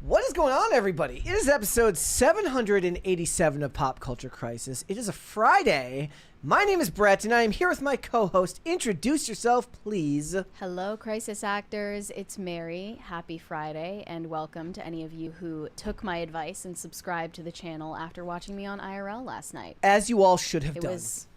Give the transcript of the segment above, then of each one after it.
What is going on, everybody? It is episode 787 of Pop Culture Crisis. It is a Friday. My name is Brett, and I am here with my co-host. Introduce yourself, please. Hello, Crisis Actors. It's Mary. Happy Friday, and welcome to any of you who took my advice and subscribed to the channel after watching me on IRL last night. As you all should have done. It was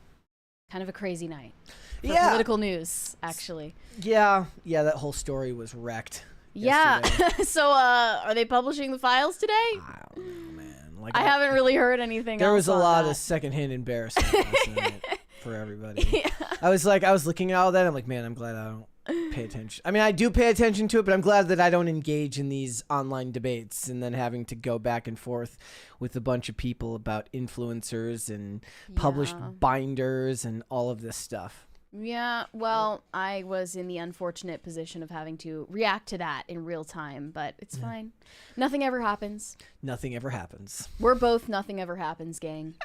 kind of a crazy night. For Yeah. political news, actually. Yeah, that whole story was wrecked. Yeah. So, are they publishing the files today? I don't know, man. Like, I haven't really heard anything There else was a on lot that. of secondhand embarrassment last night for everybody. Yeah. I was looking at all that. I'm like, man, I'm glad I don't pay attention. I mean, I do pay attention to it, but I'm glad that I don't engage in these online debates and then having to go back and forth with a bunch of people about influencers and published binders and all of this stuff. Yeah, well, I was in the unfortunate position of having to react to that in real time, but it's fine. Nothing ever happens. Nothing ever happens. We're both nothing ever happens, gang.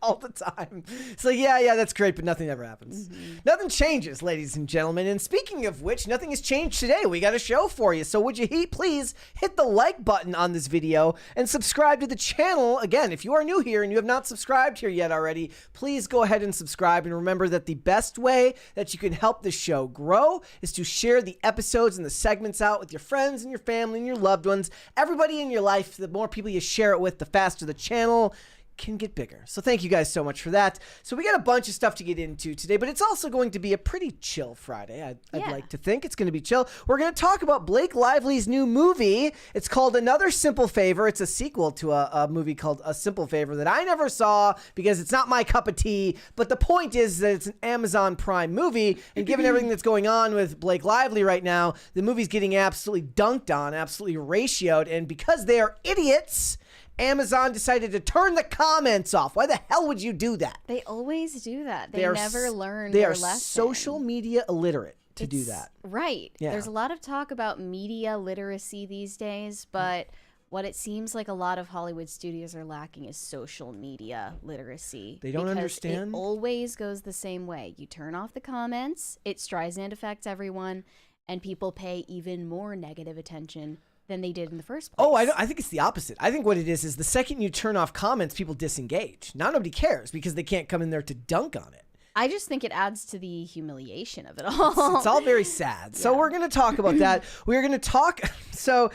All the time. It's like, yeah, that's great, but nothing ever happens. Nothing changes, ladies and gentlemen. And speaking of which, nothing has changed today. We got a show for you. So would you please hit the like button on this video and subscribe to the channel. Again, if you are new here and you have not subscribed here yet already, please go ahead and subscribe. And remember that the best way that you can help this show grow is to share the episodes and the segments out with your friends and your family and your loved ones. Everybody in your life, the more people you share it with, the faster the channel can get bigger. So thank you guys so much for that. So we got a bunch of stuff to get into today, but it's also going to be a pretty chill Friday. I'd like to think it's going to be chill. We're going to talk about Blake Lively's new movie. It's called Another Simple Favor. It's a sequel to a movie called A Simple Favor that I never saw because it's not my cup of tea. But the point is that it's an Amazon Prime movie, and given everything that's going on with Blake Lively right now, the movie's getting absolutely dunked on, absolutely ratioed, and because they are idiots, Amazon decided to turn the comments off. Why the hell would you do that? They always do that. They never learn They their are lesson. social media illiterate to do that. Right. Yeah. There's a lot of talk about media literacy these days, but what it seems like a lot of Hollywood studios are lacking is social media literacy. They don't because understand. It always goes the same way. You turn off the comments, it Streisand affects everyone, and people pay even more negative attention than they did in the first place. Oh, I think it's the opposite. I think what it is the second you turn off comments, people disengage. Now nobody cares because they can't come in there to dunk on it. I just think it adds to the humiliation of it all. It's all very sad. So we're going to talk about that. We're going to talk. So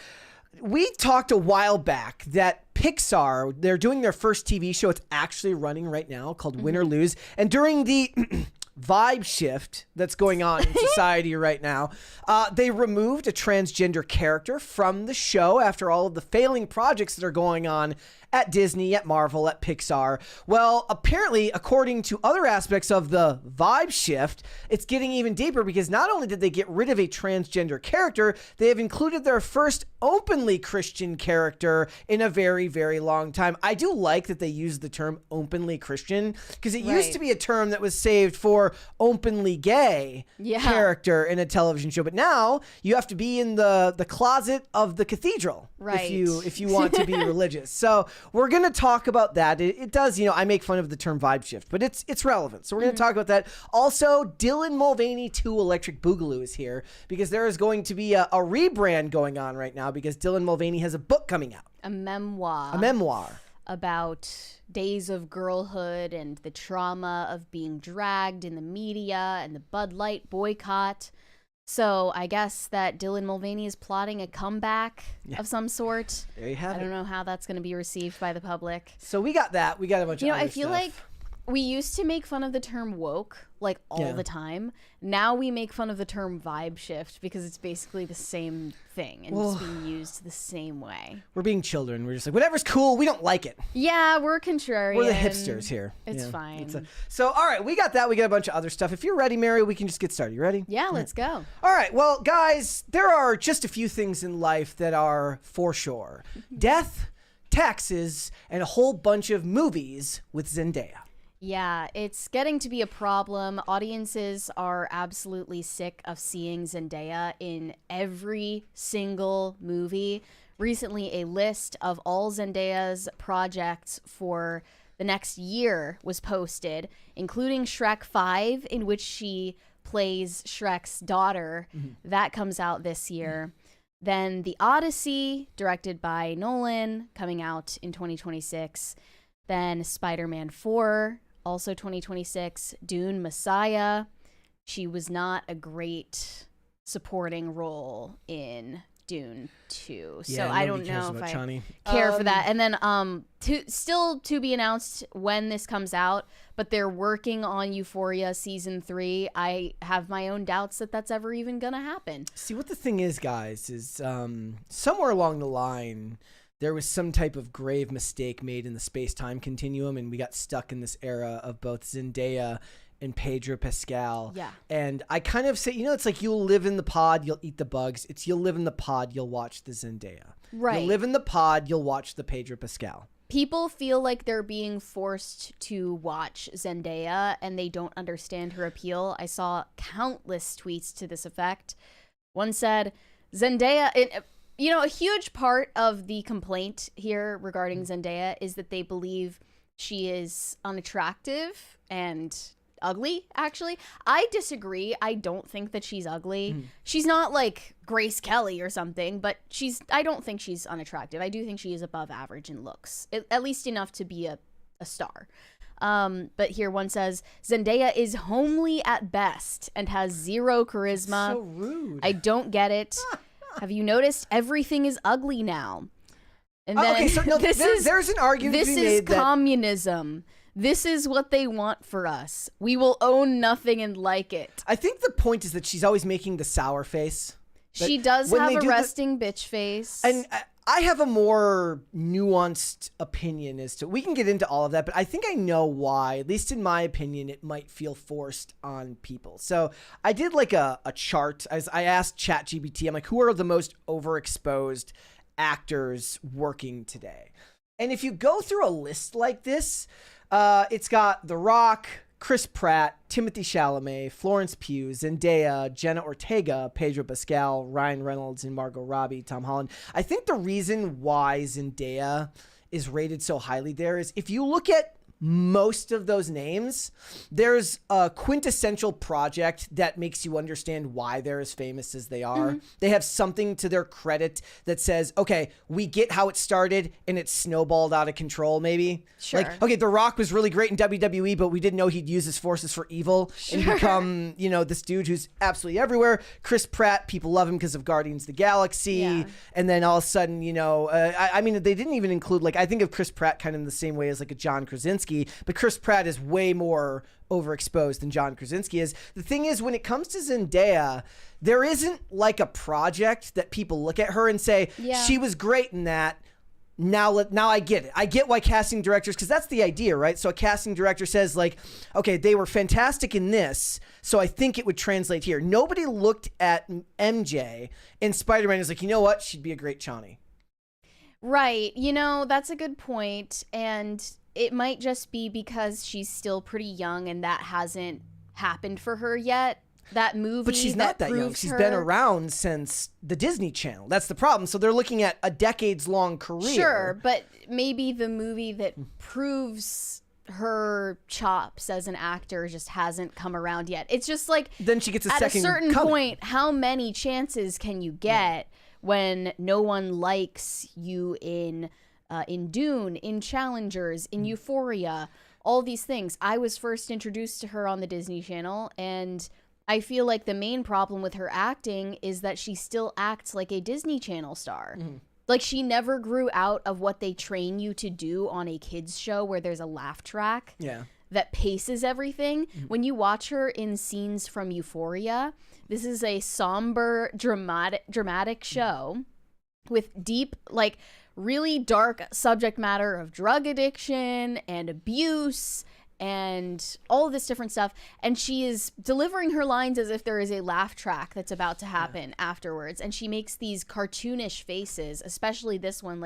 we talked a while back that Pixar, they're doing their first TV show. It's actually running right now called Win or Lose. And during the vibe shift that's going on in society right now, they removed a transgender character from the show after all of the failing projects that are going on at Disney, at Marvel, at Pixar. Well, apparently, according to other aspects of the vibe shift, it's getting even deeper because not only did they get rid of a transgender character, they have included their first openly Christian character in a very, very long time. I do like that they use the term openly Christian because it used to be a term that was saved for openly gay character in a television show. But now you have to be in the closet of the cathedral if you want to be religious. So we're going to talk about that. It does, I make fun of the term vibe shift, but it's relevant. So we're going to talk about that. Also, Dylan Mulvaney 2 Electric Boogaloo is here because there is going to be a rebrand going on right now because Dylan Mulvaney has a book coming out. A memoir. About days of girlhood and the trauma of being dragged in the media and the Bud Light boycott. So I guess that Dylan Mulvaney is plotting a comeback of some sort. There you have it. I don't know how that's going to be received by the public. So we got that. We got a bunch of other I feel stuff. like we used to make fun of the term woke all the time. Now we make fun of the term vibe shift because it's basically the same thing and it's being used the same way. We're being children. We're just like, whatever's cool, we don't like it. Yeah, we're contrarian. We're the hipsters here. It's fine. So, all right, we got that. We got a bunch of other stuff. If you're ready, Mary, we can just get started. You ready? Yeah, let's go. All right. Well, guys, there are just a few things in life that are for sure. Death, taxes, and a whole bunch of movies with Zendaya. Yeah, it's getting to be a problem. Audiences are absolutely sick of seeing Zendaya in every single movie. Recently, a list of all Zendaya's projects for the next year was posted, including Shrek 5, in which she plays Shrek's daughter. That comes out this year. Then The Odyssey, directed by Nolan, coming out in 2026. Then Spider-Man 4, also 2026. Dune Messiah. She was not a great supporting role in Dune 2. So I don't know if I care for that. And then still to be announced when this comes out, but they're working on Euphoria season 3. I have my own doubts that that's ever even going to happen. See, what the thing is, guys, is somewhere along the line, there was some type of grave mistake made in the space-time continuum, and we got stuck in this era of both Zendaya and Pedro Pascal. Yeah. And I kind of say, it's like you'll live in the pod, you'll eat the bugs. It's you'll live in the pod, you'll watch the Zendaya. Right. You'll live in the pod, you'll watch the Pedro Pascal. People feel like they're being forced to watch Zendaya and they don't understand her appeal. I saw countless tweets to this effect. One said, Zendaya... a huge part of the complaint here regarding Zendaya is that they believe she is unattractive and ugly, actually. I disagree. I don't think that she's ugly. She's not like Grace Kelly or something, but I don't think she's unattractive. I do think she is above average in looks, at least enough to be a star. But here one says, Zendaya is homely at best and has zero charisma. So rude. I don't get it. Have you noticed everything is ugly now? And then okay, so no, there's an argument this to be is made that communism. This is what they want for us. We will own nothing and like it. I think the point is that she's always making the sour face. She does have a resting bitch face. And I have a more nuanced opinion as to, we can get into all of that, but I think I know why, at least in my opinion, it might feel forced on people. So I did like a chart. As I asked ChatGPT, I'm like, who are the most overexposed actors working today? And if you go through a list like this, it's got The Rock, Chris Pratt, Timothée Chalamet, Florence Pugh, Zendaya, Jenna Ortega, Pedro Pascal, Ryan Reynolds, and Margot Robbie, Tom Holland. I think the reason why Zendaya is rated so highly there is if you look at most of those names, there's a quintessential project that makes you understand why they're as famous as they are. They have something to their credit that says, okay, we get how it started and it snowballed out of control, maybe. Sure. Like, okay, The Rock was really great in WWE, but we didn't know he'd use his forces for evil and become, this dude who's absolutely everywhere. Chris Pratt, people love him because of Guardians of the Galaxy. Yeah. And then all of a sudden, I mean, they didn't even include, I think of Chris Pratt kind of in the same way as like a John Krasinski. But Chris Pratt is way more overexposed than John Krasinski is. The thing is, when it comes to Zendaya, there isn't like a project that people look at her and say, she was great in that. Now I get it. I get why casting directors, because that's the idea, right? So a casting director says okay, they were fantastic in this, so I think it would translate here. Nobody looked at MJ in Spider-Man and was like, you know what? She'd be a great Chani. Right. That's a good point. And it might just be because she's still pretty young and that hasn't happened for her yet. That movie, but she's not that young. She's been around since the Disney Channel. That's the problem. So they're looking at a decades-long career. Sure, but maybe the movie that proves her chops as an actor just hasn't come around yet. It's just like then she gets at a certain point, how many chances can you get when no one likes you in Dune, in Challengers, in Euphoria, all these things? I was first introduced to her on the Disney Channel, and I feel like the main problem with her acting is that she still acts like a Disney Channel star. Like, she never grew out of what they train you to do on a kids show where there's a laugh track that paces everything. When you watch her in scenes from Euphoria, this is a somber, dramatic show with deep, really dark subject matter of drug addiction and abuse and all of this different stuff. And she is delivering her lines as if there is a laugh track that's about to happen afterwards. And she makes these cartoonish faces, especially this one,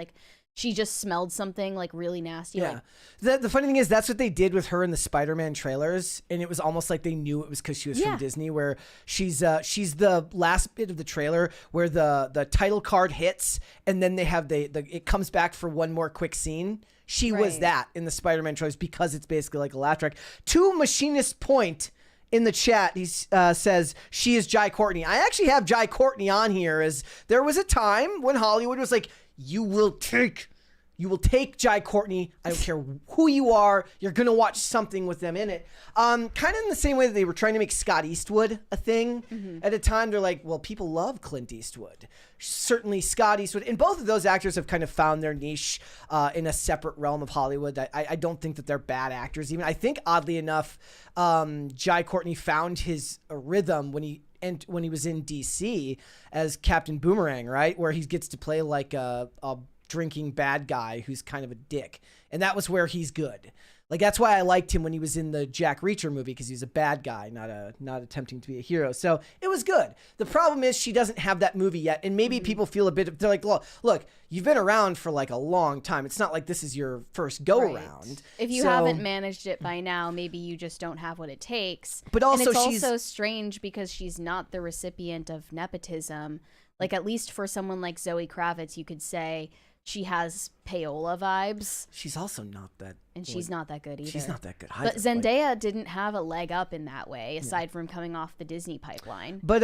she just smelled something really nasty. Yeah. The funny thing is that's what they did with her in the Spider-Man trailers. And it was almost like they knew it was because she was from Disney, where she's the last bit of the trailer where the title card hits and then they have it comes back for one more quick scene. She was that in the Spider-Man trailers because it's basically like a laugh track. To Machinist's point, in the chat, he says, she is Jai Courtney. I actually have Jai Courtney on here as there was a time when Hollywood was like, you will take Jai Courtney. I don't care who you are. You're going to watch something with them in it. Kind of in the same way that they were trying to make Scott Eastwood a thing. At a time, they're like, well, people love Clint Eastwood. Certainly Scott Eastwood. And both of those actors have kind of found their niche in a separate realm of Hollywood. I don't think that they're bad actors. Even I think, oddly enough, Jai Courtney found his rhythm when he was in DC as Captain Boomerang, right? Where he gets to play like a drinking bad guy who's kind of a dick, and that was where he's good. Like, that's why I liked him when he was in the Jack Reacher movie, because he was a bad guy, not attempting to be a hero. So it was good. The problem is she doesn't have that movie yet, and maybe people feel they're like, look, you've been around for like a long time. It's not like this is your first go around. If you haven't managed it by now, maybe you just don't have what it takes. But also, and it's also strange because she's not the recipient of nepotism. Like, at least for someone like Zoe Kravitz, you could say she has payola vibes. She's also not that... And she's not that good either. She's not that good either. But Zendaya didn't have a leg up in that way, aside from coming off the Disney pipeline. But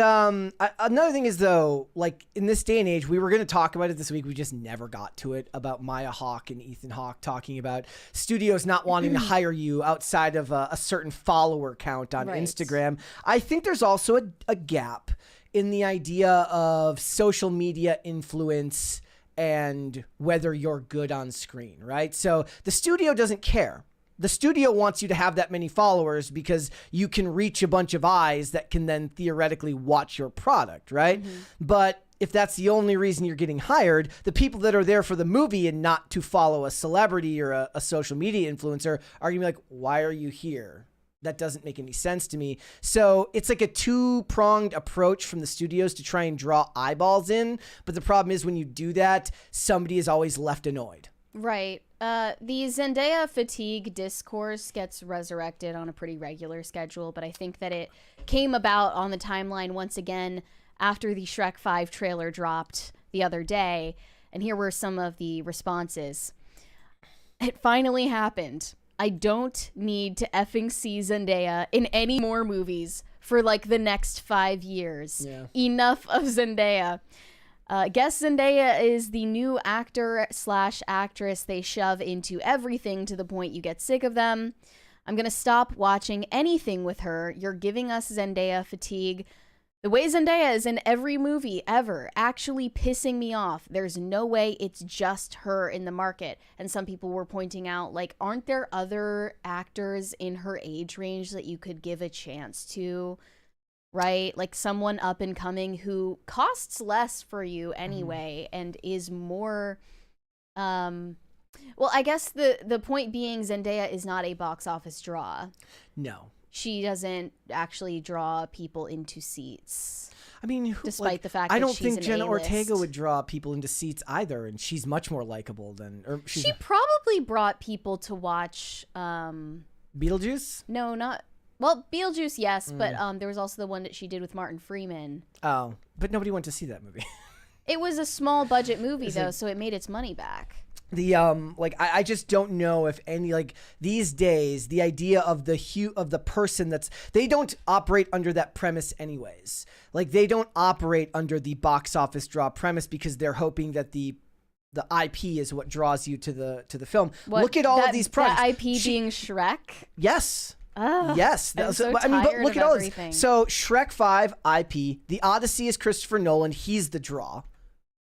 another thing is, though, like, in this day and age, we were going to talk about it this week. We just never got to it, about Maya Hawke and Ethan Hawke talking about studios not wanting to hire you outside of a certain follower count on Instagram. I think there's also a gap in the idea of social media influence and whether you're good on screen, right? So the studio doesn't care. The studio wants you to have that many followers because you can reach a bunch of eyes that can then theoretically watch your product, right? But if that's the only reason you're getting hired, the people that are there for the movie and not to follow a celebrity or a social media influencer are going to be like, why are you here? That doesn't make any sense to me. So it's like a two-pronged approach from the studios to try and draw eyeballs in. But the problem is when you do that, somebody is always left annoyed. Right. The Zendaya Fatigue discourse gets resurrected on a pretty regular schedule, but I think that it came about on the timeline once again after the Shrek 5 trailer dropped the other day. And here were some of the responses. It finally happened. I don't need to effing see Zendaya in any more movies for like the next 5 years. Yeah. Enough of Zendaya. Guess Zendaya is the new actor/actress they shove into everything to the point you get sick of them. I'm going to stop watching anything with her. You're giving us Zendaya fatigue. The way Zendaya is in every movie ever, actually pissing me off. There's no way it's just her in the market. And some people were pointing out, like, aren't there other actors in her age range that you could give a chance to, right? Like someone up and coming who costs less for you anyway and is more... well, I guess the point being Zendaya is not a box office draw. No. She doesn't actually draw people into seats. I mean, despite the fact that I don't she's think Jenna Ortega would draw people into seats either, and she's much more likable than. She probably brought people to watch. Beetlejuice? No, not. Well, Beetlejuice, yes, but there was also the one that she did with Martin Freeman. Oh, but nobody went to see that movie. It was a small budget movie though, so it made its money back. The I just don't know if any, like, these days the idea of the person that's, they don't operate under that premise anyways. Like, they don't operate under the box office draw premise because they're hoping that the IP is what draws you to the film. Look at all of these projects. That IP being Shrek. Yes. Oh, yes. I'm so tired but look of at all everything. this. So Shrek 5 IP, The Odyssey is Christopher Nolan. He's the draw.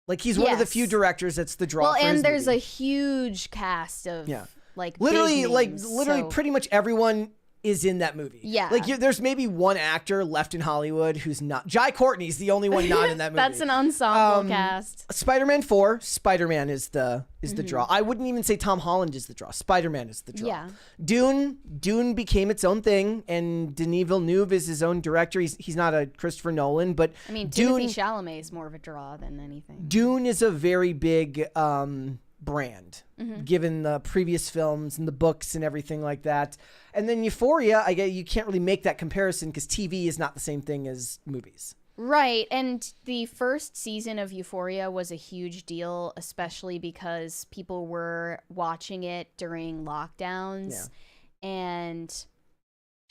Like, he's one of the few directors that's the draw. Well, for and his there's movie. a huge cast of like literally, big names, so. pretty much everyone is in that movie. Yeah, like there's maybe one actor left in Hollywood who's not. Jai Courtney's the only one not in that movie. That's an ensemble cast. Spider-Man 4. Spider-Man is the draw. I wouldn't even say Tom Holland is the draw. Spider-Man is the draw. Yeah. Dune became its own thing, and Denis Villeneuve is his own director. He's not a Christopher Nolan, but I mean, Timothée Chalamet is more of a draw than anything. Dune is a very big brand, given the previous films and the books and everything like that. And then Euphoria, I guess you can't really make that comparison because TV is not the same thing as movies. Right, and the first season of Euphoria was a huge deal, especially because people were watching it during lockdowns, and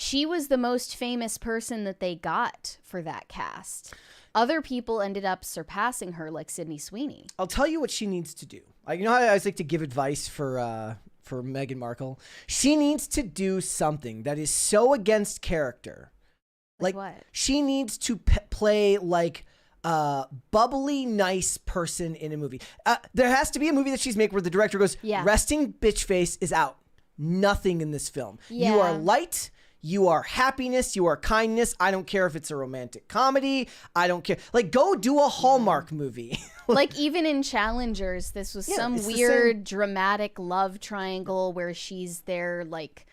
she was the most famous person that they got for that cast. Other people ended up surpassing her, like Sydney Sweeney. I'll tell you what she needs to do. You know how I always like to give advice for Meghan Markle? She needs to do something that is so against character. Like what? She needs to play like a bubbly, nice person in a movie. There has to be a movie that she's making where the director goes, resting bitch face is out. Nothing in this film. Yeah. You are light. You are happiness. You are kindness. I don't care if it's a romantic comedy. I don't care. Like, go do a Hallmark movie. Like, even in Challengers, this was some weird, dramatic love triangle where she's there, like,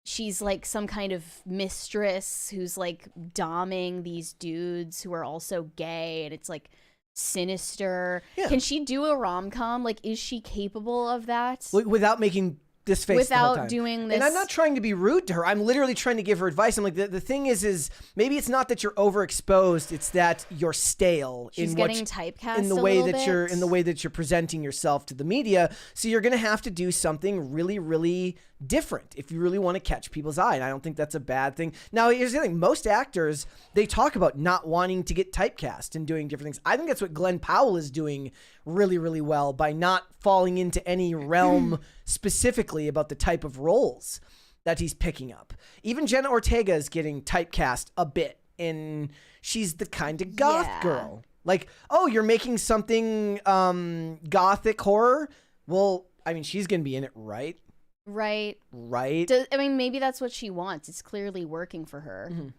she's like some kind of mistress who's like doming these dudes who are also gay, and it's like sinister. Yeah. Can she do a rom-com? Like, is she capable of that? Without making this face without doing this. And I'm not trying to be rude to her. I'm literally trying to give her advice. I'm like, the thing is maybe it's not that you're overexposed. It's that you're stale. She's getting typecast in the way that you're in the way that you're presenting yourself to the media. So you're going to have to do something really, really different if you really want to catch people's eye. And I don't think that's a bad thing. Now, here's the thing. Most actors, they talk about not wanting to get typecast and doing different things. I think that's what Glenn Powell is doing really, really well by not falling into any realm specifically about the type of roles that he's picking up. Even Jenna Ortega is getting typecast a bit, and she's the kind of goth girl. Like, oh, you're making something gothic horror? Well, I mean, she's going to be in it, right? Right. I mean, maybe that's what she wants. It's clearly working for her. Mm-hmm.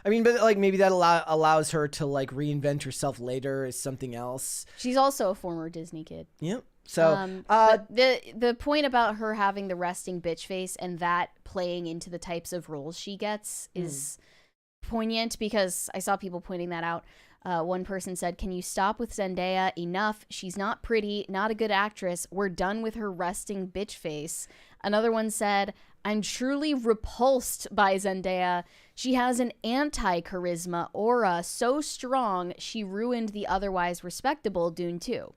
I mean, but like maybe that allows her to like reinvent herself later as something else. She's also a former Disney kid. Yep. So but the point about her having the resting bitch face and that playing into the types of roles she gets is poignant, because I saw people pointing that out. One person said, "Can you stop with Zendaya? Enough. She's not pretty, not a good actress. We're done with her resting bitch face." Another one said, "I'm truly repulsed by Zendaya. She has an anti-charisma aura so strong she ruined the otherwise respectable Dune 2.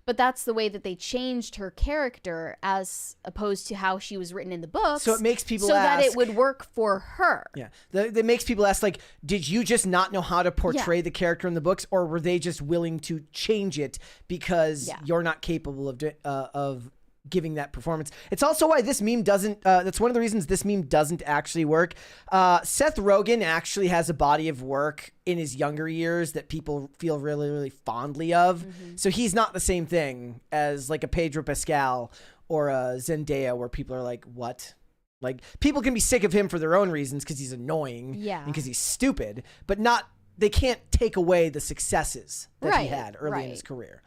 But that's the way that they changed her character as opposed to how she was written in the books. So it makes people ask, that it would work for her. Yeah. That makes people ask, like, did you just not know how to portray the character in the books, or were they just willing to change it because you're not capable of giving that performance? It's also why this meme doesn't, that's one of the reasons this meme doesn't actually work. Seth Rogen actually has a body of work in his younger years that people feel really, really fondly of. Mm-hmm. So he's not the same thing as like a Pedro Pascal or a Zendaya, where people are like, what? Like, people can be sick of him for their own reasons because he's annoying and because he's stupid, but they can't take away the successes that he had early in his career.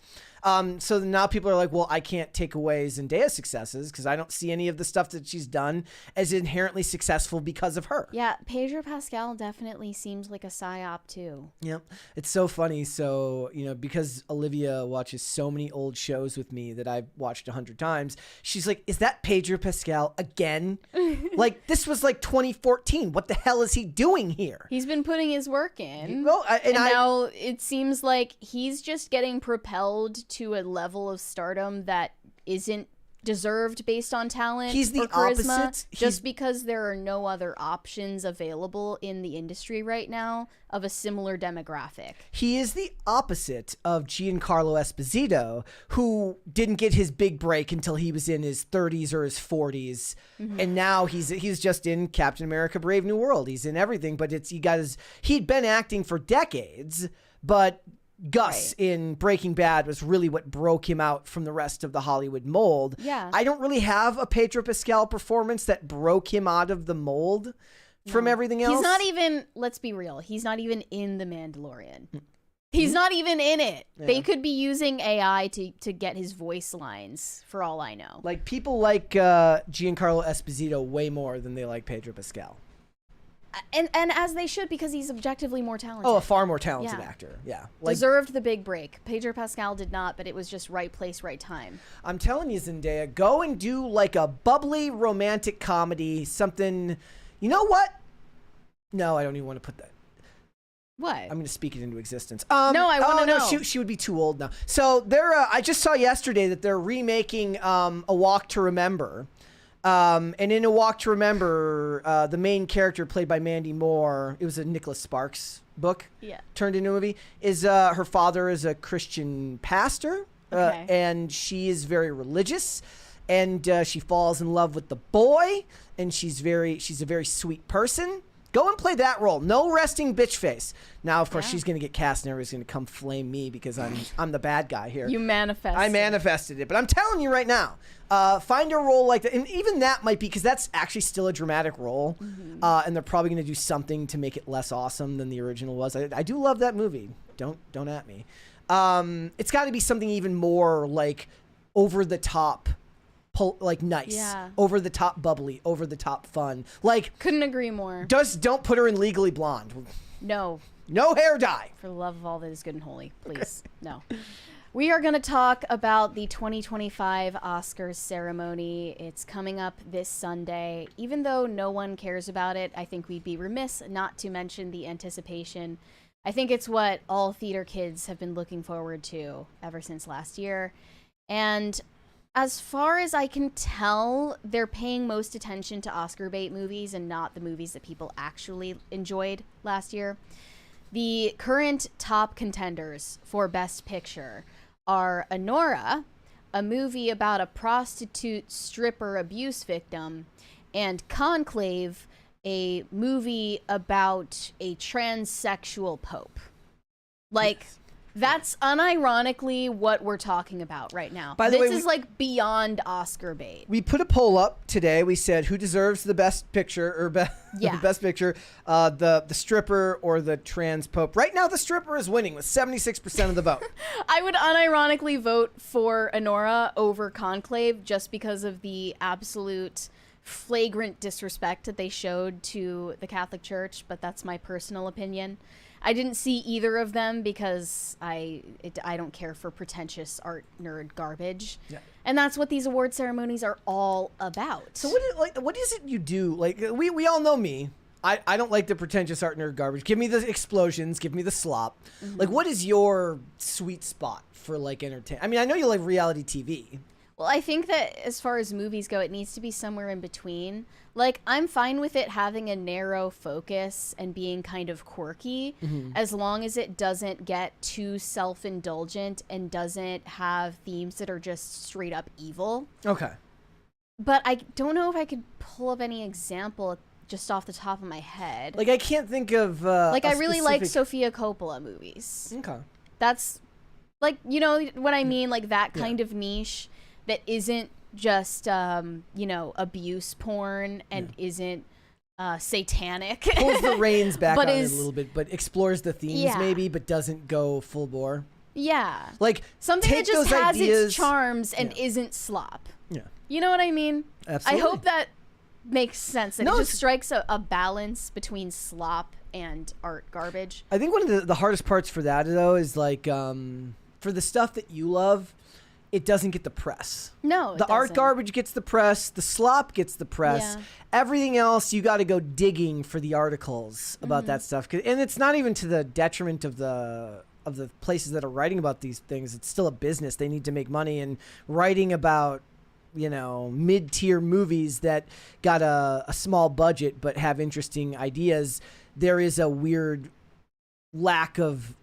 So now people are like, well, I can't take away Zendaya's successes because I don't see any of the stuff that she's done as inherently successful because of her. Yeah, Pedro Pascal definitely seems like a psyop too. Yep. It's so funny. So, because Olivia watches so many old shows with me that I've watched 100 times, she's like, is that Pedro Pascal again? Like, this was like 2014. What the hell is he doing here? He's been putting his work in. Well, and now it seems like he's just getting propelled to a level of stardom that isn't deserved based on talent. He's the charisma, opposite. Just because there are no other options available in the industry right now of a similar demographic. He is the opposite of Giancarlo Esposito, who didn't get his big break until he was in his 30s or his 40s. Mm-hmm. And now he's just in Captain America Brave New World. He's in everything, but he'd been acting for decades, but Gus in Breaking Bad was really what broke him out from the rest of the Hollywood mold. Yeah. I don't really have a Pedro Pascal performance that broke him out of the mold from everything else. He's not even, let's be real, he's not even in The Mandalorian. He's not even in it. Yeah. They could be using AI to get his voice lines, for all I know. Like, people like Giancarlo Esposito way more than they like Pedro Pascal. And as they should, because he's objectively more talented. Oh, a far more talented actor. Yeah. Deserved the big break. Pedro Pascal did not, but it was just right place, right time. I'm telling you, Zendaya, go and do like a bubbly romantic comedy, something. You know what? No, I don't even want to put that. What? I'm going to speak it into existence. No, I want to know. No, she would be too old now. So I just saw yesterday that they're remaking A Walk to Remember. And in A Walk to Remember, the main character played by Mandy Moore, it was a Nicholas Sparks book turned into a movie, is her father is a Christian pastor, and she is very religious, and she falls in love with the boy, and she's a very sweet person. Go and play that role. No resting bitch face. Now, of course, she's going to get cast and everybody's going to come flame me because I'm the bad guy here. You manifested. I manifested it. But I'm telling you right now, find a role like that. And even that might be, because that's actually still a dramatic role. And they're probably going to do something to make it less awesome than the original was. I do love that movie. Don't at me. It's got to be something even more like over the top. Like nice, over the top bubbly, over the top fun. Like, couldn't agree more. Don't put her in Legally Blonde. No hair dye. For the love of all that is good and holy, please. No. We are going to talk about the 2025 Oscars ceremony. It's coming up this Sunday. Even though no one cares about it, I think we'd be remiss not to mention the anticipation. I think it's what all theater kids have been looking forward to ever since last year. And as far as I can tell, they're paying most attention to Oscar bait movies and not the movies that people actually enjoyed last year. The current top contenders for Best Picture are Anora, a movie about a prostitute stripper abuse victim, and Conclave, a movie about a transsexual pope. Like... That's unironically what we're talking about right now. By the way, this is like beyond Oscar bait. We put a poll up today. We said who deserves the best picture or the best picture, the stripper or the trans pope. Right now, the stripper is winning with 76% of the vote. I would unironically vote for Anora over Conclave just because of the absolute flagrant disrespect that they showed to the Catholic Church, but that's my personal opinion. I didn't see either of them because I don't care for pretentious art nerd garbage. Yeah. And that's what these award ceremonies are all about. So what is it you do? Like we all know me. I don't like the pretentious art nerd garbage. Give me the explosions, give me the slop. Like what is your sweet spot for like entertainment? I mean, I know you like reality TV. Well, I think that as far as movies go, it needs to be somewhere in between. Like, I'm fine with it having a narrow focus and being kind of quirky, as long as it doesn't get too self-indulgent and doesn't have themes that are just straight up evil. Okay. But I don't know if I could pull up any example just off the top of my head. Like, I can't think of like, I really like Sofia Coppola movies. Okay. That's, like, you know what I mean? Like, that kind of niche that isn't just, abuse porn and isn't satanic. Pulls the reins back on it a little bit, but explores the themes maybe, but doesn't go full bore. Yeah. Like, something that just has its charms and isn't slop. Yeah. You know what I mean? Absolutely. I hope that makes sense. And it just strikes a balance between slop and art garbage. I think one of the hardest parts for that, though, is like for the stuff that you love, it doesn't get the press. No, the art garbage gets the press. The slop gets the press. Yeah. Everything else, you got to go digging for the articles about that stuff. And it's not even to the detriment of the places that are writing about these things. It's still a business. They need to make money. And writing about, mid-tier movies that got a small budget but have interesting ideas, there is a weird lack of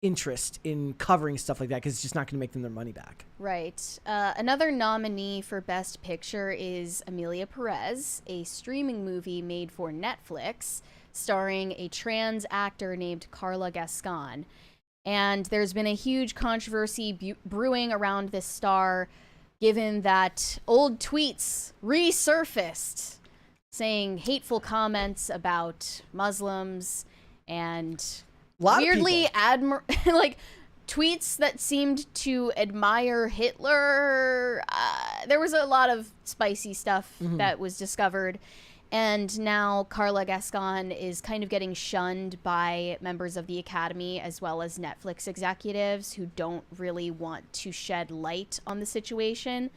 interest in covering stuff like that because it's just not going to make them their money back. Right. Another nominee for Best Picture is Emilia Perez, a streaming movie made for Netflix starring a trans actor named Carla Gascon. And there's been a huge controversy brewing around this star given that old tweets resurfaced saying hateful comments about Muslims and weirdly like tweets that seemed to admire Hitler. There was a lot of spicy stuff that was discovered, and now Carla Gascon is kind of getting shunned by members of the Academy as well as Netflix executives who don't really want to shed light on the situation.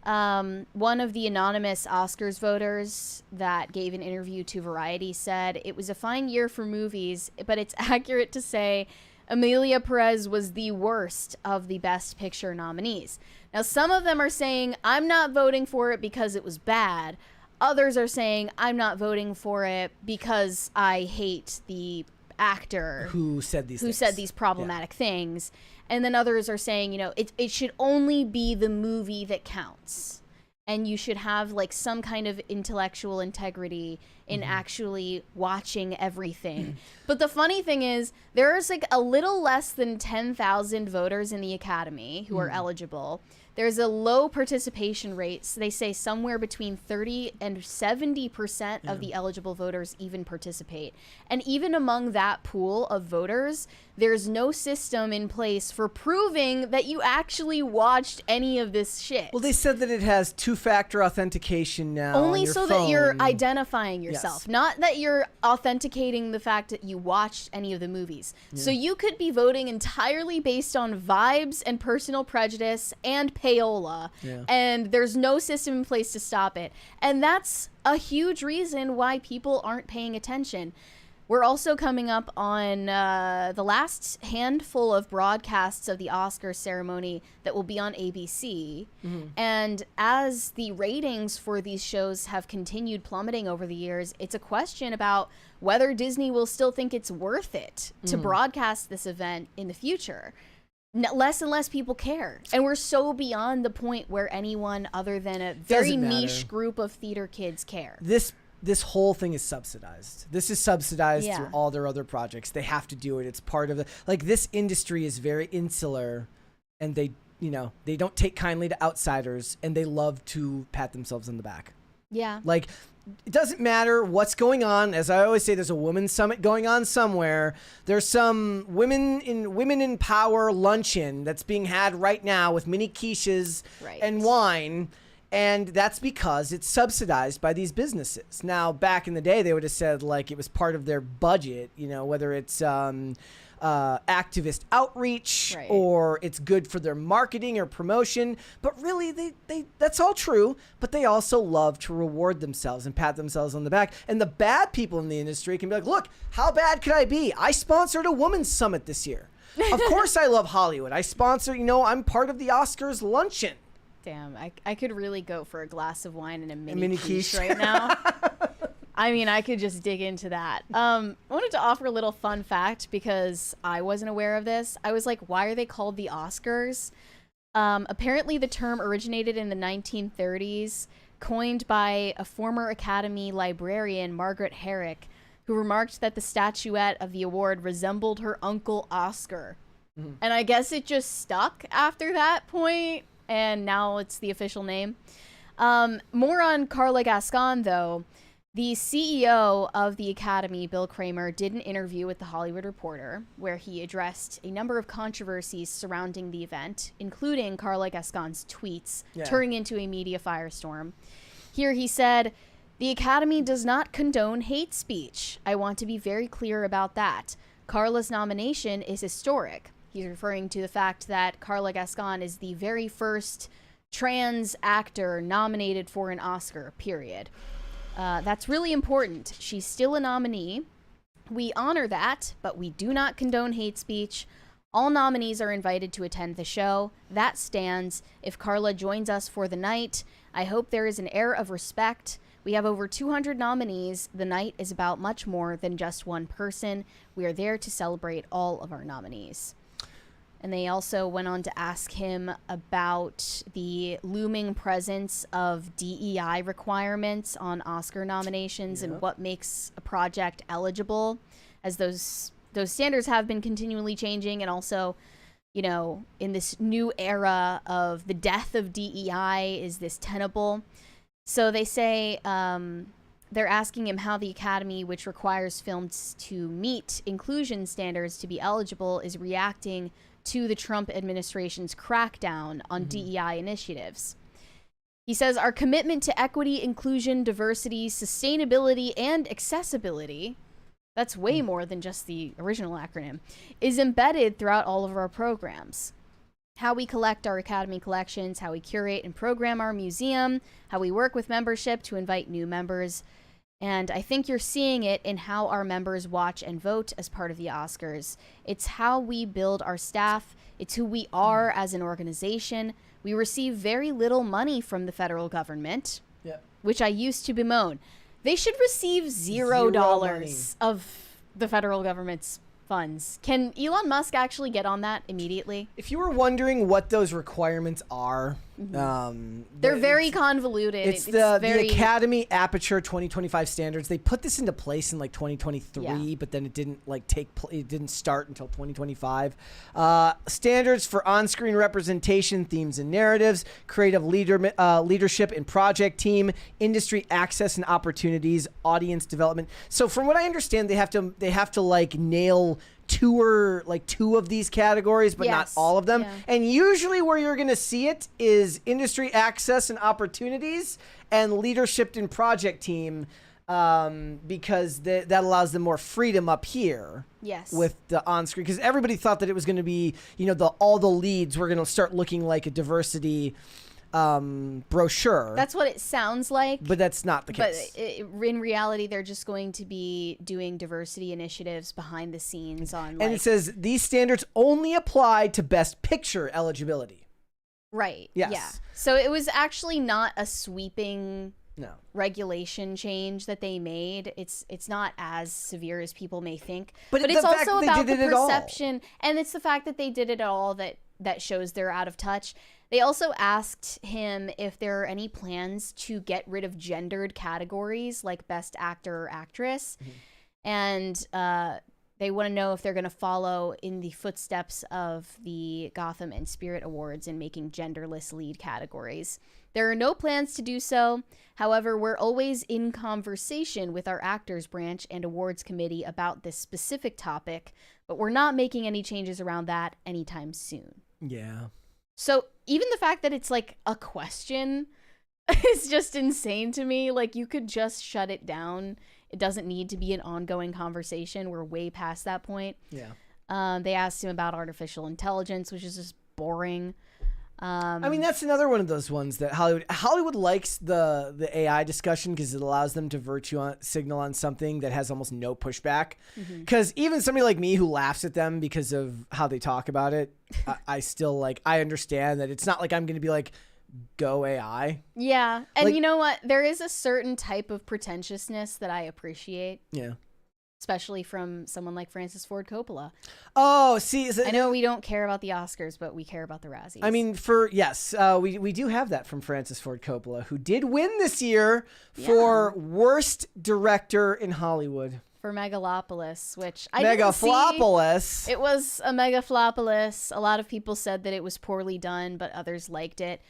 One of the anonymous Oscars voters that gave an interview to Variety said, "It was a fine year for movies, but it's accurate to say Emilia Perez was the worst of the Best Picture nominees. Now, some of them are saying, I'm not voting for it because it was bad. Others are saying, I'm not voting for it because I hate the actor who said these problematic things. And then others are saying, it should only be the movie that counts. And you should have like some kind of intellectual integrity in actually watching everything. But the funny thing is, there's like a little less than 10,000 voters in the Academy who are eligible. There's a low participation rate. So they say somewhere between 30 and 70% of the eligible voters even participate. And even among that pool of voters, there's no system in place for proving that you actually watched any of this shit. Well, they said that it has two-factor authentication now. Only so that you're phone. identifying yourself, not that you're authenticating the fact that you watched any of the movies. So you could be voting entirely based on vibes and personal prejudice and payola, and there's no system in place to stop it. And that's a huge reason why people aren't paying attention. We're also coming up on the last handful of broadcasts of the Oscar ceremony that will be on ABC. And as the ratings for these shows have continued plummeting over the years, it's a question about whether Disney will still think it's worth it to broadcast this event in the future. Less and less people care. And we're so beyond the point where anyone other than a very niche group of theater kids care. This whole thing is subsidized. This is subsidized through all their other projects. They have to do it. It's part of the, like, this industry is very insular, and they don't take kindly to outsiders, and they love to pat themselves on the back. Yeah. Like, it doesn't matter what's going on. As I always say, there's a women's summit going on somewhere. There's some women in power luncheon that's being had right now with mini quiches and wine. And that's because it's subsidized by these businesses. Now, back in the day, they would have said like it was part of their budget, whether it's activist outreach or it's good for their marketing or promotion. But really, they that's all true. But they also love to reward themselves and pat themselves on the back. And the bad people in the industry can be like, look, how bad could I be? I sponsored a women's summit this year. Of course I love Hollywood. I sponsor, I'm part of the Oscars luncheon. Damn, I could really go for a glass of wine and a mini quiche right now. I mean, I could just dig into that. I wanted to offer a little fun fact because I wasn't aware of this. I was like, why are they called the Oscars? Apparently the term originated in the 1930s, coined by a former Academy librarian, Margaret Herrick, who remarked that the statuette of the award resembled her uncle Oscar. And I guess it just stuck after that point. And now it's the official name. More on Carla Gascon, though. The CEO of the Academy, Bill Kramer, did an interview with The Hollywood Reporter where he addressed a number of controversies surrounding the event, including Carla Gascon's tweets turning into a media firestorm. Here he said, "The Academy does not condone hate speech. I want to be very clear about that. Carla's nomination is historic." He's referring to the fact that Carla Gascon is the very first trans actor nominated for an Oscar, period. That's really important. She's still a nominee. We honor that, but we do not condone hate speech. All nominees are invited to attend the show. That stands. If Carla joins us for the night, I hope there is an air of respect. We have over 200 nominees. The night is about much more than just one person. We are there to celebrate all of our nominees. And they also went on to ask him about the looming presence of DEI requirements on Oscar nominations and what makes a project eligible, as those standards have been continually changing. And also, in this new era of the death of DEI, is this tenable? So they say they're asking him how the Academy, which requires films to meet inclusion standards to be eligible, is reacting to the Trump administration's crackdown on DEI initiatives. He says, "Our commitment to equity, inclusion, diversity, sustainability, and accessibility," that's way more than just the original acronym, "is embedded throughout all of our programs. How we collect our Academy collections, how we curate and program our museum, how we work with membership to invite new members. And I think you're seeing it in how our members watch and vote as part of the Oscars. It's how we build our staff. It's who we are as an organization. We receive very little money from the federal government, which I used to bemoan. They should receive $0 of the federal government's funds. Can Elon Musk actually get on that immediately? If you were wondering what those requirements are, they're very convoluted. It's the Academy Aperture 2025 standards. They put this into place in like 2023, but then it didn't it didn't start until 2025. Standards for on-screen representation, themes and narratives, creative leadership and project team, industry access and opportunities, audience development. So from what I understand, they have to like nail two of these categories, but not all of them. Yeah. And usually where you're going to see it is industry access and opportunities and leadership and project team, because that allows them more freedom up here. Yes. With the on-screen, because everybody thought that it was going to be, all the leads were going to start looking like a diversity brochure. That's what it sounds like. But that's not the case. But in reality, they're just going to be doing diversity initiatives behind the scenes on. And it says these standards only apply to Best Picture eligibility. Right. Yes. Yeah. So it was actually not a sweeping regulation change that they made. It's not as severe as people may think. But it's also about the perception, and it's the fact that they did it all that shows they're out of touch. They also asked him if there are any plans to get rid of gendered categories like Best Actor or Actress. And they want to know if they're going to follow in the footsteps of the Gotham and Spirit Awards in making genderless lead categories. There are no plans to do so. However, we're always in conversation with our actors branch and awards committee about this specific topic, but we're not making any changes around that anytime soon. Yeah. So even the fact that it's like a question is just insane to me. Like, you could just shut it down. It doesn't need to be an ongoing conversation. We're way past that point. Yeah. They asked him about artificial intelligence, which is just boring. I mean, that's another one of those ones that Hollywood likes the AI discussion because it allows them to signal on something that has almost no pushback. Because even somebody like me who laughs at them because of how they talk about it, I still I understand that it's not like I'm going to be like, go AI. Yeah. And you know what? There is a certain type of pretentiousness that I appreciate. Yeah. Especially from someone like Francis Ford Coppola. Oh, see, I know we don't care about the Oscars, but we care about the Razzies. I mean, we do have that from Francis Ford Coppola, who did win this year for Worst Director in Hollywood. For Megalopolis, which I Megaflopolis. Didn't see. It was a Megaflopolis. A lot of people said that it was poorly done, but others liked it.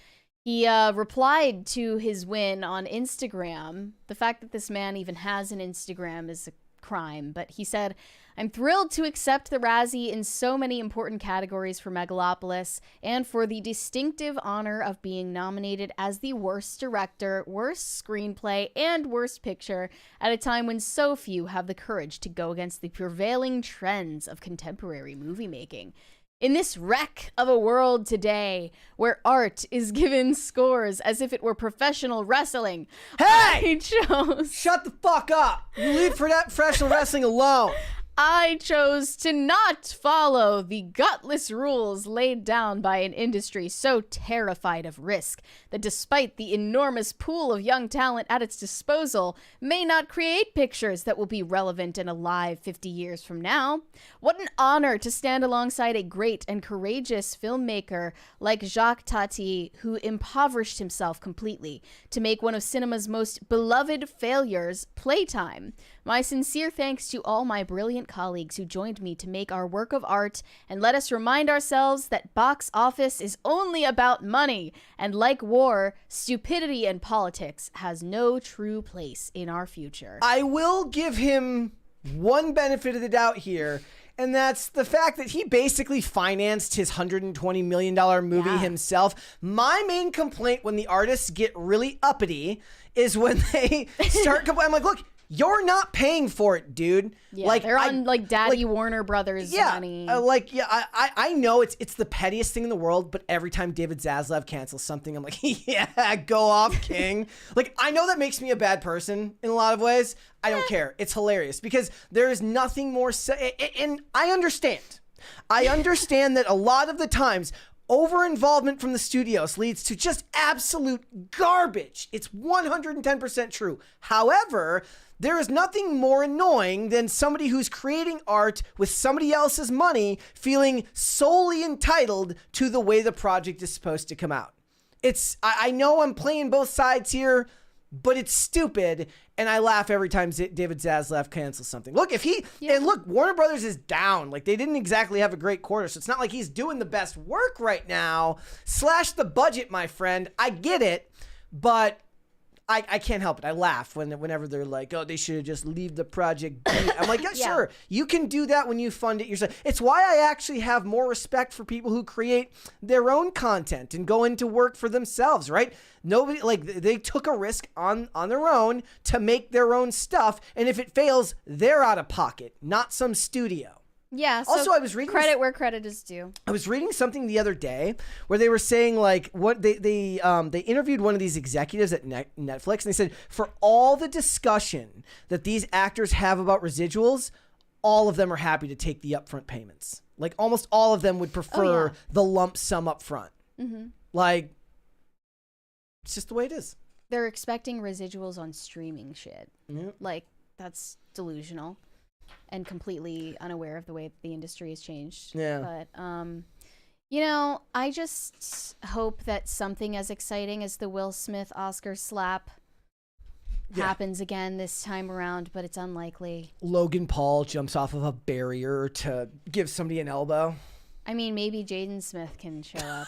He replied to his win on Instagram. The fact that this man even has an Instagram is a crime, but he said, "I'm thrilled to accept the Razzie in so many important categories for Megalopolis and for the distinctive honor of being nominated as the worst director, worst screenplay, and worst picture at a time when so few have the courage to go against the prevailing trends of contemporary movie making. In this wreck of a world today where art is given scores as if it were professional wrestling, hey! I chose... Shut the fuck up! You leave for that professional wrestling alone! I chose to not follow the gutless rules laid down by an industry so terrified of risk that despite the enormous pool of young talent at its disposal, may not create pictures that will be relevant and alive 50 years from now. What an honor to stand alongside a great and courageous filmmaker like Jacques Tati, who impoverished himself completely to make one of cinema's most beloved failures, Playtime. My sincere thanks to all my brilliant colleagues who joined me to make our work of art, and let us remind ourselves that box office is only about money, and like war, stupidity and politics has no true place in our future." I will give him one benefit of the doubt here, and that's the fact that he basically financed his $120 million movie himself. My main complaint when the artists get really uppity is when they start I'm like, look, you're not paying for it, dude. Yeah, like they're on like Daddy Warner Brothers money. I know it's the pettiest thing in the world, but every time David Zaslav cancels something, I'm like, yeah, go off, king. Like, I know that makes me a bad person in a lot of ways. I don't care. It's hilarious because there is nothing more. And I understand. I understand that a lot of the times over-involvement from the studios leads to just absolute garbage. It's 110% true. However, there is nothing more annoying than somebody who's creating art with somebody else's money feeling solely entitled to the way the project is supposed to come out. I know I'm playing both sides here, but it's stupid, and I laugh every time David Zaslav cancels something. Look, and look, Warner Brothers is down. Like, they didn't exactly have a great quarter, so it's not like he's doing the best work right now. Slash the budget, my friend. I get it, but I can't help it. I laugh whenever they're like, oh, they should have just leave the project be. I'm like, yeah, sure. You can do that when you fund it yourself. It's why I actually have more respect for people who create their own content and go into work for themselves, right? Nobody, like, they took a risk on their own to make their own stuff. And if it fails, they're out of pocket, not some studio. Yeah. So also, I was reading credit where credit is due. I was reading something the other day where they were saying, like, what they interviewed one of these executives at Netflix, and they said for all the discussion that these actors have about residuals, all of them are happy to take the upfront payments. Like, almost all of them would prefer the lump sum up front. Mm-hmm. Like, it's just the way it is. They're expecting residuals on streaming shit. Mm-hmm. Like, that's delusional. And completely unaware of the way the industry has changed. Yeah. But, you know, I just hope that something as exciting as the Will Smith Oscar slap happens again this time around, but it's unlikely. Logan Paul jumps off of a barrier to give somebody an elbow. I mean, maybe Jaden Smith can show up.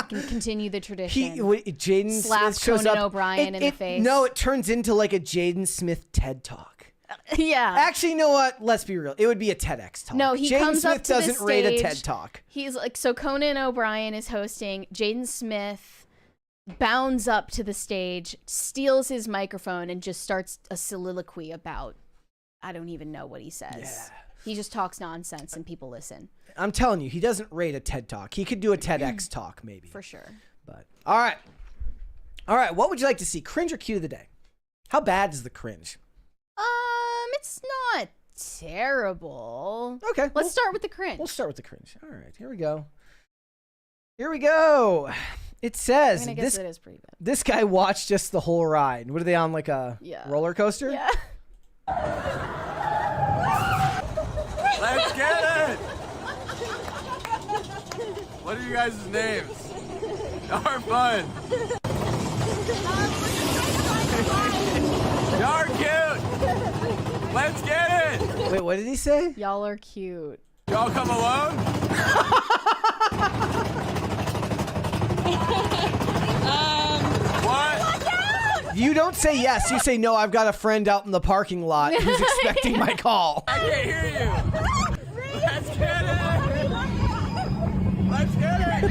Can continue the tradition. Jaden Slap Smith shows Conan up. O'Brien in the face. No, it turns into like a Jaden Smith TED Talk. Yeah. Actually, you know what? Let's be real. It would be a TEDx talk. No, he Jaden comes Smith up to the doesn't rate a stage. TED Talk. He's like, so Conan O'Brien is hosting. Jaden Smith bounds up to the stage, steals his microphone, and just starts a soliloquy about, I don't even know what he says. Yeah. He just talks nonsense and people listen. I'm telling you, he doesn't rate a TED Talk. He could do a TEDx talk, maybe. For sure. But all right. What would you like to see? Cringe or cute of the day? How bad is the cringe? It's not terrible. Okay. Let's start with the cringe. We'll start with the cringe. All right, here we go. It says I mean, I guess it is pretty bad. This guy watched just the whole ride. What are they on, like a roller coaster? Yeah. Let's get it! What are you guys' names? Y'all are fun. Y'all are cute. Let's get it. Wait, what did he say? Y'all are cute. Y'all come alone? What? You don't say yes. You say no. I've got a friend out in the parking lot who's expecting my call. I can't hear you. Let's get it. Let's get it.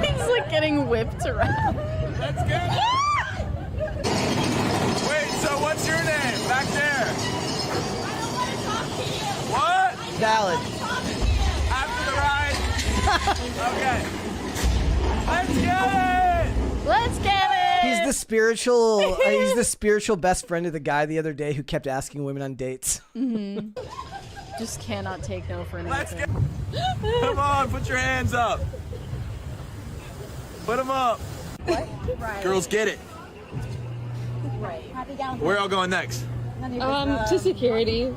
He's like getting whipped around. Let's get it. Wait, so what's your name back there? I don't want to talk to you. What? Valid. After the ride? Okay. Let's get it. Let's get it. He's the spiritual best friend of the guy the other day who kept asking women on dates. Mm-hmm. Just cannot take no for an Let's answer. get. Come on, put your hands up. Put them up. What? Right. Girls, get it. Right. Happy down. Where y'all going next? To security.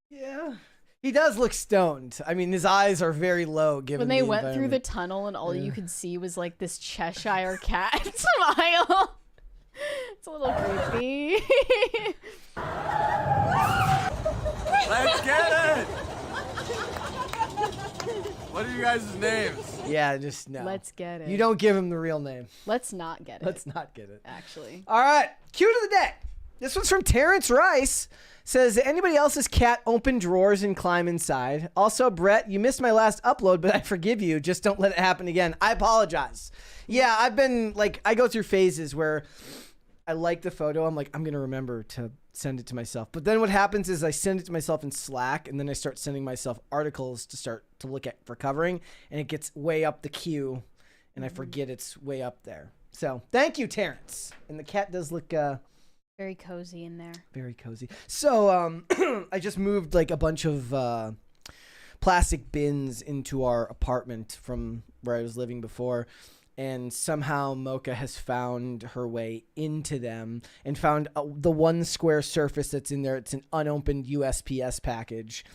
Yeah. He does look stoned. I mean, his eyes are very low given When they the went through the environment. tunnel and all you could see was like this Cheshire cat smile. It's a little creepy. Let's get it. What are you guys' names? Yeah, just no. Let's get it. You don't give him the real name. Let's not get it. Let's not get it. Actually. All right. Cute of the day. This one's from Terrence Rice. Says, anybody else's cat open drawers and climb inside? Also, Brett, you missed my last upload, but I forgive you. Just don't let it happen again. I apologize. Yeah, I've been like, I go through phases where I like the photo. I'm like, I'm going to remember to send it to myself. But then what happens is I send it to myself in Slack, and then I start sending myself articles to start to look at for covering, and it gets way up the queue, and I forget it's way up there. So thank you, Terrence. And the cat does look very cozy in there. very cozy. So I just moved like a bunch of plastic bins into our apartment from where I was living before. And somehow Mocha has found her way into them and found the one square surface that's in there. It's an unopened USPS package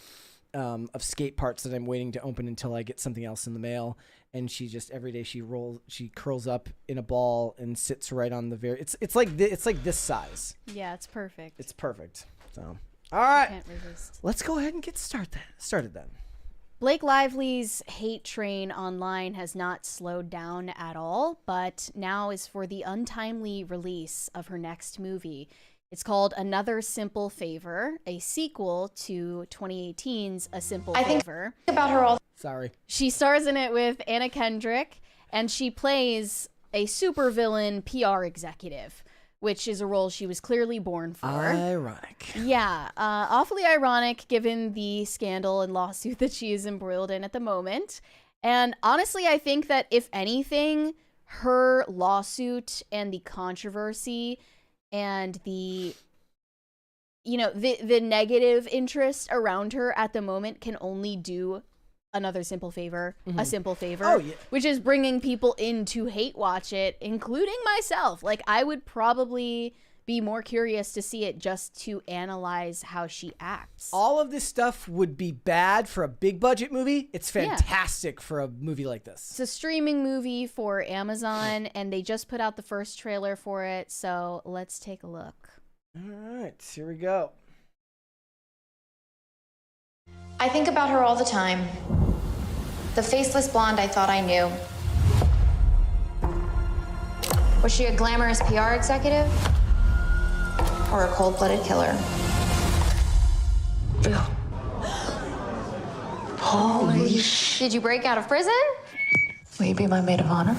of skate parts that I'm waiting to open until I get something else in the mail. And she just every day she curls up in a ball and sits right on the it's like this size. Yeah, it's perfect. It's perfect. So all right, Can't resist. let's go ahead and get started then. Blake Lively's hate train online has not slowed down at all, but now is for the untimely release of her next movie. It's called Another Simple Favor, a sequel to 2018's A Simple Favor. About her all. Sorry. She stars in it with Anna Kendrick, and she plays a supervillain PR executive, which is a role she was clearly born for. Ironic. Yeah, awfully ironic given the scandal and lawsuit that she is embroiled in at the moment. And honestly, I think that if anything, her lawsuit and the controversy and the negative interest around her at the moment can only do another simple favor, a simple favor, which is bringing people in to hate watch it, including myself. Like, I would probably be more curious to see it just to analyze how she acts. All of this stuff would be bad for a big budget movie. It's fantastic for a movie like this. It's a streaming movie for Amazon, and they just put out the first trailer for it, so let's take a look. All right, here we go. I think about her all the time. The faceless blonde I thought I knew. Was she a glamorous PR executive? Or a cold-blooded killer? Holy sh! Did you break out of prison? Will you be my maid of honor?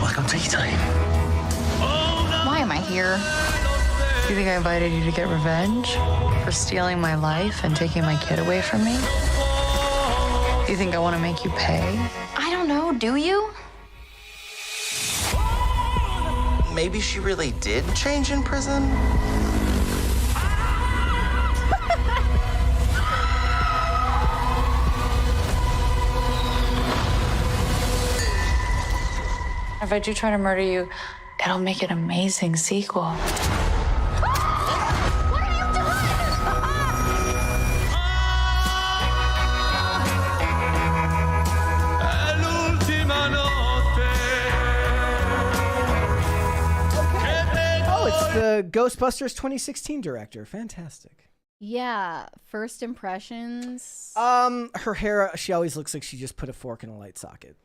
Welcome to time. Why am I here? You think I invited you to get revenge for stealing my life and taking my kid away from me? You think I want to make you pay? I don't know, do you? Maybe she really did change in prison? If I do try to murder you, it'll make an amazing sequel. The Ghostbusters 2016 director. Fantastic. Yeah, first impressions. Her hair, she always looks like she just put a fork in a light socket.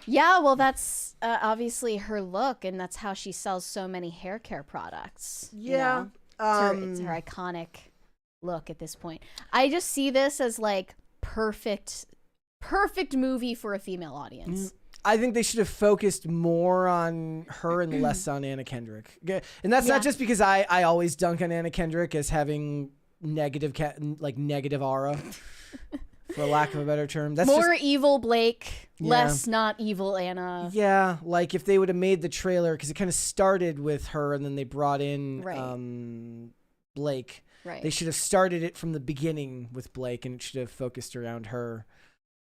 Yeah, well, that's obviously her look, and that's how she sells so many hair care products. Yeah. It's her iconic look at this point. I just see this as like perfect movie for a female audience. I think they should have focused more on her and less on Anna Kendrick. And that's not just because I always dunk on Anna Kendrick as having negative aura, for lack of a better term. That's more just, evil Blake, less not evil Anna. Yeah, like if they would have made the trailer, because it kind of started with her and then they brought in Blake. Right. They should have started it from the beginning with Blake, and it should have focused around her.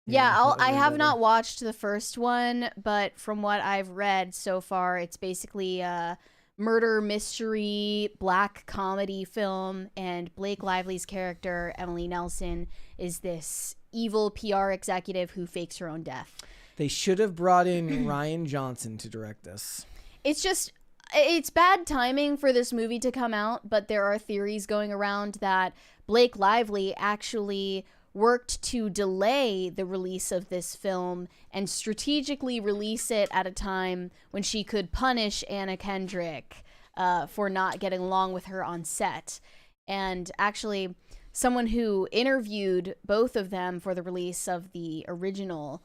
Yeah, I have not watched the first one, but from what I've read so far, it's basically a murder mystery black comedy film, and Blake Lively's character, Emily Nelson, is this evil PR executive who fakes her own death. They should have brought in Ryan Johnson to direct this. It's just, it's bad timing for this movie to come out, but there are theories going around that Blake Lively actually worked to delay the release of this film and strategically release it at a time when she could punish Anna Kendrick for not getting along with her on set. And actually, someone who interviewed both of them for the release of the original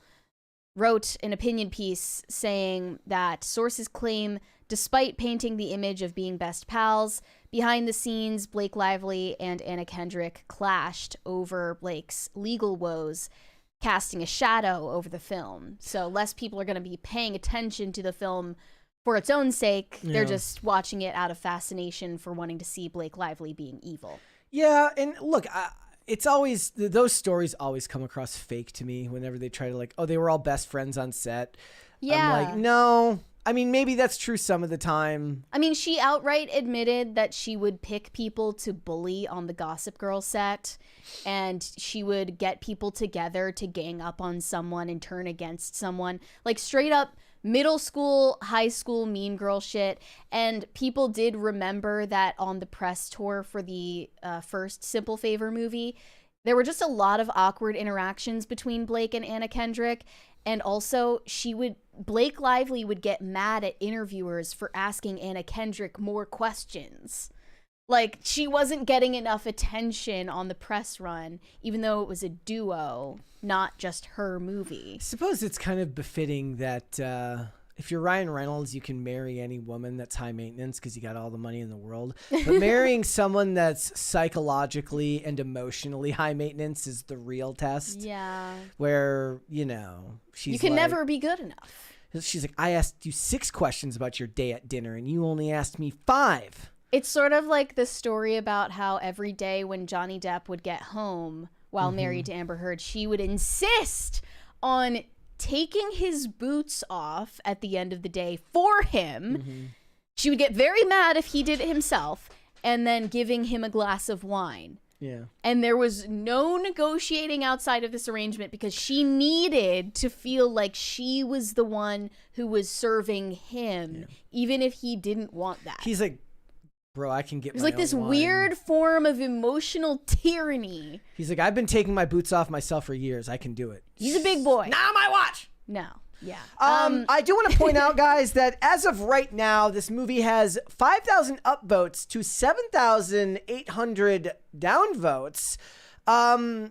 wrote an opinion piece saying that sources claim, despite painting the image of being best pals, behind the scenes, Blake Lively and Anna Kendrick clashed over Blake's legal woes, casting a shadow over the film. So less people are going to be paying attention to the film for its own sake. Yeah. They're just watching it out of fascination for wanting to see Blake Lively being evil. Yeah, and look, it's always, those stories always come across fake to me whenever they try to like, oh, they were all best friends on set. Yeah. I'm like, no. I mean, maybe that's true some of the time. I mean, she outright admitted that she would pick people to bully on the Gossip Girl set, and she would get people together to gang up on someone and turn against someone. Like, straight up middle school, high school mean girl shit. And people did remember that on the press tour for the first Simple Favor movie, there were just a lot of awkward interactions between Blake and Anna Kendrick. And also, Blake Lively would get mad at interviewers for asking Anna Kendrick more questions. Like, she wasn't getting enough attention on the press run, even though it was a duo, not just her movie. I suppose it's kind of befitting that if you're Ryan Reynolds, you can marry any woman that's high maintenance because you got all the money in the world. But marrying someone that's psychologically and emotionally high maintenance is the real test. Yeah. Where, you know, you can never be good enough. She's like, I asked you 6 questions about your day at dinner, and you only asked me 5. It's sort of like the story about how every day when Johnny Depp would get home while married to Amber Heard, she would insist on taking his boots off at the end of the day for him. She would get very mad if he did it himself, and then giving him a glass of wine. Yeah. And there was no negotiating outside of this arrangement because she needed to feel like she was the one who was serving him, even if he didn't want that. He's like, bro, I can get It was my like this own wine. weird form of emotional tyranny. He's like, I've been taking my boots off myself for years. I can do it. He's a big boy. Now my watch. No. Yeah. I do want to point out, guys, that as of right now, this movie has 5,000 upvotes to 7,800 downvotes.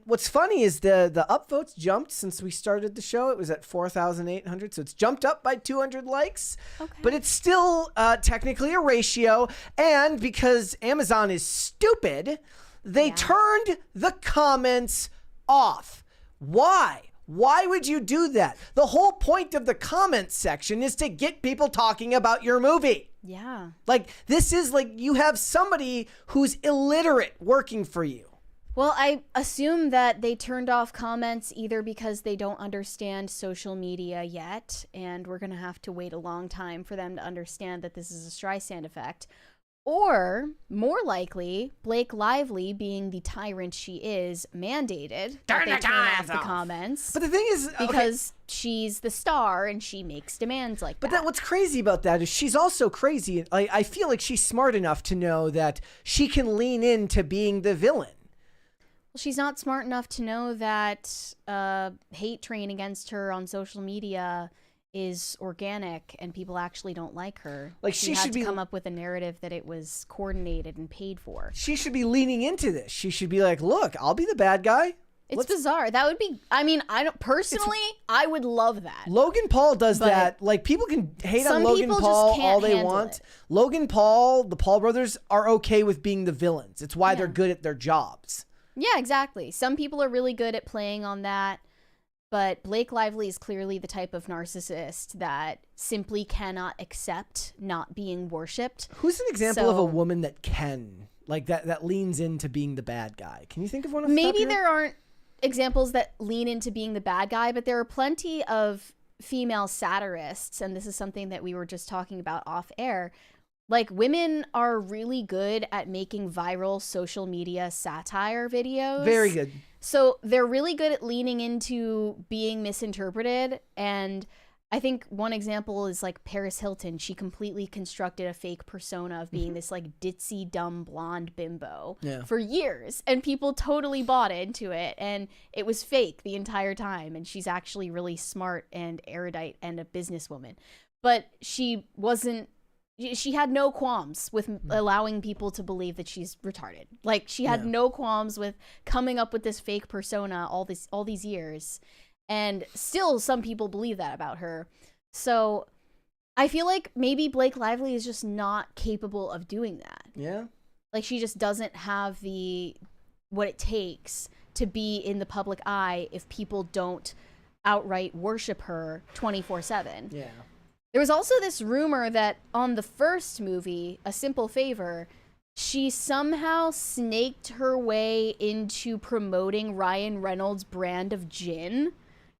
What's funny is the upvotes jumped since we started the show. It was at 4,800, so it's jumped up by 200 likes. Okay. But it's still technically a ratio, and because Amazon is stupid, they turned the comments off. Why? Why would you do that? The whole point of the comments section is to get people talking about your movie. Yeah. Like, this is like you have somebody who's illiterate working for you. Well, I assume that they turned off comments either because they don't understand social media yet, and we're going to have to wait a long time for them to understand that this is a Streisand effect. Or, more likely, Blake Lively, being the tyrant she is, mandated that they turn off the comments. But the thing is, because she's the star and she makes demands like that. But what's crazy about that is she's also crazy. I feel like she's smart enough to know that she can lean into being the villain. Well, she's not smart enough to know that hate train against her on social media is organic and people actually don't like her. Like, she she had should to be come up with a narrative that it was coordinated and paid for. She should be leaning into this. She should be like, look, I'll be the bad guy. It's bizarre. That would be, I mean, I don't personally, I would love that. Logan Paul does that. Like, people can hate on Logan Paul all they want. Logan Paul, the Paul brothers are okay with being the villains. It's why they're good at their jobs. Yeah, exactly. Some people are really good at playing on that. But Blake Lively is clearly the type of narcissist that simply cannot accept not being worshipped. Who's an example of a woman that can, like, that leans into being the bad guy? Can you think of one? Maybe there aren't examples that lean into being the bad guy, but there are plenty of female satirists, and this is something that we were just talking about off air. Like, women are really good at making viral social media satire videos. Very good. So they're really good at leaning into being misinterpreted, and I think one example is like Paris Hilton. She completely constructed a fake persona of being this like ditzy, dumb, blonde bimbo for years. And people totally bought into it. And it was fake the entire time. And she's actually really smart and erudite and a businesswoman. But she had no qualms with allowing people to believe that she's retarded. Like, she had no qualms with coming up with this fake persona all these years. And still some people believe that about her. So I feel like maybe Blake Lively is just not capable of doing that. Yeah. Like, she just doesn't have what it takes to be in the public eye if people don't outright worship her 24/7. Yeah. There was also this rumor that on the first movie, A Simple Favor, she somehow snaked her way into promoting Ryan Reynolds' brand of gin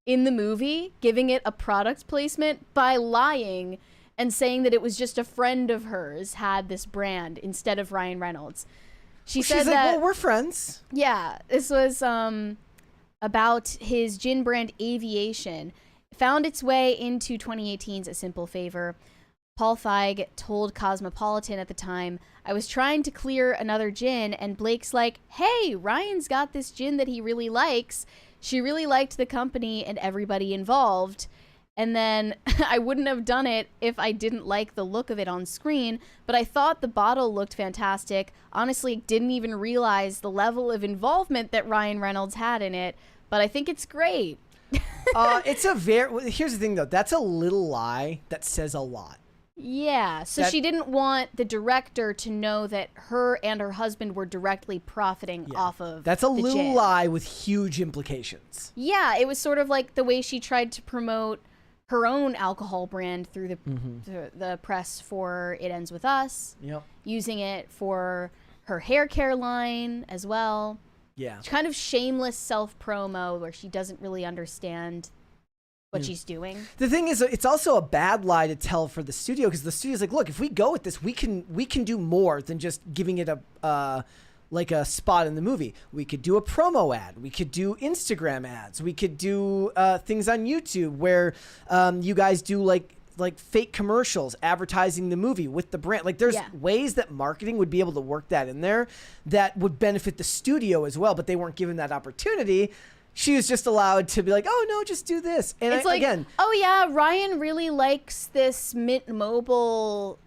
in the movie, giving it a product placement by lying and saying that it was just a friend of hers had this brand instead of Ryan Reynolds. She's like, well, we're friends. Yeah, this was about his gin brand Aviation. Found its way into 2018's A Simple Favor. Paul Feig told Cosmopolitan at the time, I was trying to clear another gin, and Blake's like, hey, Ryan's got this gin that he really likes. She really liked the company and everybody involved. And then I wouldn't have done it if I didn't like the look of it on screen, but I thought the bottle looked fantastic. Honestly, didn't even realize the level of involvement that Ryan Reynolds had in it, but I think it's great. Here's the thing though, that's a little lie that says a lot. Yeah, so she didn't want the director to know that her and her husband were directly profiting off of That's a little gin. lie with huge implications. Yeah, it was sort of like the way she tried to promote her own alcohol brand through the press for It Ends With Us. Yep. Using it for her hair care line as well. Yeah. It's kind of shameless self-promo where she doesn't really understand what she's doing. The thing is, it's also a bad lie to tell for the studio, because the studio's like, look, if we go with this, we can do more than just giving it a spot in the movie. We could do a promo ad. We could do Instagram ads. We could do things on YouTube where you guys do like fake commercials advertising the movie with the brand. Like, there's ways that marketing would be able to work that in there that would benefit the studio as well, but they weren't given that opportunity. She was just allowed to be like, oh no, just do this. And it's again, oh yeah, Ryan really likes this Mint Mobile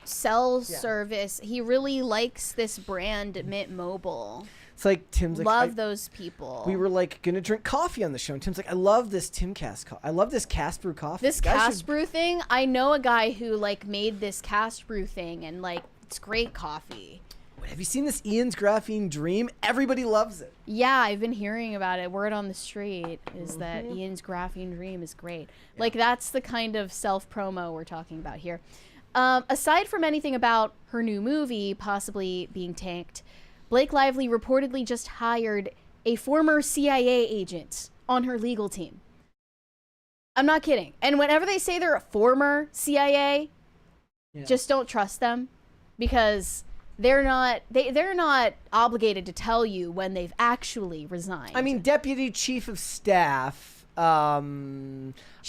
cell service. He really likes this brand Mint Mobile. It's like Tim's like, love those people. We were like gonna drink coffee on the show, and Tim's like, I love this Tim Cast coffee. I love this Cast Brew coffee. This Cast Brew thing. I know a guy who like made this Cast Brew thing, and like it's great coffee. Have you seen this Ian's Graphene Dream? Everybody loves it. Yeah, I've been hearing about it. Word on the street is that Ian's Graphene Dream is great. Yeah. Like, that's the kind of self-promo we're talking about here. Aside from anything about her new movie possibly being tanked, Blake Lively reportedly just hired a former CIA agent on her legal team. I'm not kidding. And whenever they say they're a former CIA, just don't trust them, because they're not obligated to tell you when they've actually resigned. I mean, Deputy Chief of Staff. She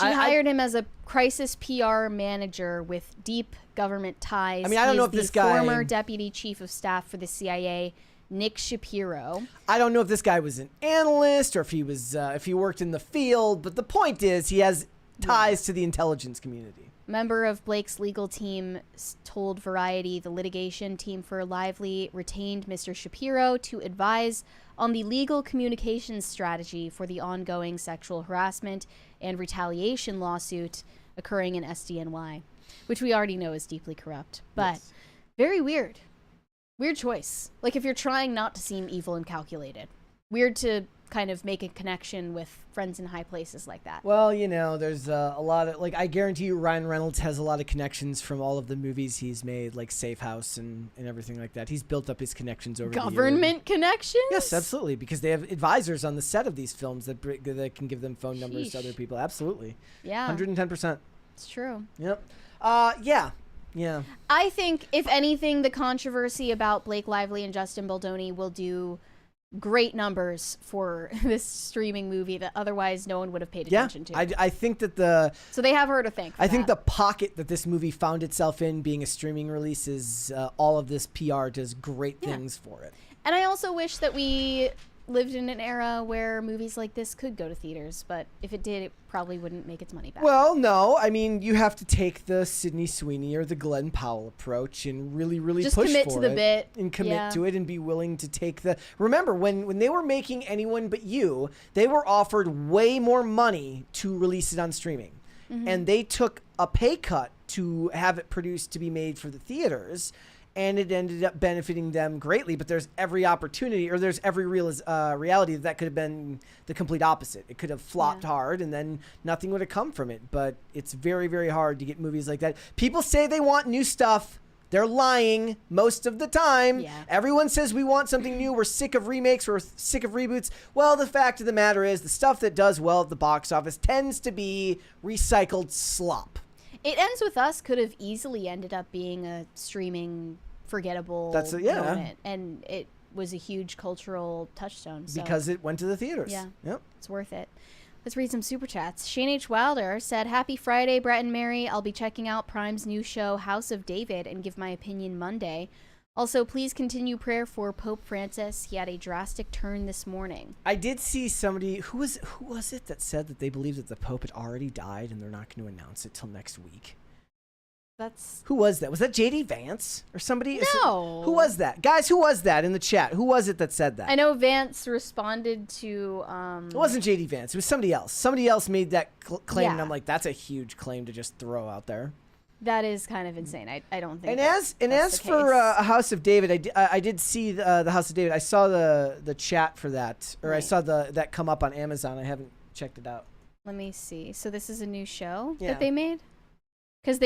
hired him as a crisis PR manager with deep government ties. I mean, I don't know if this guy, former Deputy Chief of Staff for the CIA, Nick Shapiro. I don't know if this guy was an analyst or if he was if he worked in the field, but the point is he has ties to the intelligence community. Member of Blake's legal team told Variety the litigation team for Lively retained Mr. Shapiro to advise on the legal communications strategy for the ongoing sexual harassment and retaliation lawsuit occurring in SDNY, which we already know is deeply corrupt. But very weird. Weird choice. Like, if you're trying not to seem evil and calculated. Weird to kind of make a connection with friends in high places like that. Well, you know, there's a lot of, like, I guarantee you Ryan Reynolds has a lot of connections from all of the movies he's made, like Safe House and everything like that. He's built up his connections over government connections? Yes, absolutely, because they have advisors on the set of these films that can give them phone numbers to other people. Absolutely. Yeah. 110%. It's true. Yep. Yeah. I think, if anything, the controversy about Blake Lively and Justin Baldoni will do great numbers for this streaming movie that otherwise no one would have paid attention to. I think that so they have her to thank for I think that. the pocket that this movie found itself in, being a streaming release, is all of this PR does great things for it. And I also wish that we lived in an era where movies like this could go to theaters, but if it did, it probably wouldn't make its money back. Well, no. I mean, you have to take the Sydney Sweeney or the Glenn Powell approach and really, really just push commit for to the it bit and commit to it and be willing to take the. Remember, when they were making Anyone But You, they were offered way more money to release it on streaming, and they took a pay cut to have it produced to be made for the theaters. And it ended up benefiting them greatly. But there's every opportunity, or there's every reality that could have been the complete opposite. It could have flopped hard, and then nothing would have come from it. But it's very, very hard to get movies like that. People say they want new stuff. They're lying most of the time. Yeah. Everyone says we want something new. We're sick of remakes. We're sick of reboots. Well, the fact of the matter is the stuff that does well at the box office tends to be recycled slop. It Ends With Us could have easily ended up being a streaming forgettable moment, and it was a huge cultural touchstone. So. Because it went to the theaters. Yeah. Yep. It's worth it. Let's read some super chats. Shane H. Wilder said, "Happy Friday, Brett and Mary. I'll be checking out Prime's new show, House of David, and give my opinion Monday. Also, please continue prayer for Pope Francis. He had a drastic turn this morning." I did see somebody who was it that said that they believe that the Pope had already died and they're not going to announce it till next week. Who was that? Was that JD Vance or somebody? No. Who was that? Guys, who was that in the chat? Who was it that said that? I know Vance responded to It wasn't JD Vance. It was somebody else. Somebody else made that claim, and Yeah. I'm like, that's a huge claim to just throw out there. that is kind of insane. I don't think. And that's as the for case. a House of David, I did see the House of David. I saw the chat for that, or I Right. saw that come up on Amazon. I haven't checked it out. Let me see. So this is a new show Yeah. that they made? Because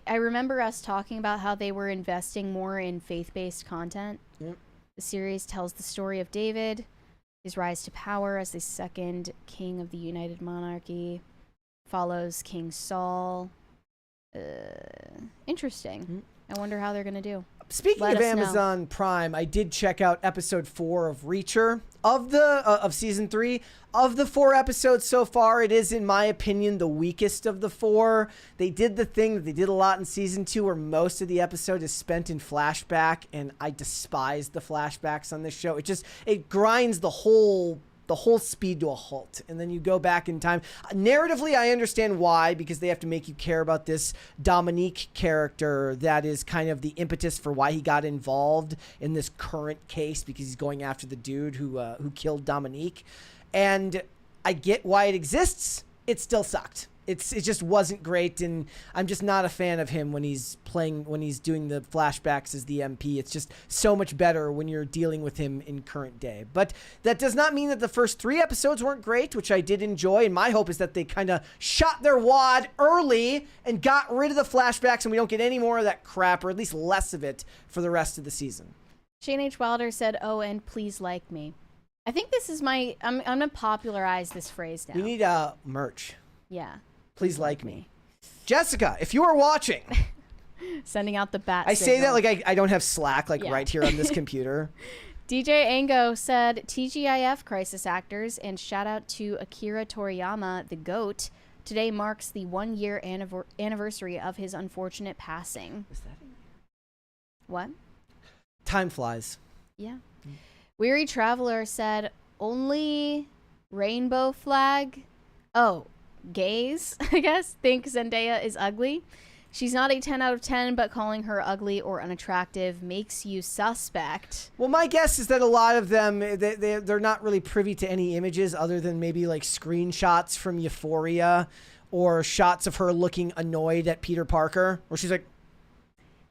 I remember us talking about how they were investing more in faith-based content. Yep. The series tells the story of David, his rise to power as the second king of the United Monarchy, follows King Saul. Interesting. I wonder how they're going to do. Speaking Let of us know. Amazon Prime, I did check out episode 4 of Reacher of season 3. Of the 4 episodes so far, it is, in my opinion, the weakest of the 4. They did the thing that they did a lot in season 2, where most of the episode is spent in flashback, and I despise the flashbacks on this show. It grinds the whole speed to a halt, and then you go back in time. Narratively, I understand why, because they have to make you care about this Dominique character that is kind of the impetus for why he got involved in this current case, because he's going after the dude who killed Dominique. And I get why it exists. It still sucked. It just wasn't great, and I'm just not a fan of him when he's doing the flashbacks as the MP. It's just so much better when you're dealing with him in current day. But that does not mean that the first 3 episodes weren't great, which I did enjoy, and my hope is that they kind of shot their wad early and got rid of the flashbacks, and we don't get any more of that crap, or at least less of it, for the rest of the season. Shane H. Wilder said, "Oh, and please like me." I think this is I'm going to popularize this phrase now. We need merch. Yeah. Please like me. Jessica, if you are watching, Sending out the bat I say that signal. like I don't have Slack Yeah. right here on this computer. DJ Ango said, "TGIF crisis actors, and shout out to Akira Toriyama, the GOAT. Today marks the 1-year anniversary of his unfortunate passing." Is that What? Time flies. Yeah. Weary Traveler said, "Only rainbow flag? Oh, gays, I guess, think Zendaya is ugly. She's not a 10 out of 10, but calling her ugly or unattractive makes you suspect." Well, my guess is that a lot of them, they're not really privy to any images other than maybe like screenshots from Euphoria or shots of her looking annoyed at Peter Parker, where she's like,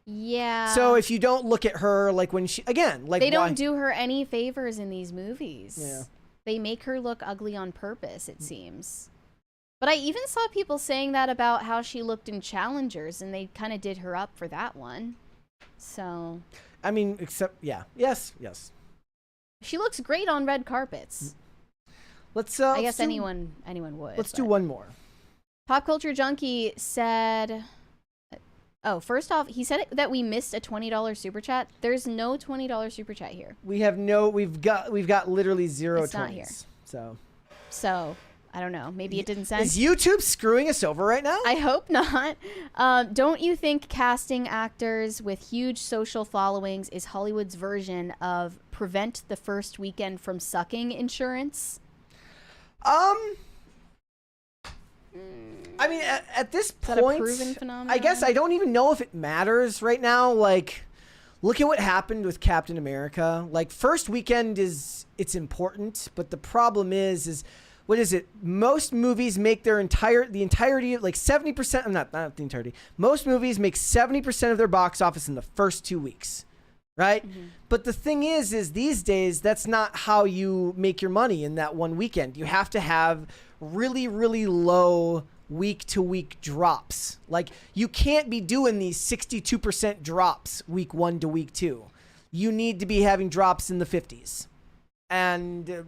Yeah. so if you don't look at her like when she, again, like they don't why- do her any favors in these movies. Yeah. They make her look ugly on purpose, it seems. But I even saw people saying that about how she looked in Challengers, and they kind of did her up for that one. So I mean, except, yeah. Yes. she looks great on red carpets. I guess anyone would. Let's do but- one more. Pop Culture Junkie said, Oh, first off, he said that we missed a $20 super chat. There's no $20 super chat here. We've got literally zero It's not 20s. here. So I don't know. Maybe it didn't send. is YouTube screwing us over right now? I hope not. Don't you think casting actors with huge social followings is Hollywood's version of prevent the first weekend from sucking insurance? I mean, at this that a point, proven phenomenon? I guess I don't even know if it matters right now. Like, look at what happened with Captain America. Like, first weekend it's important, but the problem is what is it? Most movies make the entirety, like 70%. Not the entirety. Most movies make 70% of their box office in the first 2 weeks, right? Mm-hmm. But the thing is these days that's not how you make your money in that one weekend. You have to have really, really low week-to-week drops. Like, you can't be doing these 62% drops week 1 to week 2. You need to be having drops in the 50s. And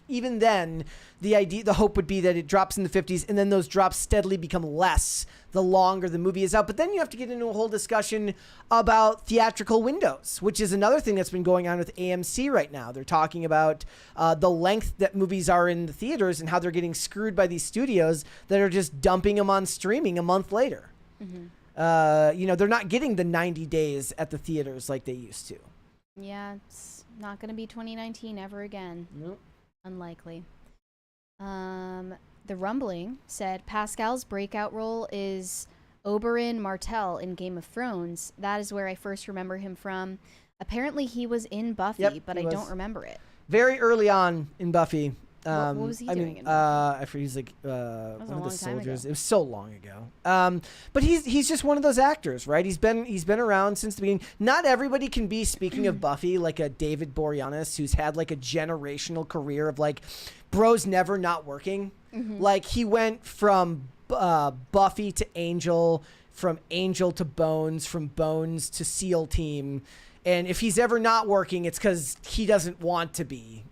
even then, the hope would be that it drops in the 50s, and then those drops steadily become less the longer the movie is out. But then you have to get into a whole discussion about theatrical windows, which is another thing that's been going on with AMC right now. They're talking about the length that movies are in the theaters and how they're getting screwed by these studios that are just dumping them on streaming a month later. Mm-hmm. They're not getting the 90 days at the theaters like they used to. Yeah, it's not going to be 2019 ever again. Nope. Unlikely. The Rumbling said Pascal's breakout role is Oberyn Martell in Game of Thrones. That is where I first remember him from. Apparently he was in Buffy, but I don't remember it. Very early on in Buffy. What was he doing in Buffy? I forget, he's like one of the soldiers. Ago. It was so long ago. But he's just one of those actors, right? He's been around since the beginning. Not everybody can be, speaking of Buffy, like a David Boreanaz, who's had like a generational career of like bros never not working. Mm-hmm. Like, he went from Buffy to Angel, from Angel to Bones, from Bones to SEAL Team. And if he's ever not working, it's because he doesn't want to be.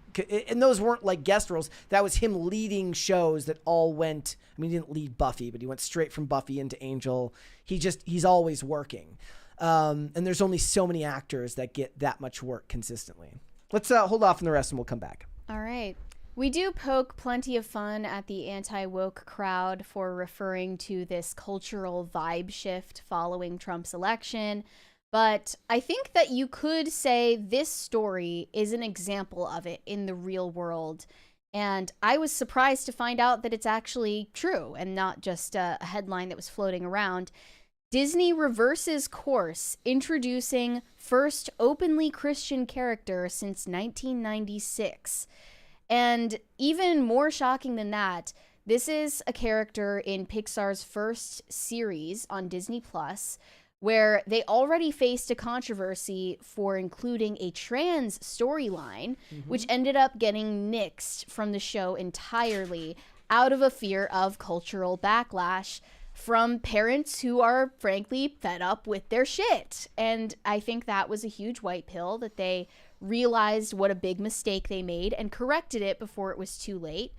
And those weren't like guest roles. That was him leading shows that all went. I mean, he didn't lead Buffy, but he went straight from Buffy into Angel. He's always working. And there's only so many actors that get that much work consistently. Let's hold off on the rest and we'll come back. All right. We do poke plenty of fun at the anti-woke crowd for referring to this cultural vibe shift following Trump's election. But I think that you could say this story is an example of it in the real world. And I was surprised to find out that it's actually true and not just a headline that was floating around. Disney reverses course, introducing first openly Christian character since 1996. And even more shocking than that, this is a character in Pixar's first series on Disney Plus, where they already faced a controversy for including a trans storyline, which ended up getting nixed from the show entirely out of a fear of cultural backlash from parents who are frankly fed up with their shit. And I think that was a huge white pill that they realized what a big mistake they made and corrected it before it was too late.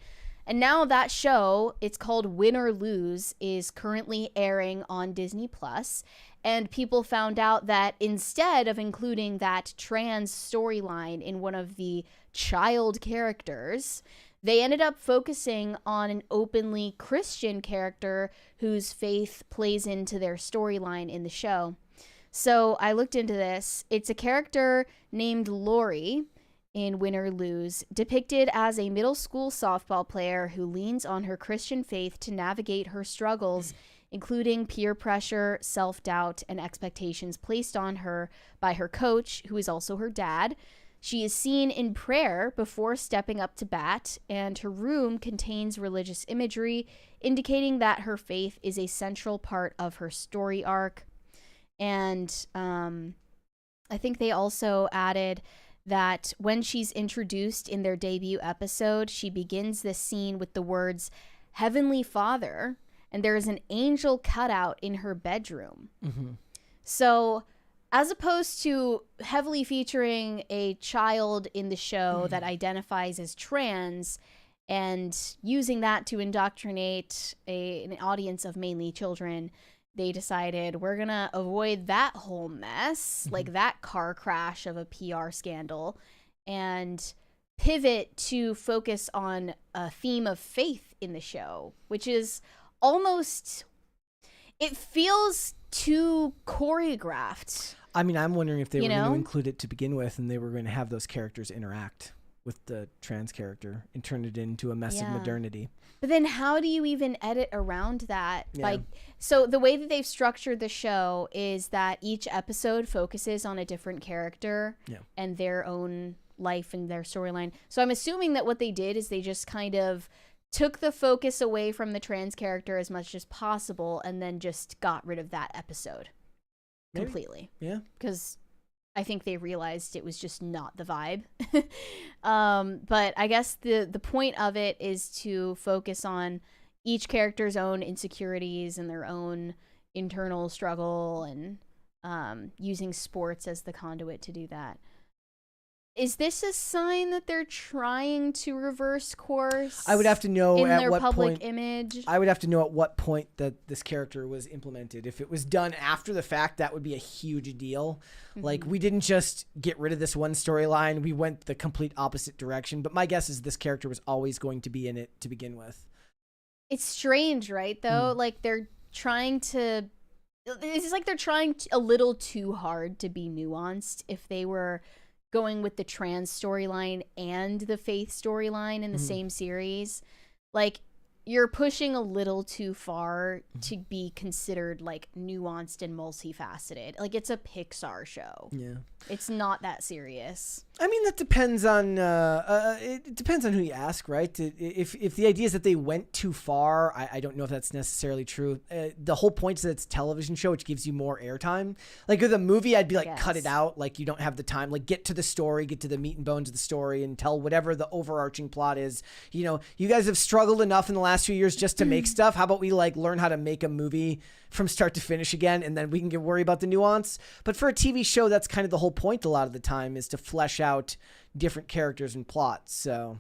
And now that show, it's called Win or Lose, is currently airing on Disney Plus. And people found out that instead of including that trans storyline in one of the child characters, they ended up focusing on an openly Christian character whose faith plays into their storyline in the show. So I looked into this. It's a character named Lori in Win or Lose, depicted as a middle school softball player who leans on her Christian faith to navigate her struggles, including peer pressure, self-doubt, and expectations placed on her by her coach, who is also her dad. She is seen in prayer before stepping up to bat, and her room contains religious imagery, indicating that her faith is a central part of her story arc. And I think they also added that when she's introduced in their debut episode, she begins this scene with the words, "Heavenly Father," and there is an angel cutout in her bedroom. Mm-hmm. So as opposed to heavily featuring a child in the show that identifies as trans and using that to indoctrinate an audience of mainly children, they decided we're going to avoid that whole mess, like that car crash of a PR scandal, and pivot to focus on a theme of faith in the show, which is almost, it feels too choreographed. I mean, I'm wondering if they were going to include it to begin with, and they were going to have those characters interact with the trans character and turn it into a mess of modernity. But then how do you even edit around that? So the way that they've structured the show is that each episode focuses on a different character and their own life and their storyline. So I'm assuming that what they did is they just kind of took the focus away from the trans character as much as possible and then just got rid of that episode completely. Yeah. Because I think they realized it was just not the vibe. But I guess the point of it is to focus on each character's own insecurities and their own internal struggle, and using sports as the conduit to do that. Is this a sign that they're trying to reverse course? I would have to know in at their what public point, image. I would have to know at what point that this character was implemented. If it was done after the fact, that would be a huge deal. Like, we didn't just get rid of this one storyline. We went the complete opposite direction. But my guess is this character was always going to be in it to begin with. It's strange, right, though? Like, they're trying to... It's like they're trying a little too hard to be nuanced. If they were going with the trans storyline and the faith storyline in the same series, like, you're pushing a little too far to be considered like nuanced and multifaceted. Like, it's a Pixar show. Yeah, it's not that serious. I mean, that depends on it depends on who you ask, right? If the idea is that they went too far, I don't know if that's necessarily true. The whole point is that it's a television show, which gives you more airtime. Like with a movie, I'd be like, cut it out. Like, you don't have the time. Like, get to the story, get to the meat and bones of the story, and tell whatever the overarching plot is. You know, you guys have struggled enough in the last few years just to make stuff. How about we like learn how to make a movie from start to finish again, and then we can worry about the nuance. But for a TV show, that's kind of the whole point a lot of the time, is to flesh out different characters and plots. So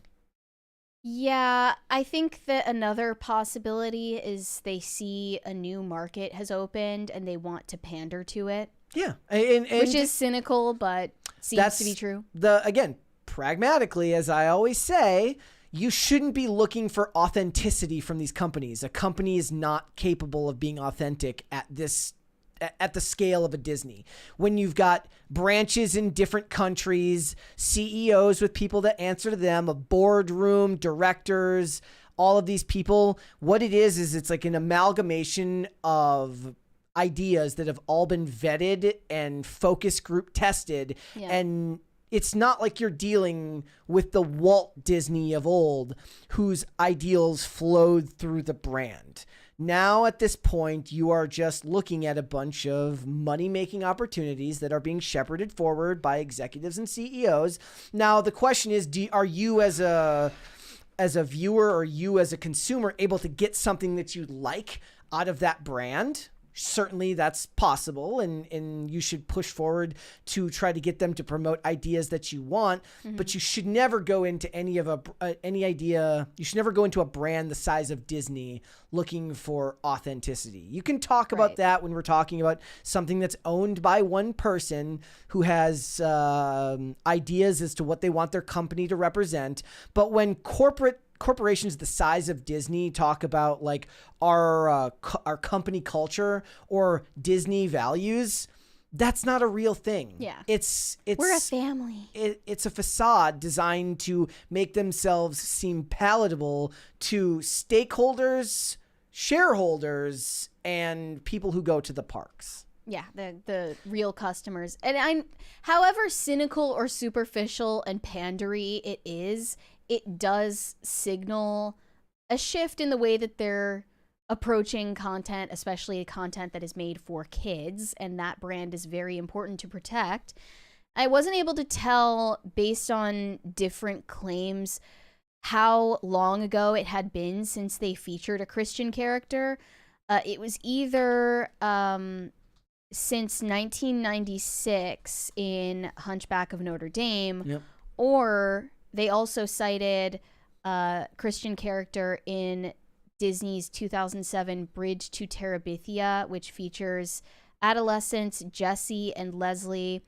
yeah, I think that another possibility is they see a new market has opened and they want to pander to it. Yeah, which is cynical, but seems to be true. Again, pragmatically, as I always say, you shouldn't be looking for authenticity from these companies. A company is not capable of being authentic at the scale of a Disney. When you've got branches in different countries, CEOs with people that answer to them, a boardroom, directors, all of these people, what it is it's like an amalgamation of ideas that have all been vetted and focus group tested. And it's not like you're dealing with the Walt Disney of old, whose ideals flowed through the brand. Now, at this point, you are just looking at a bunch of money-making opportunities that are being shepherded forward by executives and CEOs. Now, the question is, are you as a viewer or you as a consumer able to get something that you like out of that brand? Certainly that's possible, and you should push forward to try to get them to promote ideas that you want, but you should never go into any idea. You should never go into a brand the size of Disney looking for authenticity. You can talk about that when we're talking about something that's owned by one person who has ideas as to what they want their company to represent. But when corporations the size of Disney talk about like our company culture or Disney values, that's not a real thing. Yeah, it's we're a family. It's a facade designed to make themselves seem palatable to stakeholders, shareholders, and people who go to the parks. Yeah, the real customers. And however cynical or superficial and pandery it is, it does signal a shift in the way that they're approaching content, especially content that is made for kids, and that brand is very important to protect. I wasn't able to tell, based on different claims, how long ago it had been since they featured a Christian character. It was either since 1996 in Hunchback of Notre Dame, or they also cited a Christian character in Disney's 2007 Bridge to Terabithia, which features adolescents Jesse and Leslie,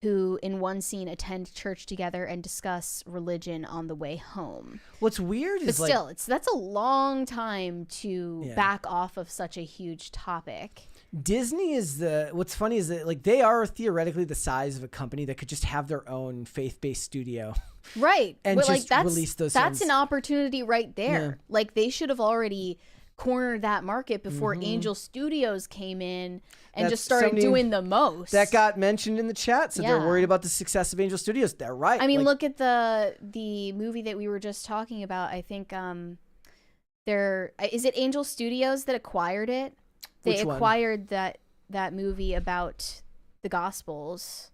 who in one scene attend church together and discuss religion on the way home. What's weird is but still, that's a long time to back off of such a huge topic. Disney is what's funny is that like they are theoretically the size of a company that could just have their own faith-based studio. Right. And but just like release those that's songs. an opportunity right there. Yeah. Like they should have already cornered that market before Angel Studios came in and just started doing the most. That got mentioned in the chat, so they're Yeah. worried about the success of Angel Studios. They're right. I mean, Like, look at the movie that we were just talking about. I think is it Angel Studios that acquired it? They Which one? acquired that movie about the Gospels.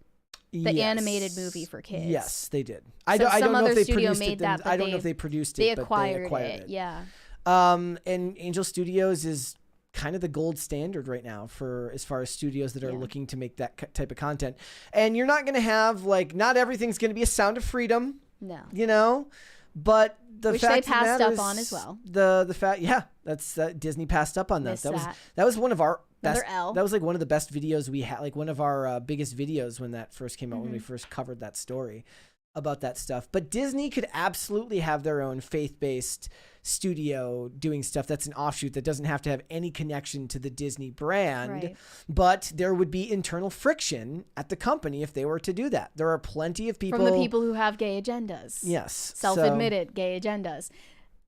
The yes. animated movie for kids. Yes, they did. So I don't some know other if they studio produced made it. that, but I don't know if they produced they it, but acquired they acquired it. Yeah. And Angel Studios is kind of the gold standard right now for as far as studios that are looking to make that type of content. And you're not going to have like not everything's going to be a Sound of Freedom. No. You know, but the Which fact they of the passed matter up on is as well. The fact, that's Disney passed up on that. Missed That was one of our best. Another L. That was like one of the best videos we had. Like one of our biggest videos when that first came out, Mm-hmm. when we first covered that story about that stuff. But Disney could absolutely have their own faith-based studio doing stuff that's an offshoot that doesn't have to have any connection to the Disney brand. Right. But there would be internal friction at the company if they were to do that. There are plenty of people From the people who have gay agendas. Yes. Self-admitted gay agendas.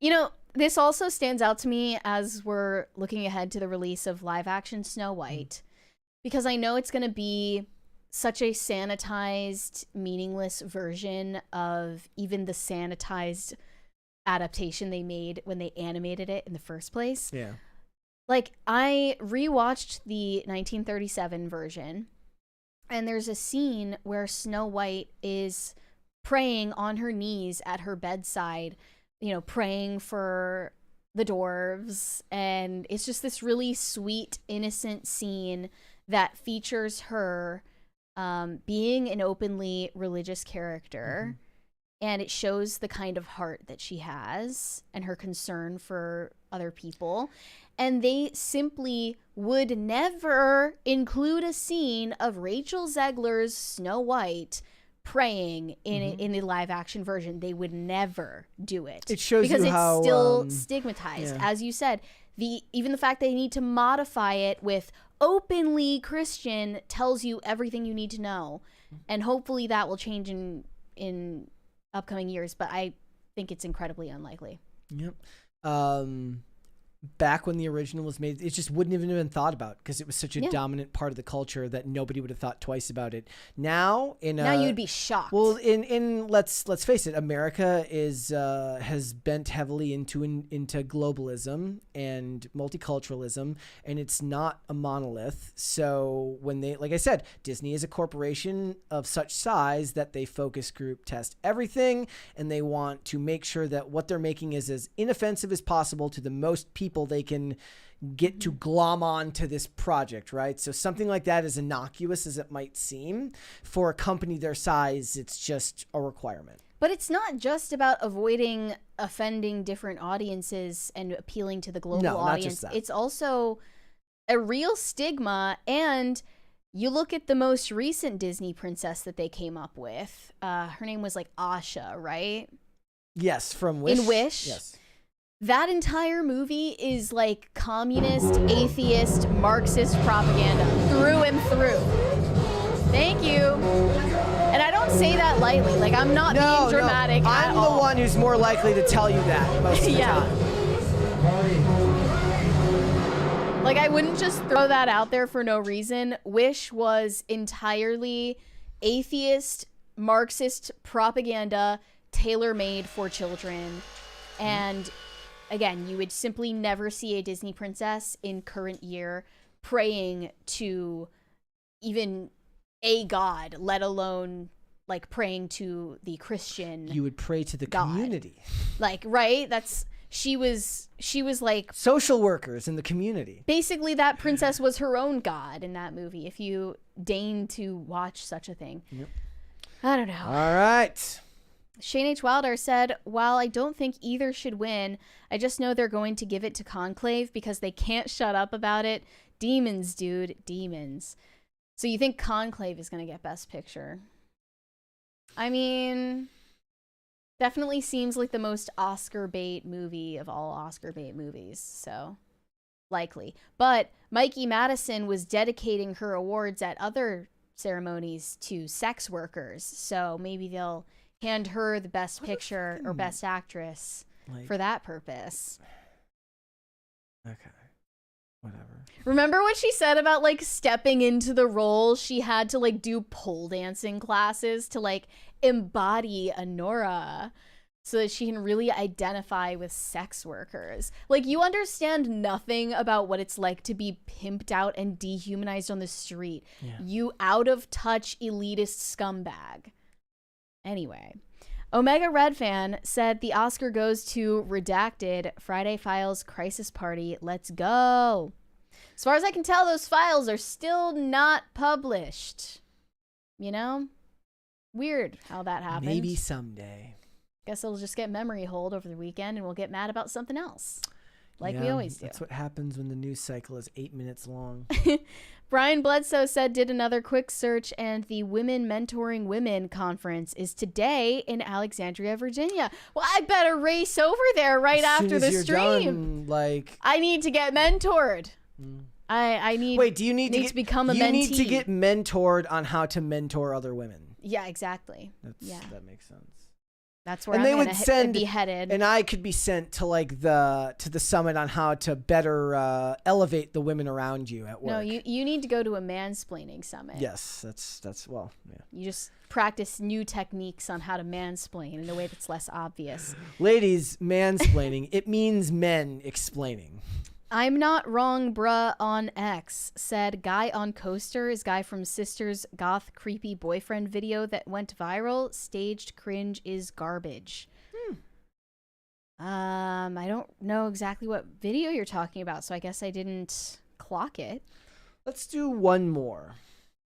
You know, this also stands out to me as we're looking ahead to the release of live-action Snow White, because I know it's going to be such a sanitized, meaningless version of even the sanitized adaptation they made when they animated it in the first place. Yeah. Like, I rewatched the 1937 version, and there's a scene where Snow White is praying on her knees at her bedside, you know, praying for the dwarves. And it's just this really sweet, innocent scene that features her being an openly religious character. And it shows the kind of heart that she has and her concern for other people. And they simply would never include a scene of Rachel Zegler's Snow White praying in the live action version. They would never do it. It shows because you it's how, still stigmatized. yeah. As you said, even the fact they need to modify it with openly Christian tells you everything you need to know. And hopefully that will change in upcoming years, but I think it's incredibly unlikely. Yep. Back when the original was made, it just wouldn't even have been thought about because it was such a dominant part of the culture that nobody would have thought twice about it. Now you'd be shocked. Well, in let's face it, America has bent heavily into globalism and multiculturalism, and it's not a monolith. So when they, like I said, Disney is a corporation of such size that they focus group test everything, and they want to make sure that what they're making is as inoffensive as possible to the most people they can get to glom on to this project, right? So something like that, as innocuous as it might seem, for a company their size, it's just a requirement. But it's not just about avoiding offending different audiences and appealing to the global No, not audience. just that. It's also a real stigma. And you look at the most recent Disney princess that they came up with. Her name was like Asha, right? Yes, from Wish. In Wish. Yes. That entire movie is like communist, atheist, Marxist propaganda through and through. Thank you. And I don't say that lightly. Like, I'm not being dramatic at I'm all. the one who's more likely to tell you that most of the Yeah. time. Like, I wouldn't just throw that out there for no reason. Wish was entirely atheist, Marxist propaganda, tailor-made for children. And again, you would simply never see a Disney princess in current year praying to even a god, let alone like praying to the Christian. You would pray to the God. community. Like, right? She was like Social workers in the community. basically that princess was her own god in that movie, if you deign to watch such a thing. Yep. I don't know. All right. Shane H. Wilder said, while I don't think either should win, I just know they're going to give it to Conclave because they can't shut up about it. Demons, dude. Demons. So you think Conclave is going to get Best Picture? I mean, definitely seems like the most Oscar bait movie of all Oscar bait movies. So likely. But Mikey Madison was dedicating her awards at other ceremonies to sex workers. So maybe they'll hand her the Best Picture or Best Actress for that purpose. Okay. Whatever. Remember what she said about like stepping into the role? She had to like do pole dancing classes to like embody Honora so that she can really identify with sex workers. Like, you understand nothing about what it's like to be pimped out and dehumanized on the street. Yeah. You out of touch elitist scumbag. Anyway, Omega Red Fan said the Oscar goes to Redacted, Friday Files, Crisis Party. Let's go. As far as I can tell, those files are still not published. You know? Weird how that happened. Maybe someday. Guess it'll just get memory hold over the weekend and we'll get mad about something else. Like we always do. That's what happens when the news cycle is 8 minutes long. Brian Bledsoe said, did another quick search, and the Women Mentoring Women conference is today in Alexandria, Virginia. Well, I better race over there right after the stream. I need to get mentored. I need. Wait, do you need to become a mentee? You need to get mentored on how to mentor other women. Yeah, exactly. That makes sense. That's where I'm gonna be headed. And I could be sent to like the summit on how to better elevate the women around you at work. No, you need to go to a mansplaining summit. Yes, that's well, yeah. You just practice new techniques on how to mansplain in a way that's less obvious. Ladies, mansplaining, it means men explaining. I'm not wrong, bruh, on X said guy on coaster is guy from Sister's goth creepy boyfriend video that went viral. Staged cringe is garbage. I don't know exactly what video you're talking about, so I guess I didn't clock it. Let's do one more.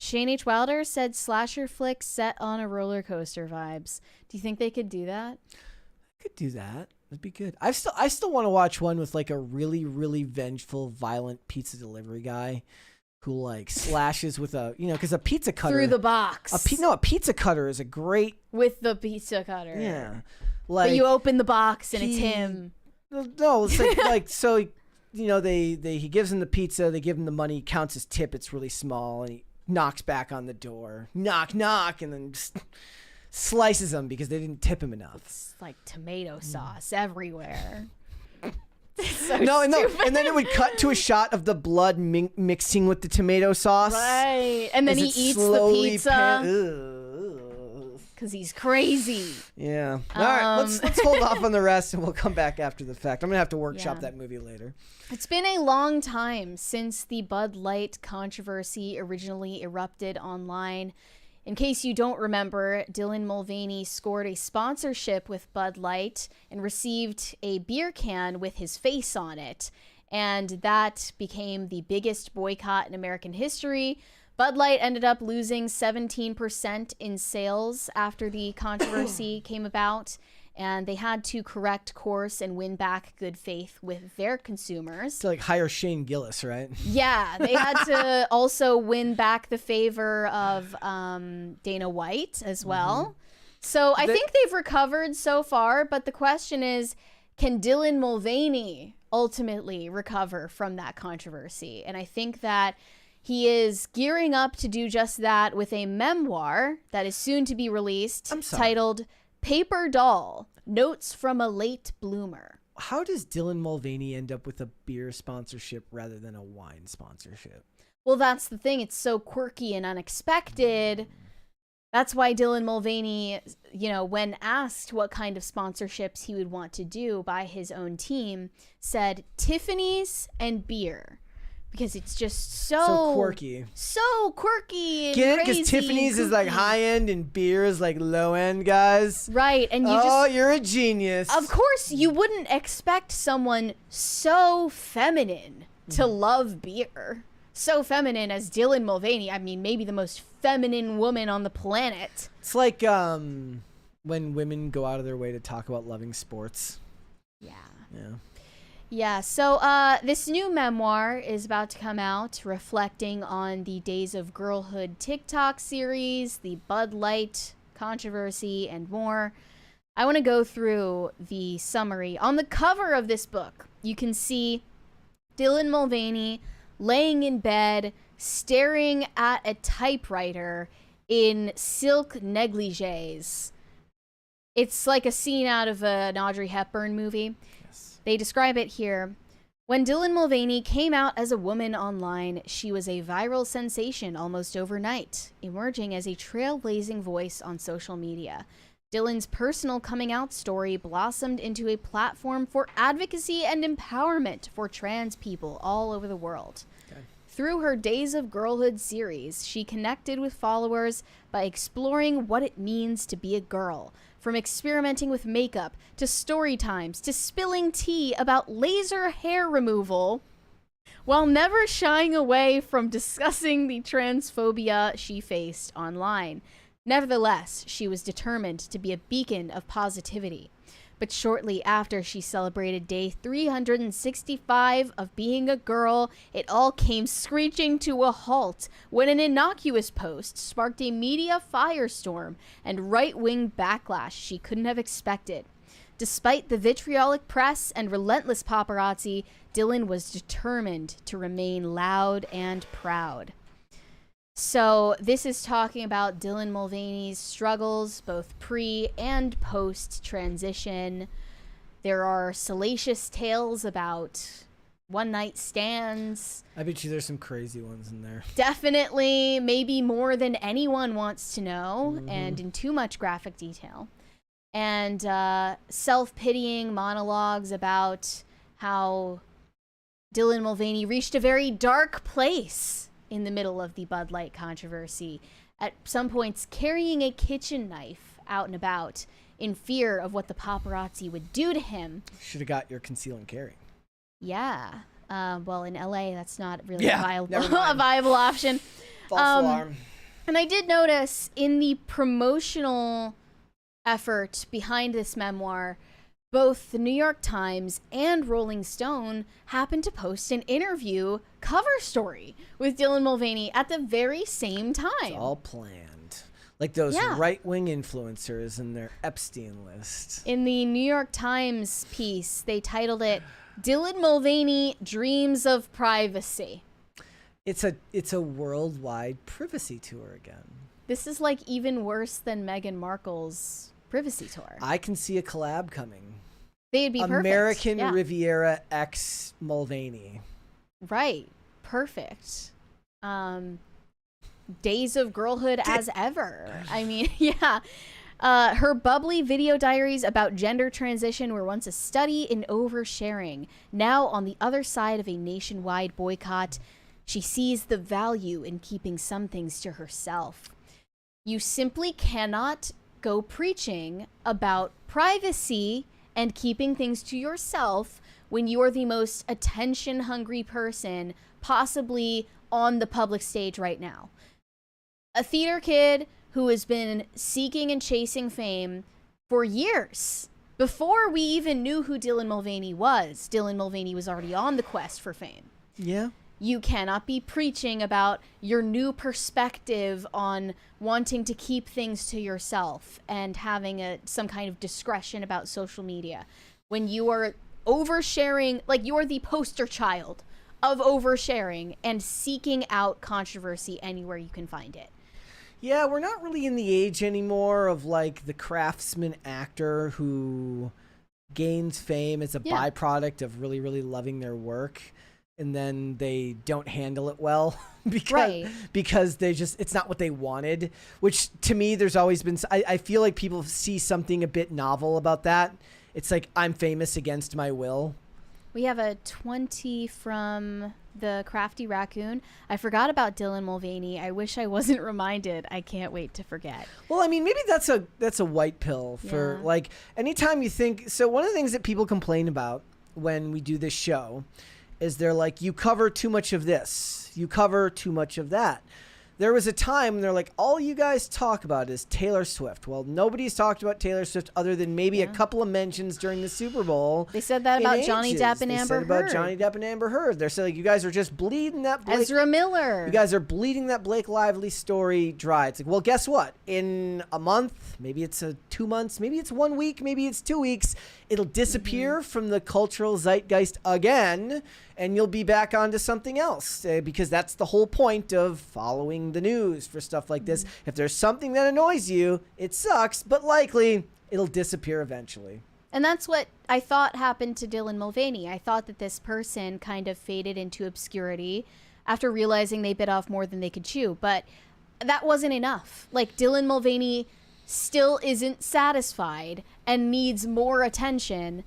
Shane H. Wilder said slasher flick set on a roller coaster vibes. Do you think they could do that? I could do that. That'd be good. I still want to watch one with like a really, really vengeful, violent pizza delivery guy who like slashes with because a pizza cutter through the box. A pizza cutter is a great with the pizza cutter. Yeah, like, but you open the box and it's him. No, it's like so. He gives him the pizza. They give him the money. He counts his tip. It's really small, and he knocks back on the door. Knock, knock, and then just slices them because they didn't tip him enough. It's like tomato sauce everywhere. No, and then it would cut to a shot of the blood mixing with the tomato sauce. Right, and then he eats the pizza because he's crazy. Yeah. All right, let's hold off on the rest, and we'll come back after the fact. I'm gonna have to workshop that movie later. It's been a long time since the Bud Light controversy originally erupted online. In case you don't remember, Dylan Mulvaney scored a sponsorship with Bud Light and received a beer can with his face on it. And that became the biggest boycott in American history. Bud Light ended up losing 17% in sales after the controversy came about. And they had to correct course and win back good faith with their consumers. To like hire Shane Gillis, right? Yeah, they had to also win back the favor of Dana White as well. Mm-hmm. So I think they've recovered so far, but the question is, can Dylan Mulvaney ultimately recover from that controversy? And I think that he is gearing up to do just that with a memoir that is soon to be released titled Paper Doll, Notes from a Late Bloomer. How does Dylan Mulvaney end up with a beer sponsorship rather than a wine sponsorship? Well, that's the thing. It's so quirky and unexpected. That's why Dylan Mulvaney, when asked what kind of sponsorships he would want to do by his own team, said Tiffany's and beer. Because it's just so quirky. So quirky and Get it? crazy. Because Tiffany's is like high end and beer is like low end, guys. Right. And you're a genius. Of course, you wouldn't expect someone so feminine to love beer. So feminine as Dylan Mulvaney. I mean, maybe the most feminine woman on the planet. It's like when women go out of their way to talk about loving sports. Yeah. Yeah. Yeah, so this new memoir is about to come out reflecting on the Days of Girlhood TikTok series, the Bud Light controversy, and more. I want to go through the summary. On the cover of this book, you can see Dylan Mulvaney laying in bed, staring at a typewriter in silk negligees. It's like a scene out of an Audrey Hepburn movie. They describe it here. When Dylan Mulvaney came out as a woman online, she was a viral sensation almost overnight, emerging as a trailblazing voice on social media. Dylan's personal coming out story blossomed into a platform for advocacy and empowerment for trans people all over the world. Okay. Through her Days of Girlhood series, she connected with followers by exploring what it means to be a girl. From experimenting with makeup, to story times, to spilling tea about laser hair removal, while never shying away from discussing the transphobia she faced online. Nevertheless, she was determined to be a beacon of positivity. But shortly after she celebrated day 365 of being a girl, it all came screeching to a halt when an innocuous post sparked a media firestorm and right-wing backlash she couldn't have expected. Despite the vitriolic press and relentless paparazzi, Dylan was determined to remain loud and proud. So this is talking about Dylan Mulvaney's struggles, both pre and post transition. There are salacious tales about one night stands. I bet you there's some crazy ones in there. Definitely, maybe more than anyone wants to know, and in too much graphic detail. And self-pitying monologues about how Dylan Mulvaney reached a very dark place in the middle of the Bud Light controversy, at some points carrying a kitchen knife out and about in fear of what the paparazzi would do to him. Should have got your conceal and carry. Yeah. Well, in LA, that's not really Yeah, a viable option. False alarm. And I did notice in the promotional effort behind this memoir, both the New York Times and Rolling Stone happened to post an interview cover story with Dylan Mulvaney at the very same time. It's all planned. Like those right-wing influencers in their Epstein list. In the New York Times piece, they titled it, Dylan Mulvaney Dreams of Privacy. It's a worldwide privacy tour again. This is like even worse than Meghan Markle's privacy tour. I can see a collab coming. They'd be perfect. American Riviera X Mulvaney. Right. Perfect. Days of Girlhood as ever. I mean, yeah. Her bubbly video diaries about gender transition were once a study in oversharing. Now, on the other side of a nationwide boycott, she sees the value in keeping some things to herself. You simply cannot go preaching about privacy and keeping things to yourself when you're the most attention-hungry person possibly on the public stage right now. A theater kid who has been seeking and chasing fame for years. Before we even knew who Dylan Mulvaney was already on the quest for fame. Yeah. You cannot be preaching about your new perspective on wanting to keep things to yourself and having some kind of discretion about social media. When you are oversharing, like you are the poster child of oversharing and seeking out controversy anywhere you can find it. Yeah, we're not really in the age anymore of like the craftsman actor who gains fame as a byproduct of really, really loving their work. And then they don't handle it well because they just, it's not what they wanted, which to me, there's always been, I feel like people see something a bit novel about that. It's like, I'm famous against my will. We have a 20 from the Crafty Raccoon. I forgot about Dylan Mulvaney. I wish I wasn't reminded. I can't wait to forget. Well, I mean, maybe that's a white pill for like, anytime you think, so one of the things that people complain about when we do this show is they're like, you cover too much of this, you cover too much of that. there was a time when they're like, all you guys talk about is Taylor Swift. Well, nobody's talked about Taylor Swift other than maybe a couple of mentions during the Super Bowl. They said that about Johnny Depp and Amber Heard. About Johnny Depp and Amber Heard. They're saying, like, you guys are just bleeding that Ezra Miller. You guys are bleeding that Blake Lively story dry. It's like, well, guess what? In a month, maybe it's 2 months, maybe it's 1 week, maybe it's 2 weeks, it'll disappear from the cultural zeitgeist again, and you'll be back onto something else, because that's the whole point of following the news for stuff like this. If there's something that annoys you, it sucks, but likely it'll disappear eventually. And that's what I thought happened to Dylan Mulvaney. I thought that this person kind of faded into obscurity after realizing they bit off more than they could chew, but that wasn't enough. Like, Dylan Mulvaney still isn't satisfied and needs more attention.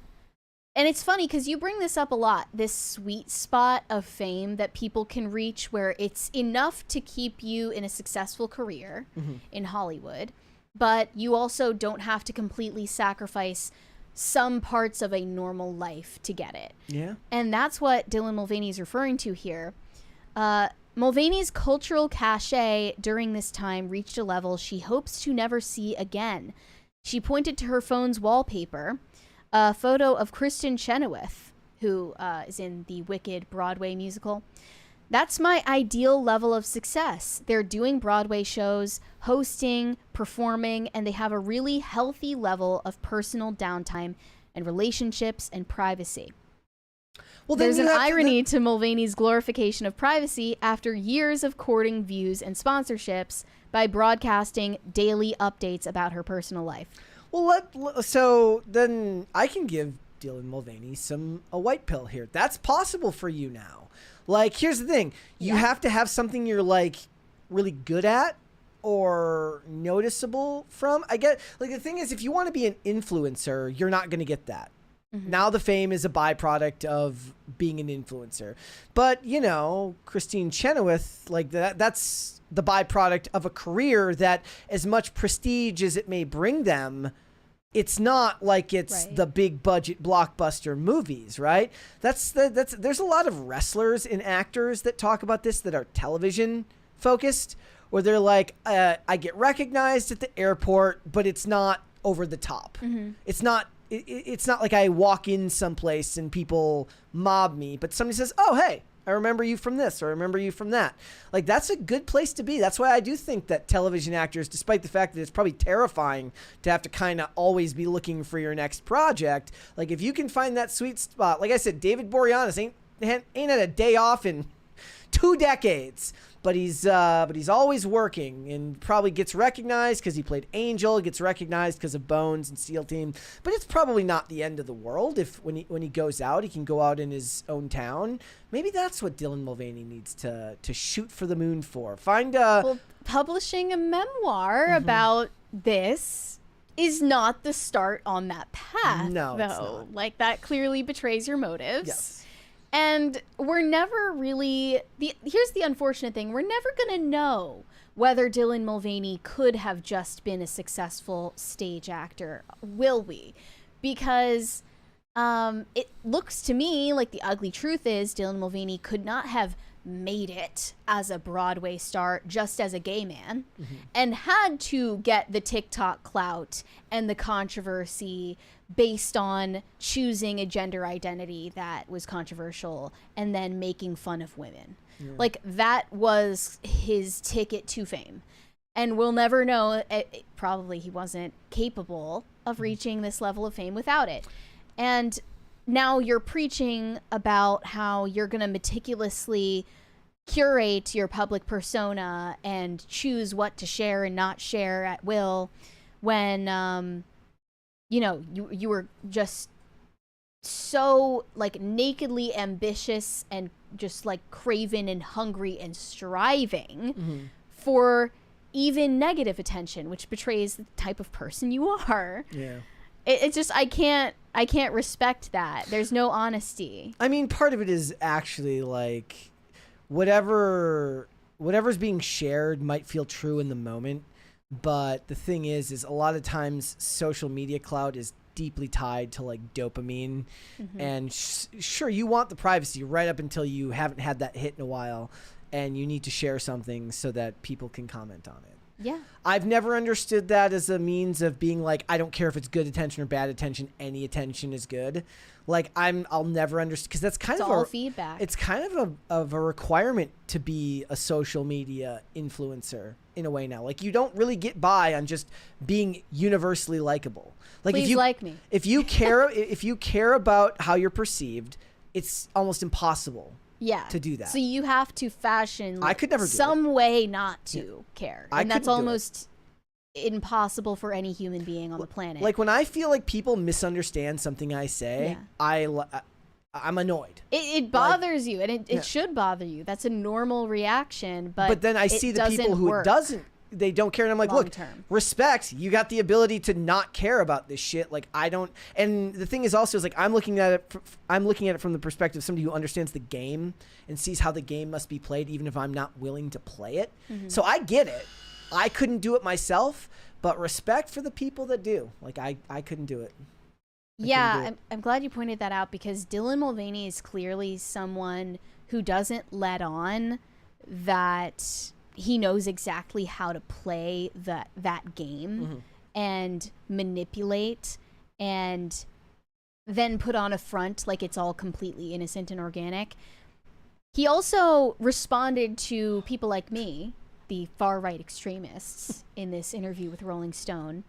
And it's funny because you bring this up a lot, this sweet spot of fame that people can reach where it's enough to keep you in a successful career in Hollywood, but you also don't have to completely sacrifice some parts of a normal life to get it. Yeah. And that's what Dylan Mulvaney is referring to here. Mulvaney's cultural cachet during this time reached a level she hopes to never see again. She pointed to her phone's wallpaper, a photo of Kristen Chenoweth, who is in the Wicked Broadway musical. That's my ideal level of success. They're doing Broadway shows, hosting, performing, and they have a really healthy level of personal downtime and relationships and privacy. Well, there's an irony to Mulvaney's glorification of privacy after years of courting views and sponsorships by broadcasting daily updates about her personal life. Well, so then I can give Dylan Mulvaney a white pill here. That's possible for you now. Like, here's the thing. You have to have something you're, like, really good at or noticeable from. I get, like, the thing is, if you want to be an influencer, you're not going to get that. Now the fame is a byproduct of being an influencer. But, you know, Christine Chenoweth, like, that's the byproduct of a career that, as much prestige as it may bring them, it's not like it's the big budget blockbuster movies, right? There's a lot of wrestlers and actors that talk about this that are television focused, where they're like, I get recognized at the airport, but it's not over the top. It's not like I walk in someplace and people mob me, but somebody says, oh, hey, I remember you from this, or I remember you from that. Like, that's a good place to be. That's why I do think that television actors, despite the fact that it's probably terrifying to have to kind of always be looking for your next project, like, if you can find that sweet spot, like I said, David Boreanaz ain't had a day off in 2 decades. But he's always working and probably gets recognized because he played Angel, gets recognized because of Bones and SEAL Team. But it's probably not the end of the world if when he goes out, he can go out in his own town. Maybe that's what Dylan Mulvaney needs to shoot for the moon for. Publishing a memoir about this is not the start on that path. No, though. It's not. Like, that clearly betrays your motives. Yes. And we're never really... Here's the unfortunate thing. We're never going to know whether Dylan Mulvaney could have just been a successful stage actor. Will we? Because it looks to me like the ugly truth is Dylan Mulvaney could not have made it as a Broadway star just as a gay man and had to get the TikTok clout and the controversy based on choosing a gender identity that was controversial and then making fun of women. Like, that was his ticket to fame. And we'll never know. Probably he wasn't capable of reaching this level of fame without it. And now you're preaching about how you're going to meticulously curate your public persona and choose what to share and not share at will when you were just so, like, nakedly ambitious and just, like, craven and hungry and striving for even negative attention, which betrays the type of person you are. It's just, I can't respect that. There's no honesty. I mean, part of it is actually, like, whatever's being shared might feel true in the moment, but the thing is a lot of times social media clout is deeply tied to, like, dopamine. And sure, you want the privacy right up until you haven't had that hit in a while, and you need to share something so that people can comment on it. Yeah. I've never understood that as a means of being like, I don't care if it's good attention or bad attention. Any attention is good. Like I'll never understand, because that's kind It's of all a feedback. It's kind of a requirement to be a social media influencer in a way now. Like you don't really get by on just being universally likable. Like Please if you like me. if you care about how you're perceived, it's almost impossible. Yeah. To do that. So you have to fashion I could never do some way not to care. I And that's couldn't do it. almost impossible for any human being on the planet. Like when I feel like people misunderstand something I say, I'm annoyed. It bothers you, and it should bother you. That's a normal reaction, but then I see the people who it doesn't, they don't care, and I'm like, look, respect, you got the ability to not care about this shit. Like I don't, and the thing is also is like I'm looking at it from the perspective of somebody who understands the game and sees how the game must be played, even if I'm not willing to play it. So I get it. I couldn't do it myself, but respect for the people that do. Like I couldn't do it. Yeah, I'm glad you pointed that out, because Dylan Mulvaney is clearly someone who doesn't let on that he knows exactly how to play that game and manipulate and then put on a front like it's all completely innocent and organic. He also responded to people like me, the far-right extremists, in this interview with Rolling Stone,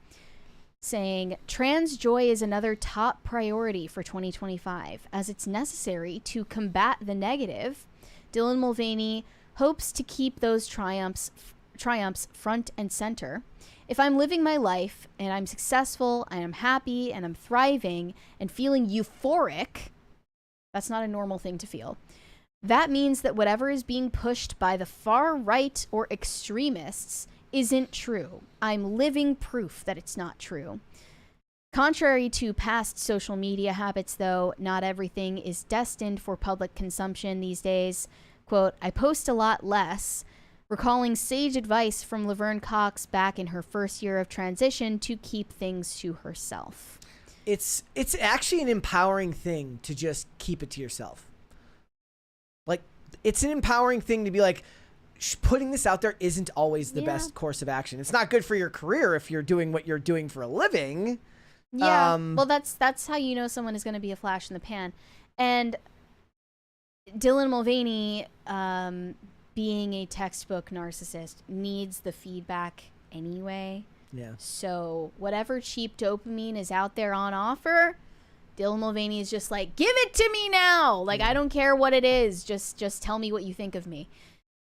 saying, trans joy is another top priority for 2025, as it's necessary to combat the negative. Dylan Mulvaney hopes to keep those triumphs front and center. If I'm living my life and I'm successful and I'm happy and I'm thriving and feeling euphoric, that's not a normal thing to feel. That means that whatever is being pushed by the far right or extremists isn't true. I'm living proof that it's not true. Contrary to past social media habits, though, not everything is destined for public consumption these days. Quote, I post a lot less, recalling sage advice from Laverne Cox back in her first year of transition to keep things to herself. It's actually an empowering thing to just keep it to yourself. Like, it's an empowering thing to be like, putting this out there isn't always the best course of action. It's not good for your career if you're doing what you're doing for a living. Yeah, well, that's how you know someone is going to be a flash in the pan. And Dylan Mulvaney, being a textbook narcissist, needs the feedback anyway. Yeah. So whatever cheap dopamine is out there on offer, Dylan Mulvaney is just like, give it to me now. Like, I don't care what it is. Just tell me what you think of me.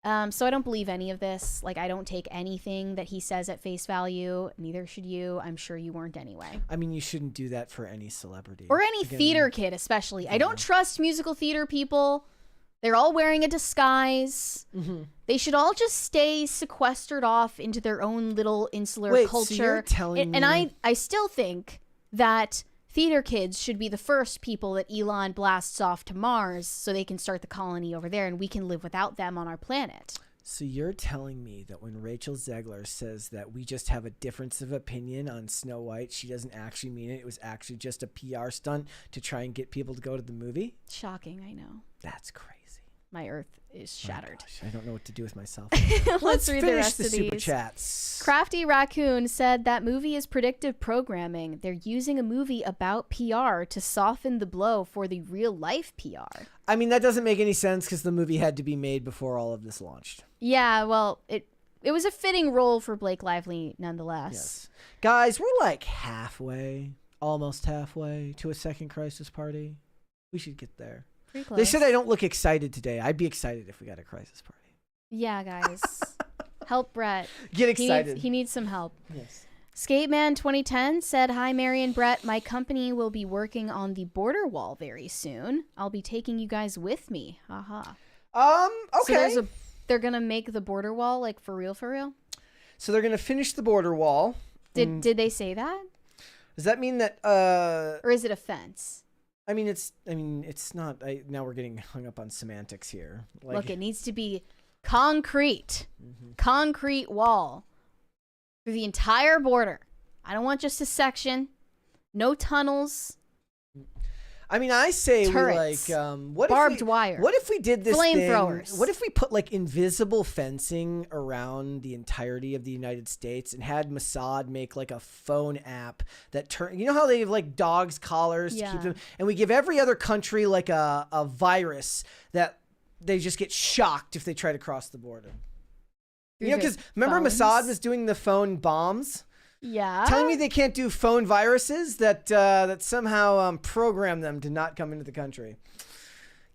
So I don't believe any of this. Like, I don't take anything that he says at face value. Neither should you. I'm sure you weren't anyway. I mean, you shouldn't do that for any celebrity. Or any theater kid, especially. I don't trust musical theater people. They're all wearing a disguise. They should all just stay sequestered off into their own little insular culture. So you're telling me... And I still think that theater kids should be the first people that Elon blasts off to Mars so they can start the colony over there and we can live without them on our planet. So you're telling me that when Rachel Zegler says that we just have a difference of opinion on Snow White, she doesn't actually mean it. It was actually just a PR stunt to try and get people to go to the movie? Shocking, I know. That's crazy. My earth is shattered. Gosh, I don't know what to do with myself. Let's read the rest of these. Super chats. Crafty Raccoon said that movie is predictive programming. They're using a movie about PR to soften the blow for the real life PR. I mean, that doesn't make any sense because the movie had to be made before all of this launched. Yeah, well, it was a fitting role for Blake Lively nonetheless. Yes. Guys, we're like almost halfway to a second Crisis Party. We should get there. Pretty close. They said I don't look excited today. I'd be excited if we got a Crisis Party. Yeah, guys. Help Brett. Get excited. He needs some help. Yes. Skateman 2010 said, hi, Mary and Brett. My company will be working on the border wall very soon. I'll be taking you guys with me. Haha. Okay. So they're going to make the border wall, like, for real, for real? So they're going to finish the border wall. Did they say that? Does that mean that or is it a fence? I mean, it's not. Now we're getting hung up on semantics here. Like, look, it needs to be concrete. Concrete wall through the entire border. I don't want just a section. No tunnels. I mean, I say Turrets. we like what Barbed if we, wire. What if we did this thing? Flamethrowers. What if we put like invisible fencing around the entirety of the United States and had Mossad make like a phone app that turn? You know how they have like dogs collars to keep them, and we give every other country like a virus that they just get shocked if they try to cross the border. You know, because remember Mossad was doing the phone bombs. Yeah. Telling me they can't do phone viruses that somehow program them to not come into the country.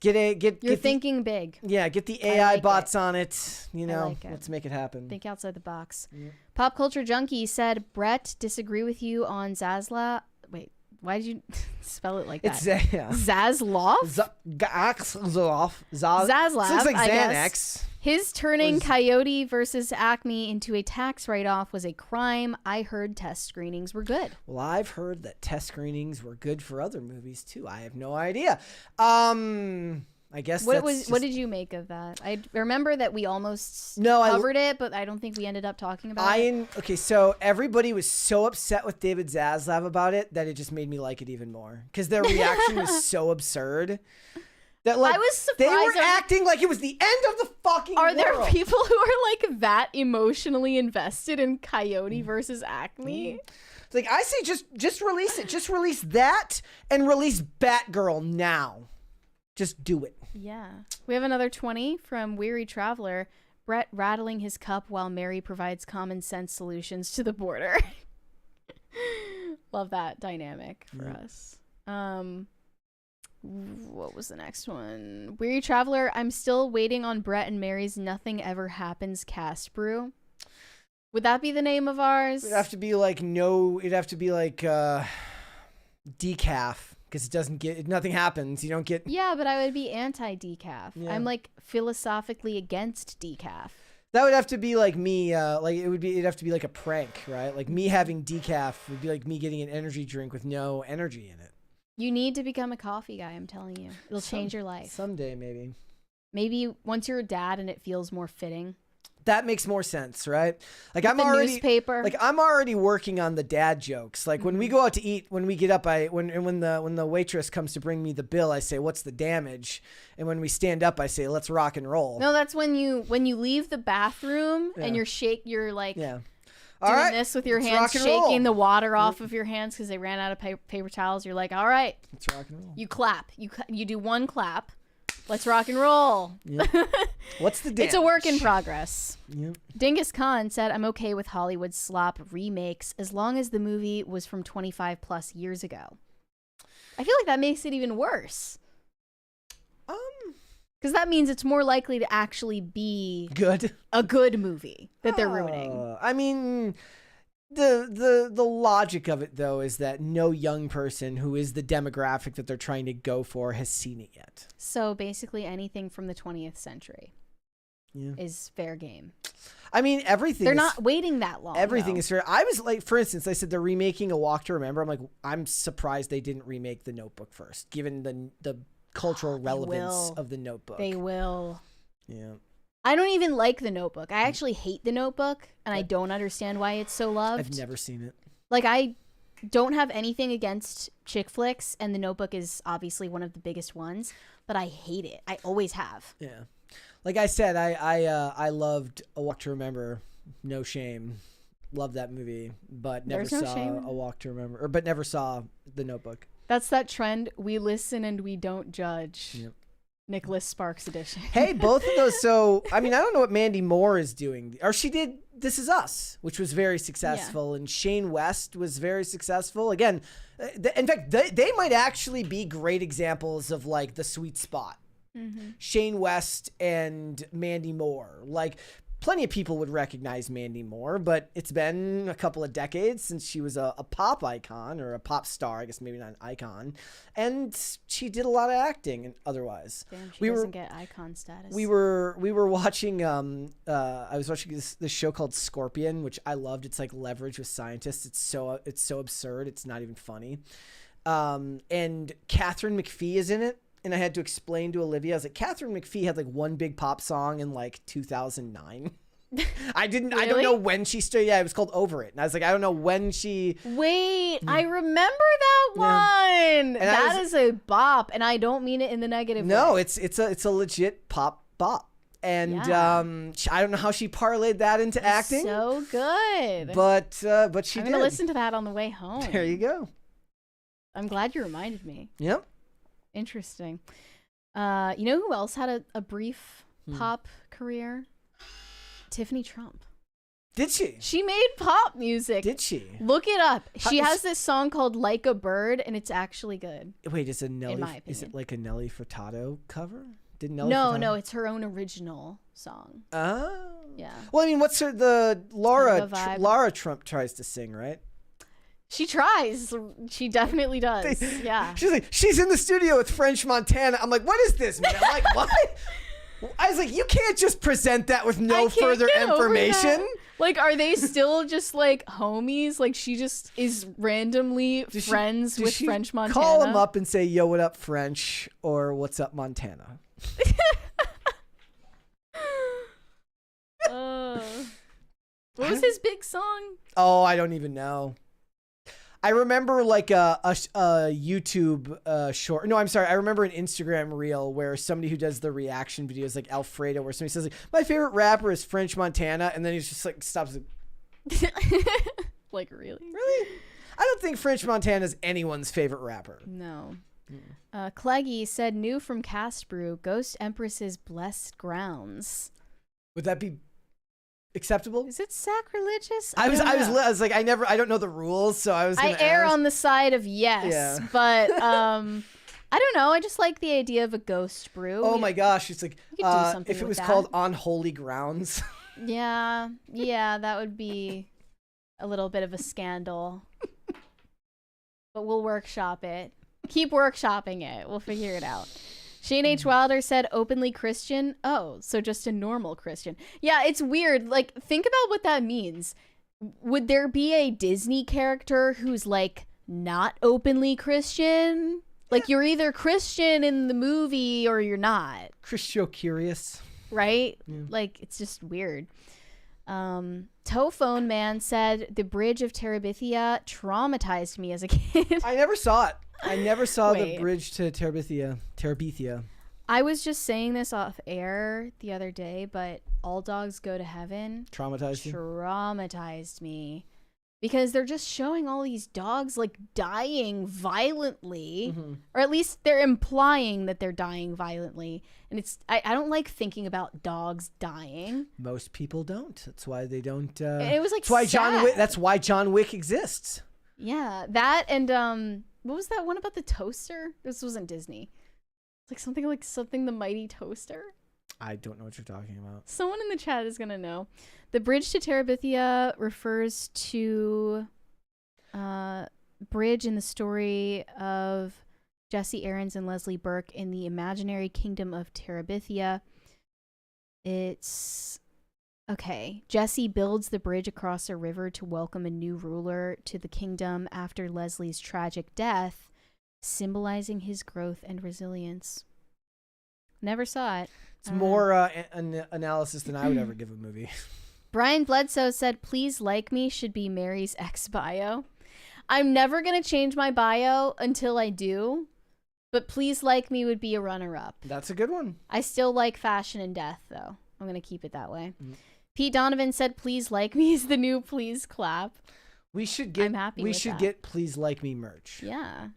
You're thinking big. Yeah, get the AI bots on it. You know, like it. Let's make it happen. Think outside the box. Pop Culture Junkie said, Brett, disagree with you on Zasla. Wait, why did you spell it like that? It's Zaslav? Zaslav. Zaslav, Looks like I Xanax. guess. His turning Coyote versus Acme into a tax write-off was a crime. I heard test screenings were good. Well, I've heard that test screenings were good for other movies too. I have no idea. I guess What did you make of that? I remember that we almost covered it, but I don't think we ended up talking about it. Okay, so everybody was so upset with David Zaslav about it that it just made me like it even more because their reaction was so absurd. That, like, I was surprised. They were acting like it was the end of the fucking world. Are there people who are like that emotionally invested in Coyote versus Acme? It's like, I say just release it. Just release that and release Batgirl now. Just do it. Yeah. We have another 20 from Weary Traveler. Brett rattling his cup while Mary provides common sense solutions to the border. Love that dynamic for us. What was the next one? Weary Traveler, I'm still waiting on Brett and Mary's Nothing Ever Happens cast brew. Would that be the name of ours? It'd have to be like decaf because it doesn't get nothing happens. You don't get. Yeah, but I would be anti-decaf. Yeah. I'm like philosophically against decaf. That would have to be like me. It'd have to be like a prank, right? Like me having decaf would be like me getting an energy drink with no energy in it. You need to become a coffee guy, I'm telling you. It'll change your life. Someday, maybe. Maybe once you're a dad and it feels more fitting. That makes more sense, right? Like with newspaper. I'm already working on the dad jokes. Like when we go out to eat, when we get up, when the waitress comes to bring me the bill, I say, "What's the damage?" And when we stand up, I say, "Let's rock and roll." No, that's when you leave the bathroom and you're like all doing right, this with your hands, shaking the water off of your hands because they ran out of paper towels. You're like, all right, let's rock and roll. You clap. You do one clap. Let's rock and roll. Yep. What's the damage? It's a work in progress. Yep. Dingus Khan said, I'm okay with Hollywood slop remakes as long as the movie was from 25 plus years ago. I feel like that makes it even worse. Because that means it's more likely to actually be a good movie that they're ruining. I mean, the logic of it though is that no young person who is the demographic that they're trying to go for has seen it yet. So basically, anything from the 20th century is fair game. I mean, everything. They're not waiting that long. Everything is fair. I was like, for instance, I said they're remaking A Walk to Remember. I'm like, I'm surprised they didn't remake The Notebook first, given the cultural relevance of The Notebook. They will. Yeah. I don't even like The Notebook. I actually hate The Notebook, and I don't understand why it's so loved. I've never seen it. Like, I don't have anything against chick flicks, and The Notebook is obviously one of the biggest ones, but I hate it. I always have. Yeah. Like I said, I loved A Walk to Remember. No shame. Loved that movie, but never saw A Walk to Remember, but never saw The Notebook. That's that trend. We listen and we don't judge. Yep. Nicholas Sparks edition. Hey, both of those. So, I mean, I don't know what Mandy Moore is doing. Or she did This Is Us, which was very successful. Yeah. And Shane West was very successful. Again, in fact, they might actually be great examples of like the sweet spot. Mm-hmm. Shane West and Mandy Moore. Like, plenty of people would recognize Mandy Moore, but it's been a couple of decades since she was a pop icon or a pop star, I guess maybe not an icon. And she did a lot of acting and otherwise. Damn, she doesn't get icon status. We were watching I was watching this show called Scorpion, which I loved. It's like Leverage with scientists. It's so absurd. It's not even funny. And Catherine McPhee is in it. And I had to explain to Olivia, I was like, Catherine McPhee had like one big pop song in like 2009. I don't Really? know when she started. Yeah, it was called Over It. And I was like, I don't know when she. Wait, I remember that one. And That is a bop, and I don't mean it in the negative No, way. it's a legit pop bop. And Yeah. I don't know how she parlayed that into acting. So good. But she I'm did. gonna listen to that on the way home. There you go. I'm glad you reminded me. Yep. Interesting. You know who else had a brief pop career? Tiffany Trump. Did she? She made pop music. Did she? Look it up. She is- has this song called "Like a Bird," and it's actually good. Wait, is it Nelly? my Is it opinion. like a Nelly Furtado cover? Did Nelly? No, Furtado? no, it's her own original song. Oh. Yeah. Well, I mean, what's the Laura? Kind of a vibe. Laura Trump tries to sing, right? She tries. She definitely does. Yeah. She's like, she's in the studio with French Montana. I'm like, what is this, man? I'm like, what? I was like, you can't just present that with I no can't further get over information. that. Like, are they still just like homies? Like, she just is randomly Does she- friends does with she French Montana. Call him up and say, yo, what up, French? Or what's up, Montana? What was his big song? Oh, I don't even know. I remember like a YouTube short. No, I'm sorry. I remember an Instagram reel where somebody who does the reaction videos, like Alfredo, where somebody says, like, my favorite rapper is French Montana. And then he's just like, stops. Like, Like, really? really? I don't think French Montana is anyone's favorite rapper. No. Cleggy said, new from Cast Brew, Ghost Empress's Blessed Grounds. Would that be acceptable? Is it sacrilegious? I was don't know. like, I don't know the rules, so I was I gonna err ask. on the side of yes, Yeah. but I don't know. I just like the idea of a ghost brew. Oh my gosh, it's like could do something if it with was that. called On Holy Grounds. Yeah, that would be a little bit of a scandal. But we'll workshop it. Keep workshopping it. We'll figure it out. Shane H. Wilder said openly Christian. Oh, so just a normal Christian. Yeah, it's weird. Like, think about what that means. Would there be a Disney character who's like not openly Christian? Like, you're either Christian in the movie or you're not, Christo Curious. right? Like, it's just weird. Toe Phone Man said the bridge of Terabithia traumatized me as a kid. I never saw it. I never saw the Wait. bridge to Terabithia. I was just saying this off air the other day, but All Dogs Go to Heaven Traumatized you? traumatized me because they're just showing all these dogs like dying violently, or at least they're implying that they're dying violently. And it's I don't like thinking about dogs dying. Most people don't. That's why they don't. And it was like that's why sad. That's why John Wick exists. Yeah, that and what was that one about the toaster? This wasn't Disney. It's like something the Mighty Toaster. I don't know what you're talking about. Someone in the chat is gonna know. The bridge to Terabithia refers to bridge in the story of Jesse Aarons and Leslie Burke in the imaginary kingdom of Terabithia. It's okay. Jesse builds the bridge across a river to welcome a new ruler to the kingdom after Leslie's tragic death, symbolizing his growth and resilience. Never saw it. It's more an analysis than I would ever give a movie. Brian Bledsoe said, please like me should be Mary's ex bio. I'm never going to change my bio until I do, but please like me would be a runner-up. That's a good one. I still like fashion and death, though. I'm going to keep it that way. Pete Donovan said, please like me is the new please clap. We should get. I'm happy We with should that. get Please Like Me merch. Yeah.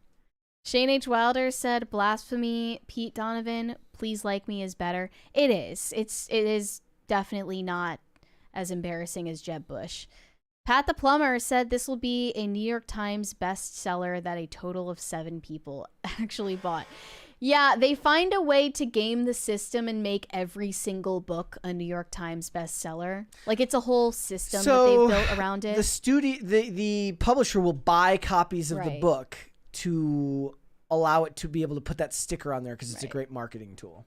Shane H. Wilder said, blasphemy. Pete Donovan, please like me is better. It is. It is definitely not as embarrassing as Jeb Bush. Pat the Plumber said this will be a New York Times bestseller that a total of 7 people actually bought. Yeah, they find a way to game the system and make every single book a New York Times bestseller. Like, it's a whole system that they've built around it. The publisher will buy copies of the Right. book to allow it to be able to put that sticker on there because it's a Right. great marketing tool.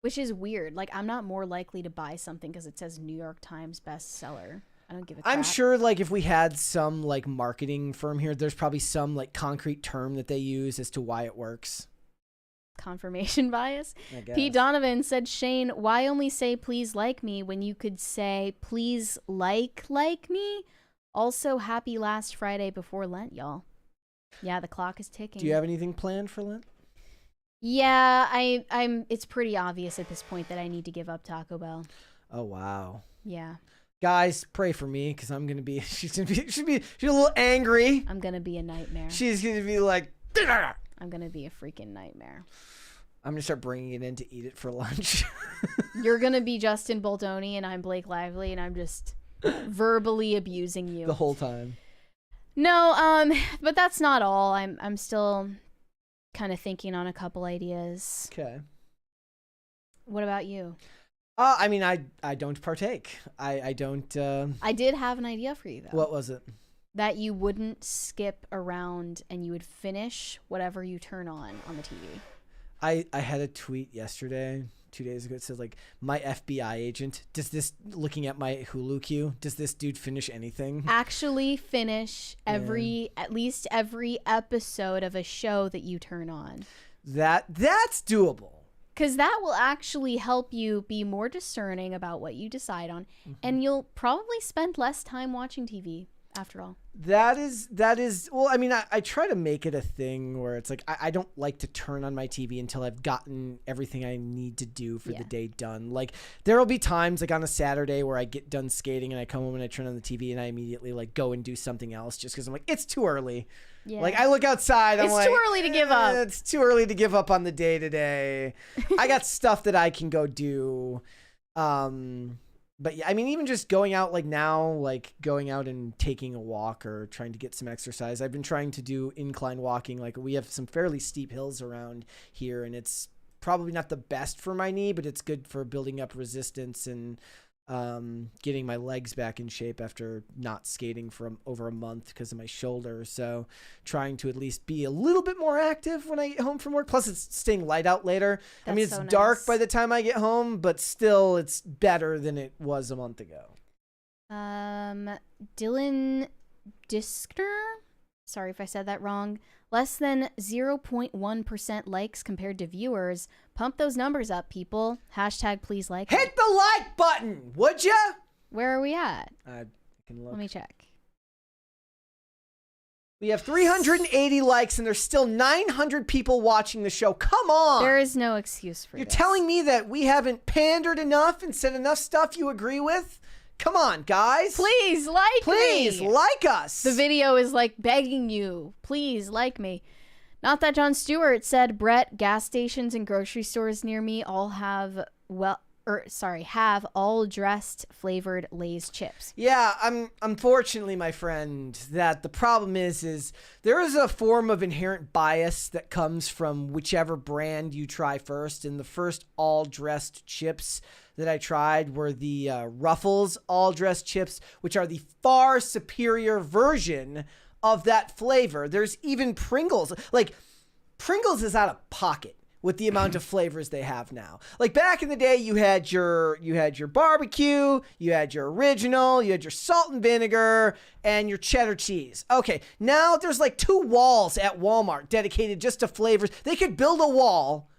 Which is weird. Like, I'm not more likely to buy something because it says New York Times bestseller. I don't give a crap. I'm sure, like, if we had some like marketing firm here, there's probably some like concrete term that they use as to why it works. confirmation bias. I guess. Pete Donovan said, Shane, why only say please like me when you could say please like me? Also, happy last Friday before Lent, y'all. Yeah, the clock is ticking. Do you have anything planned for Lent? Yeah, I'm. It's pretty obvious at this point that I need to give up Taco Bell. Oh wow. Yeah. Guys, pray for me because I'm gonna be. She's a little angry. I'm gonna be a nightmare. She's gonna be like. I'm gonna be a freaking nightmare. I'm gonna start bringing it in to eat it for lunch. You're gonna be Justin Baldoni and I'm Blake Lively and I'm just verbally abusing you the whole time. No, but that's not all. I'm still kind of thinking on a couple ideas. Okay. What about you? I mean, I don't partake. I don't. I did have an idea for you though. What was it? That you wouldn't skip around and you would finish whatever you turn on the TV. I had a tweet yesterday, 2 days ago. It said like, my FBI agent, looking at my Hulu queue, does this dude finish anything? Actually finish at least every episode of a show that you turn on. That's doable. Because that will actually help you be more discerning about what you decide on. And you'll probably spend less time watching TV after all. That is well, I mean, I try to make it a thing where it's like I don't like to turn on my TV until I've gotten everything I need to do for the day done. Like there will be times like on a Saturday where I get done skating and I come home and I turn on the TV and I immediately like go and do something else just because I'm like, it's too early. Yeah. Like I look outside, I'm like, it's too early to give up. It's too early to give up on the day today. I got stuff that I can go do. But yeah, I mean, even just going out like now, like going out and taking a walk or trying to get some exercise. I've been trying to do incline walking. Like we have some fairly steep hills around here and it's probably not the best for my knee, but it's good for building up resistance and getting my legs back in shape after not skating for over a month because of my shoulder. So trying to at least be a little bit more active when I get home from work. Plus it's staying light out later. I mean, it's dark by the time I get home, but still it's better than it was a month ago. Dylan Diskner, sorry if I said that wrong. Less than 0.1% likes compared to viewers. Pump those numbers up, people. Hashtag please like. Hit the like button, would ya? Where are we at? I can look. Let me check. We have 380 likes and there's still 900 people watching the show. Come on. There is no excuse for You're this. telling me that we haven't pandered enough and said enough stuff you agree with? Come on, guys. Please like me. Please like us. The video is like begging you. Please like me. Not that Jon Stewart said, Brett, gas stations and grocery stores near me all have all dressed flavored Lay's chips. Yeah, unfortunately, my friend, that the problem is there is a form of inherent bias that comes from whichever brand you try first. And the first all dressed chips that I tried were the Ruffles all dressed chips, which are the far superior version of that flavor. There's even Pringles. Like Pringles is out of pocket with the amount of flavors they have now. Like back in the day, you had your barbecue, you had your original, you had your salt and vinegar, and your cheddar cheese. Okay, now there's like 2 walls at Walmart dedicated just to flavors. They could build a wall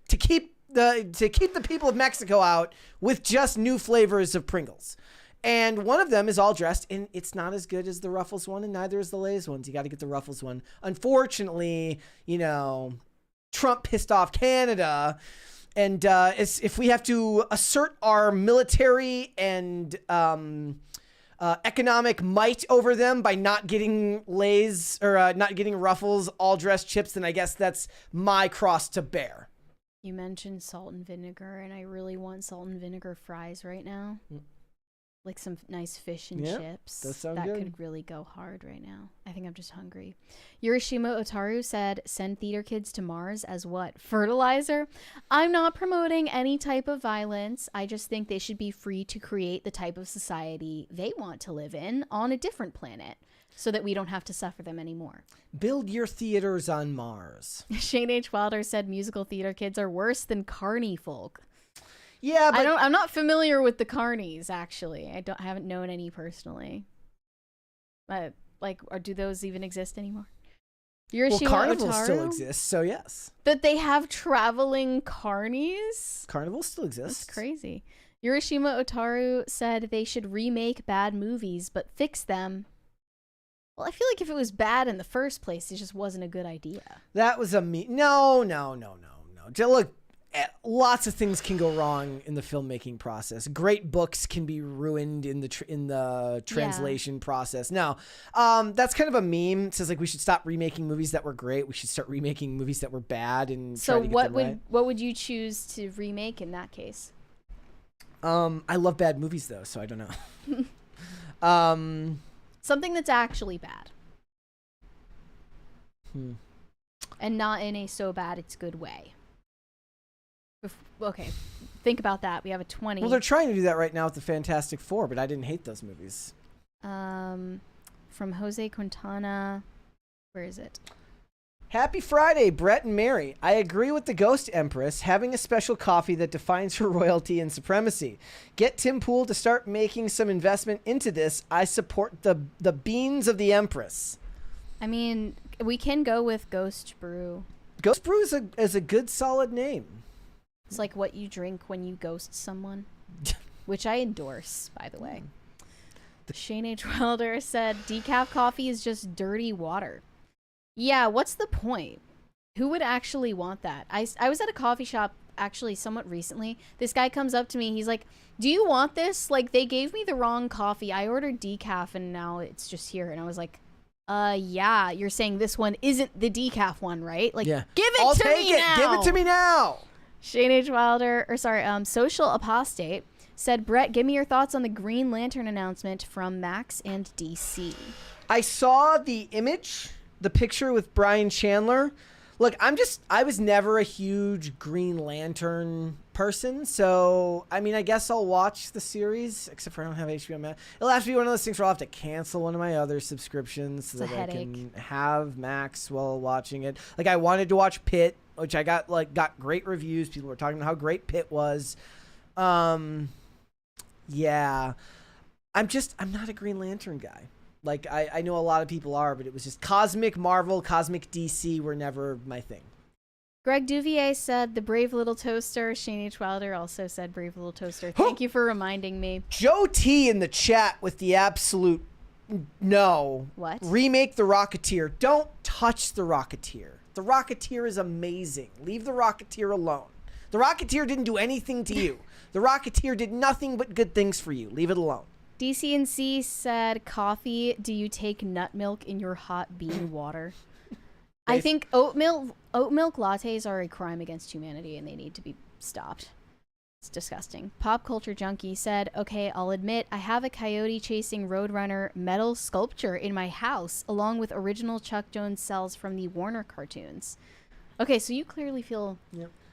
to keep the people of Mexico out with just new flavors of Pringles. And one of them is all dressed, and it's not as good as the Ruffles one, and neither is the Lay's ones. You got to get the Ruffles one. Unfortunately, Trump pissed off Canada, and if we have to assert our military and economic might over them by not getting Lay's or not getting Ruffles all dressed chips, then I guess that's my cross to bear. You mentioned salt and vinegar, and I really want salt and vinegar fries right now. Like some nice fish and chips. That good. Could really go hard right now. I think I'm just hungry. Yurishima Otaru said, send theater kids to Mars as what? Fertilizer? I'm not promoting any type of violence. I just think they should be free to create the type of society they want to live in on a different planet so that we don't have to suffer them anymore. Build your theaters on Mars. Shane H. Wilder said musical theater kids are worse than carny folk. Yeah, but I'm not familiar with the carnies, actually. I haven't known any personally. But or do those even exist anymore? Hiroshima Well, Carnival Otaru? still exists, so yes. That they have traveling carnies? Carnival still exists. That's crazy. Hiroshima Otaru said they should remake bad movies, but fix them. Well, I feel like if it was bad in the first place, it just wasn't a good idea. That was a no. Look, lots of things can go wrong in the filmmaking process. Great books can be ruined in the translation process. No, that's kind of a meme. It says like we should stop remaking movies that were great. We should start remaking movies that were bad and so try to get them right. what would you choose to remake in that case? I love bad movies though, so I don't know. Something that's actually bad. And not in a so bad it's good way. Okay, think about that. We have a 20. Well, they're trying to do that right now with the Fantastic Four, but I didn't hate those movies. From Jose Quintana. Where is it? Happy Friday, Brett and Mary. I agree with the Ghost Empress having a special coffee that defines her royalty and supremacy. Get Tim Pool to start making some investment into this. I support the beans of the Empress. I mean, we can go with Ghost Brew. Ghost Brew is a good, solid name. It's like what you drink when you ghost someone, which I endorse, by the way. Shane H. Wilder said, decaf coffee is just dirty water. Yeah, what's the point? Who would actually want that? I was at a coffee shop actually somewhat recently. This guy comes up to me. He's like, do you want this? Like, they gave me the wrong coffee. I ordered decaf and now it's just here. And I was like, yeah, you're saying this one isn't the decaf one, right? Like, yeah. Give it I'll to take me it. now. Give it to me now. Shane H. Wilder, Social Apostate said, Brett, give me your thoughts on the Green Lantern announcement from Max and DC. I saw the image, the picture with Brian Chandler. Look, I was never a huge Green Lantern person, so, I mean, I guess I'll watch the series, except for I don't have HBO Max. It'll have to be one of those things where I'll have to cancel one of my other subscriptions so that I can have Max while watching it. Like, I wanted to watch Pitt, which I got great reviews. People were talking about how great Pitt was. Yeah. I'm not a Green Lantern guy. Like, I know a lot of people are, but it was just Cosmic Marvel, Cosmic DC were never my thing. Greg Duvier said, the Brave Little Toaster. Shane H. Wilder also said, Brave Little Toaster. Thank you for reminding me. Joe T in the chat with the absolute no. What? Remake The Rocketeer. Don't touch The Rocketeer. The Rocketeer is amazing. Leave The Rocketeer alone. The Rocketeer didn't do anything to you. The Rocketeer did nothing but good things for you. Leave it alone. DCNC said, coffee, do you take nut milk in your hot bean water? I think oat milk lattes are a crime against humanity and they need to be stopped. It's disgusting. Pop Culture Junkie said, okay, I'll admit I have a coyote chasing Roadrunner metal sculpture in my house along with original Chuck Jones cells from the Warner cartoons. Okay, so you clearly feel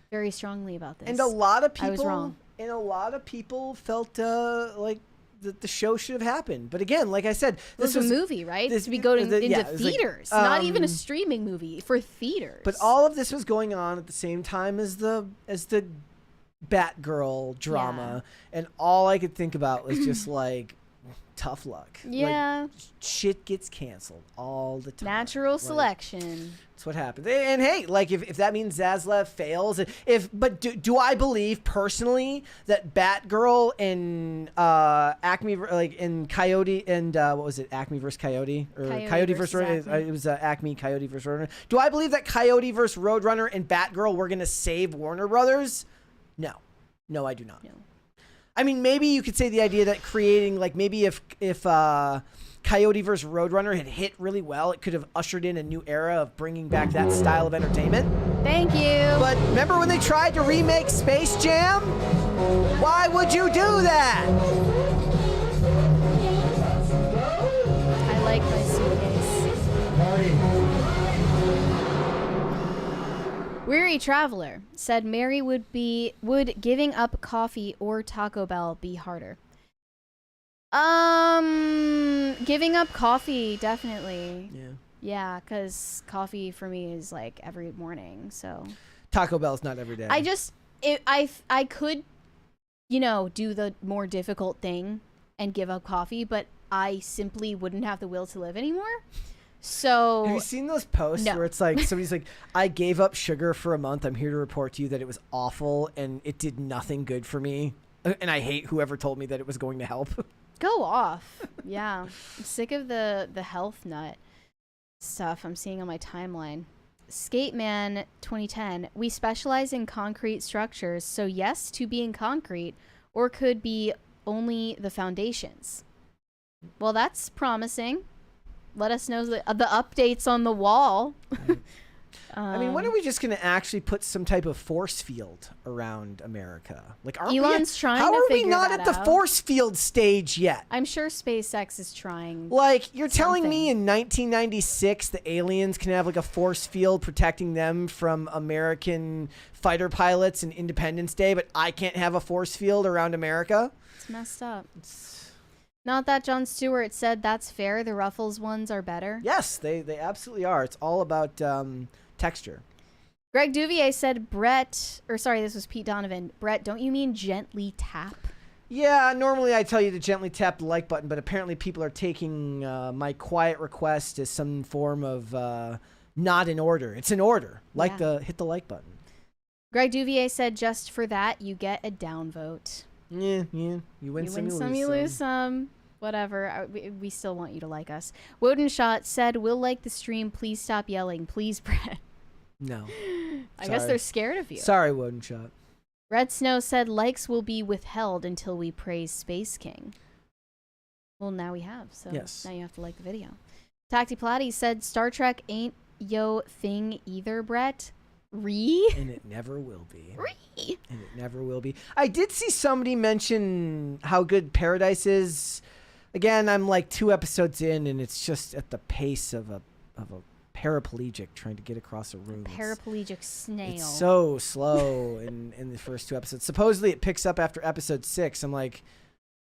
very strongly about this. And a lot of people, I was wrong. And a lot of people felt like that the show should have happened. But again, like I said, this was a movie, right? This would be going into theaters, like, not even a streaming movie, for theaters. But all of this was going on at the same time as the Batgirl drama, and all I could think about was just like, tough luck. Yeah. Like, shit gets canceled all the time. Natural selection. That's what happens. And hey, like if that means Zaslav fails, but do I believe personally that Batgirl and Acme, like in Coyote and what was it, Acme versus Coyote, or Coyote versus Roadrunner? It was Acme, Coyote versus Roadrunner. Do I believe that Coyote versus Roadrunner and Batgirl were gonna save Warner Brothers? No, I do not. No. I mean, maybe you could say the idea that creating, like, maybe if Coyote vs. Roadrunner had hit really well, it could have ushered in a new era of bringing back that style of entertainment. Thank you. But remember when they tried to remake Space Jam? Why would you do that? I like my suitcase. Weary Traveler said Mary would giving up coffee or Taco Bell be harder? Giving up coffee, definitely. Yeah, because coffee for me is like every morning, so. Taco Bell's not every day. I could, do the more difficult thing and give up coffee, but I simply wouldn't have the will to live anymore. So Have you seen those posts No. where it's like somebody's like, I gave up sugar for a month. I'm here to report to you that it was awful and it did nothing good for me. And I hate whoever told me that it was going to help. go off. Yeah. I'm sick of the health nut stuff I'm seeing on my timeline. Skateman 2010. We specialize in concrete structures, so yes to being concrete, or could be only the foundations. Well, that's promising. Let us know the updates on the wall. I mean, when are we just going to actually put some type of force field around America? Like, aren't Elon's trying How to are we figure not that at the out. force field stage yet? I'm sure SpaceX is trying. Like, you're telling me something. in 1996 the aliens can have like a force field protecting them from American fighter pilots in Independence Day, but I can't have a force field around America? It's messed up. Not that Jon Stewart said that's fair. The Ruffles ones are better. Yes, they absolutely are. It's all about texture. Greg Duvier said this was Pete Donovan. Brett, don't you mean gently tap? Yeah, normally I tell you to gently tap the like button, but apparently people are taking my quiet request as some form of not in order. It's in order. Hit the like button. Greg Duvier said just for that you get a downvote. Yeah. You win some, you lose some. Whatever. We still want you to like us. Wodenshot said, we'll like the stream. Please stop yelling. Please, Brett. No. I guess they're scared of you. Sorry, Wodenshot. Red Snow said, likes will be withheld until we praise Space King. Well, now we have. So yes. Now you have to like the video. Tacti Plati said, Star Trek ain't yo thing either, Brett. And it never will be. And it never will be. I did see somebody mention how good Paradise is. Again, I'm like 2 episodes in, and it's just at the pace of a paraplegic trying to get across a room. Paraplegic snail. It's so slow in the first 2 episodes. Supposedly it picks up after episode 6. I'm like,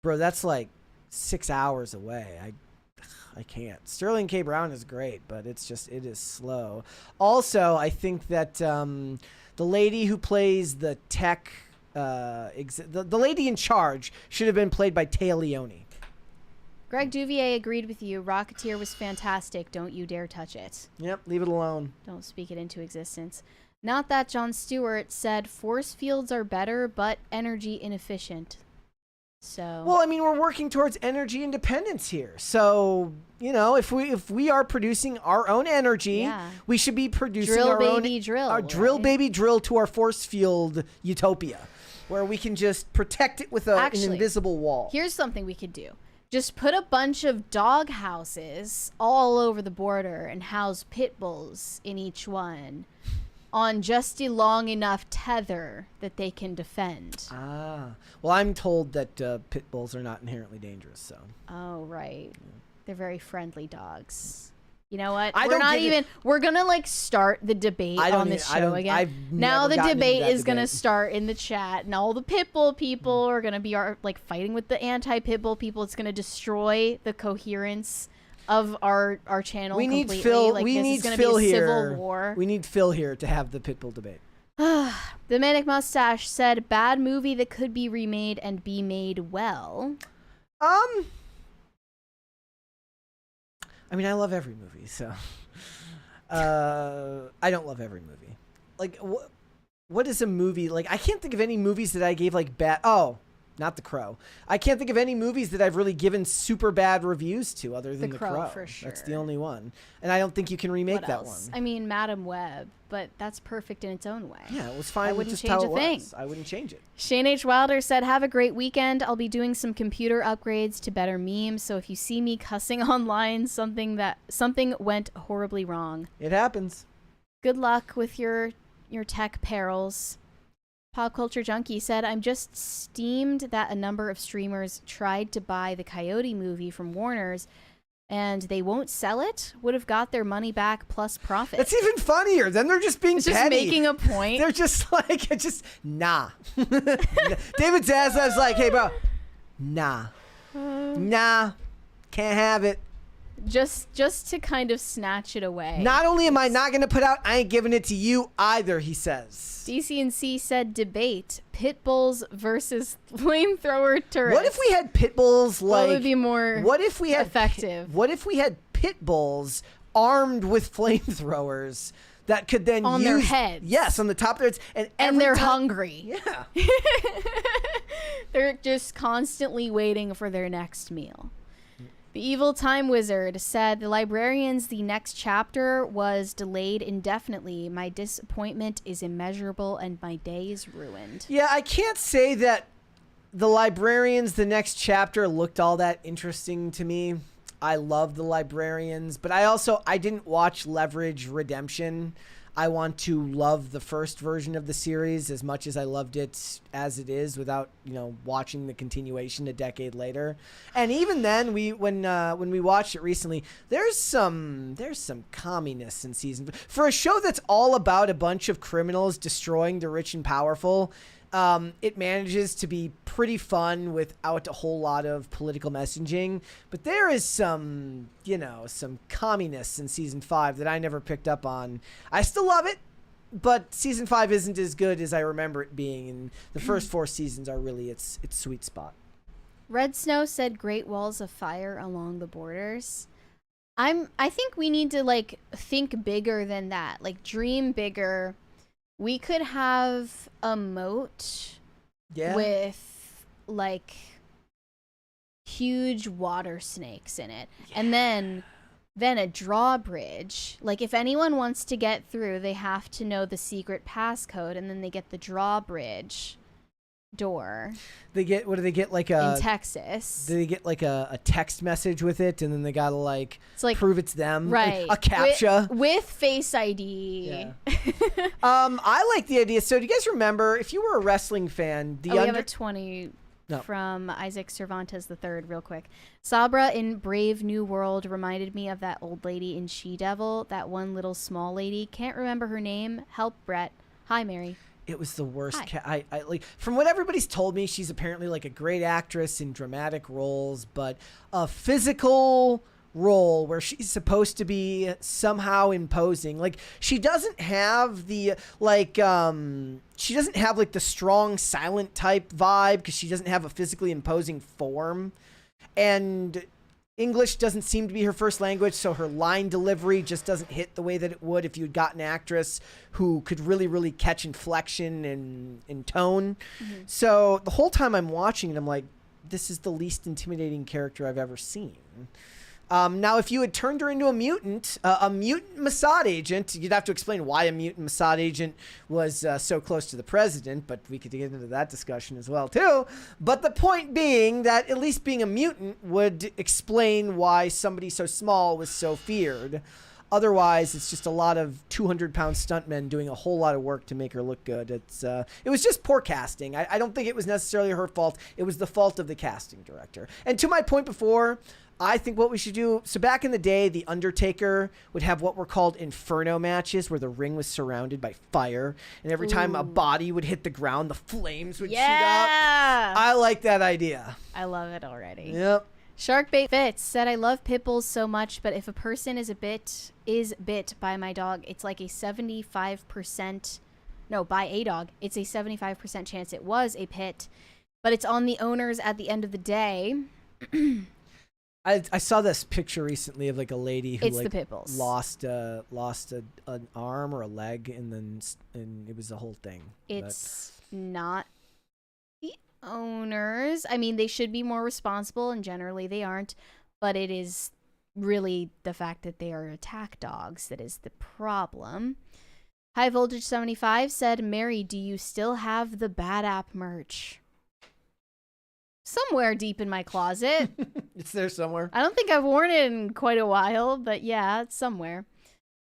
bro, that's like 6 hours away. I can't. Sterling K. Brown is great, but it is slow. Also, I think that the lady who plays the tech, the lady in charge should have been played by Téa Leoni. Greg Duvier agreed with you. Rocketeer was fantastic. Don't you dare touch it. Yep, leave it alone. Don't speak it into existence. Not that Jon Stewart said force fields are better, but energy inefficient. So Well, I mean, we're working towards energy independence here. So, if we are producing our own energy, we should be producing drill our baby own drill. our drill right? baby drill to our force field utopia, where we can just protect it with an invisible wall. Here's something we could do. Just put a bunch of dog houses all over the border and house pit bulls in each one on just a long enough tether that they can defend. Well, I'm told that pit bulls are not inherently dangerous, so. Oh, right. They're very friendly dogs. You know what? We're gonna start the debate on this show again. Now the debate is gonna start in the chat, and all the pitbull people are gonna be fighting with the anti-pitbull people. It's gonna destroy the coherence of our channel. We need completely. Phil. Like, We this need is gonna Phil be a here. Civil war. We need Phil here to have the pitbull debate. The Manic Mustache said, "Bad movie that could be remade and be made well." I mean, I love every movie, so. I don't love every movie. Like, what is a movie? Like, I can't think of any movies that I gave bad. Oh, not The Crow. I can't think of any movies that I've really given super bad reviews to other than The Crow. For sure. That's the only one. And I don't think you can remake What that else? one. I mean, Madam Web, but that's perfect in its own way. Yeah, it was fine. I wouldn't just change how a it thing. was. I wouldn't change it. Shane H. Wilder said, "Have a great weekend. I'll be doing some computer upgrades to better memes. So if you see me cussing online, something went horribly wrong. It happens. Good luck with your tech perils." Pop Culture Junkie said, "I'm just steamed that a number of streamers tried to buy the Coyote movie from Warner's and they won't sell it. Would have got their money back plus profit." That's even funnier. Then they're just being petty. Just making a point. They're just nah. David Zaslav's like, "Hey, bro, nah, can't have it." Just to kind of snatch it away. Not only am I not going to put out, I ain't giving it to you either, he says. DCNC said, "Debate pit bulls versus flamethrower turrets." What if we had pit bulls what would be more what if we had effective? What if we had pit bulls armed with flamethrowers that could then On use their heads. Yes, on the top of their heads, and And every they're time- hungry. Yeah. They're just constantly waiting for their next meal. The Evil Time Wizard said, the librarians, the next chapter was delayed indefinitely. My disappointment is immeasurable and my day is ruined. Yeah, I can't say that the librarians, the next chapter, looked all that interesting to me. I love the librarians, but I didn't watch Leverage Redemption. I want to love the first version of the series as much as I loved it as it is without, watching the continuation a decade later. And even then, when we watched it recently, there's some comminess in season. For a show that's all about a bunch of criminals destroying the rich and powerful, it manages to be pretty fun without a whole lot of political messaging. But there is some comminess in season 5 that I never picked up on. I still love it, but season 5 isn't as good as I remember it being. And the first 4 seasons are really its sweet spot. Red Snow said Great Walls of Fire along the borders. I think we need to think bigger than that. Dream bigger. We could have a moat with huge water snakes in it. Yeah. And then a drawbridge. If anyone wants to get through, they have to know the secret passcode, and then they get the drawbridge door. What do they get in Texas? Do they get a text message with it, and then they gotta prove it's them? Right. A CAPTCHA with Face ID. Yeah. I like the idea. So do you guys remember, if you were a wrestling fan, we have a 20 from Isaac Cervantes III real quick. Sabra in Brave New World reminded me of that old lady in She-Devil, that one little small lady. Can't remember her name. Help, Brett. Hi, Mary. It was the worst. I from what everybody's told me, she's apparently a great actress in dramatic roles, but a physical role where she's supposed to be somehow imposing. She doesn't have the she doesn't have the strong silent type vibe because she doesn't have a physically imposing form, and English doesn't seem to be her first language, so her line delivery just doesn't hit the way that it would if you had got an actress who could really, really catch inflection and tone. Mm-hmm. So the whole time I'm watching it, I'm like, this is the least intimidating character I've ever seen. Now, if you had turned her into a mutant Mossad agent, you'd have to explain why a mutant Mossad agent was so close to the president, but we could get into that discussion as well, too. But the point being that at least being a mutant would explain why somebody so small was so feared. Otherwise, it's just a lot of 200-pound stuntmen doing a whole lot of work to make her look good. It was just poor casting. I don't think it was necessarily her fault. It was the fault of the casting director. And to my point before, I think what we should do, so back in the day, The Undertaker would have what were called inferno matches where the ring was surrounded by fire. And every time a body would hit the ground, the flames would shoot up. I like that idea. I love it already. Yep. Sharkbait Fitz said, I love pit bulls so much, but if a person is bit by my dog, it's like a 75%, no, by a dog, it's a 75% chance it was a pit, but it's on the owners at the end of the day. I saw this picture recently of a lady who it's the pit bulls. lost an arm or a leg, and it was the whole thing. It's not the owners. I mean, they should be more responsible, and generally they aren't, but it is really the fact that they are attack dogs that is the problem. High Voltage 75 said, Mary, do you still have the Bad App merch? Somewhere deep in my closet. It's there somewhere. I don't think I've worn it in quite a while, but yeah, it's somewhere.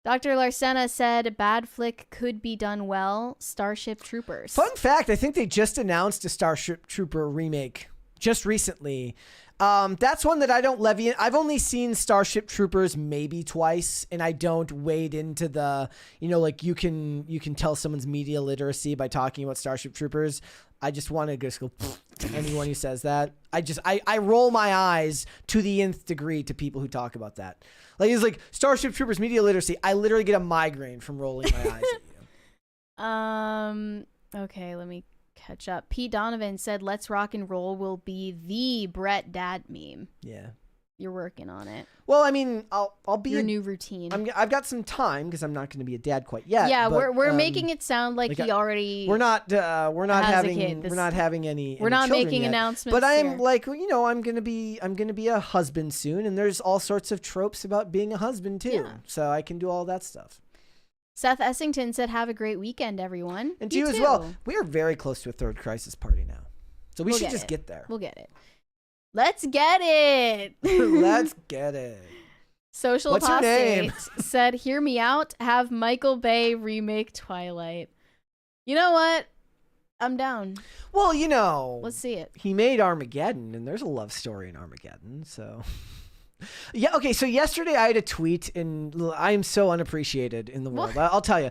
Dr. Larcena said, bad flick could be done well. Starship Troopers. Fun fact, I think they just announced a Starship Trooper remake just recently. That's one that I don't levy in. I've only seen Starship Troopers maybe twice, and I don't wade into the, you can tell someone's media literacy by talking about Starship Troopers. I just want to just go to anyone who says that. I roll my eyes to the nth degree to people who talk about that. It's like Starship Troopers media literacy. I literally get a migraine from rolling my eyes at you. Okay, let me catch up. Pete Donovan said, let's rock and roll will be the Brett Dad meme. Yeah. You're working on it. Well, I mean, I'll be your new routine. I've got some time because I'm not going to be a dad quite yet. Yeah, but, we're making it sound like he already. We're not having kid. we're not having any. We're not making yet. announcements. But I'm here. like, I'm gonna be a husband soon, and there's all sorts of tropes about being a husband too. Yeah. So I can do all that stuff. Seth Essington said, "Have a great weekend, everyone." And to you as well. We are very close to a third crisis party now, so we should just get there. We'll get it. Let's get it. Let's get it. Social What's her name? Apostate said, "Hear me out. Have Michael Bay remake Twilight." You know what? I'm down. Well, let's see it. He made Armageddon, and there's a love story in Armageddon, so. Yeah, okay, so yesterday I had a tweet, and I am so unappreciated in the world. I'll tell you.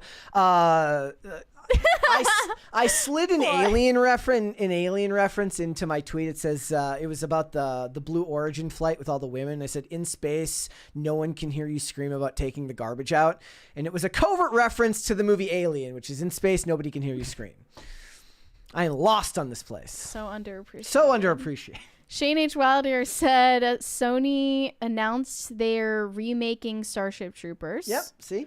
I slid an alien reference into my tweet. It says it was about the Blue Origin flight with all the women. I said, in space, no one can hear you scream about taking the garbage out. And it was a covert reference to the movie Alien, which is in space, nobody can hear you scream. I am lost on this place. So underappreciated. Shane H. Wilder said Sony announced they're remaking Starship Troopers. Yep, see?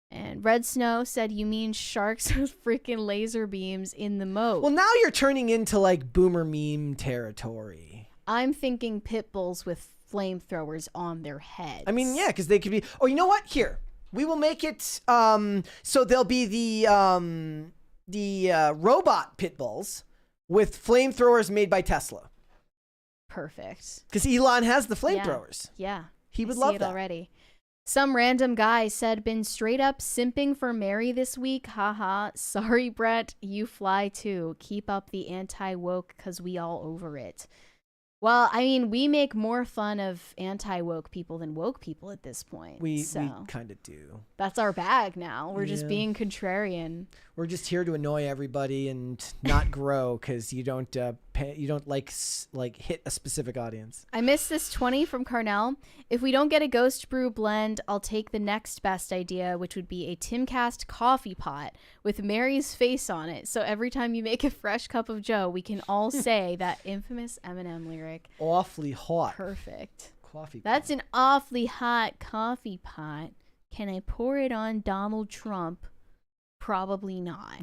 And Red Snow said, "You mean sharks with freaking laser beams in the moat?" Well, now you're turning into like boomer meme territory. I'm thinking pit bulls with flamethrowers on their heads. I mean, yeah, because they could be. Oh, you know what? Here, we will make it. So there'll be the robot pit bulls with flamethrowers made by Tesla. Perfect. Because Elon has the flamethrowers. Yeah. He would love it that already. Some random guy said, "Been straight up simping for Mary this week. Haha. Sorry, Brett. You fly too. Keep up the anti-woke because we all over it." Well, I mean, we make more fun of anti-woke people than woke people at this point. We kind of do. That's our bag now. We're just being contrarian. We're just here to annoy everybody and not grow because you don't like hit a specific audience. I missed this 20 from Carnell. "If we don't get a Ghost Brew blend, I'll take the next best idea, which would be a Timcast coffee pot with Mary's face on it. So every time you make a fresh cup of Joe, we can all say that infamous Eminem lyric." Awfully hot. Perfect. Coffee pot. That's an awfully hot coffee pot. Can I pour it on Donald Trump? Probably not.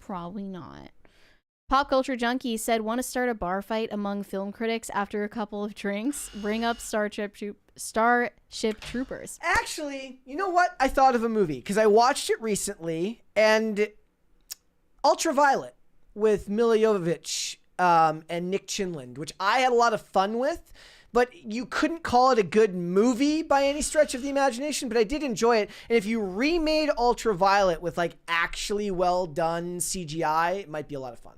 Probably not. Pop Culture Junkie said, "Want to start a bar fight among film critics after a couple of drinks? Bring up Starship Troopers." Actually, you know what? I thought of a movie because I watched it recently, and Ultraviolet with Mila Jovovich and Nick Chinland, which I had a lot of fun with, but you couldn't call it a good movie by any stretch of the imagination, but I did enjoy it. And if you remade Ultraviolet with like actually well done CGI, it might be a lot of fun.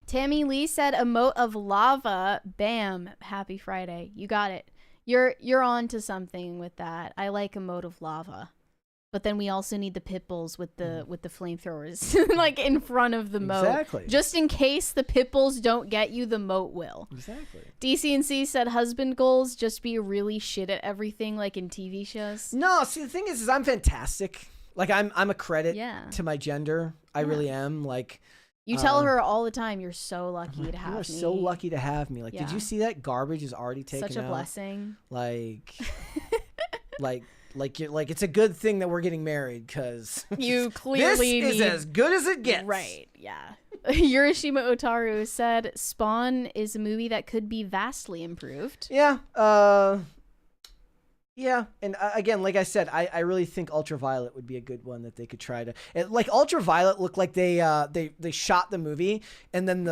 Tammy Lee said, "Emote of lava. Bam. Happy Friday." You got it. You're on to something with that. I like emote of lava. But then we also need the pit bulls with the flamethrowers like in front of the moat. Exactly. Just in case the pit bulls don't get you, the moat will. Exactly. DCNC said husband goals just be really shit at everything like in TV shows. No, see the thing is I'm fantastic. Like I'm a credit to my gender. I really am. Like you tell her all the time, "You're so lucky to have me. You are so lucky to have me." Like, did you see that garbage is already taken out? Such a blessing. Like it's a good thing that we're getting married because you clearly this is as good as it gets. Right? Yeah. Yurishima Otaru said, "Spawn is a movie that could be vastly improved." Yeah. Yeah, and again, like I said, I really think Ultraviolet would be a good one that they could try to. Like Ultraviolet looked like they shot the movie, and then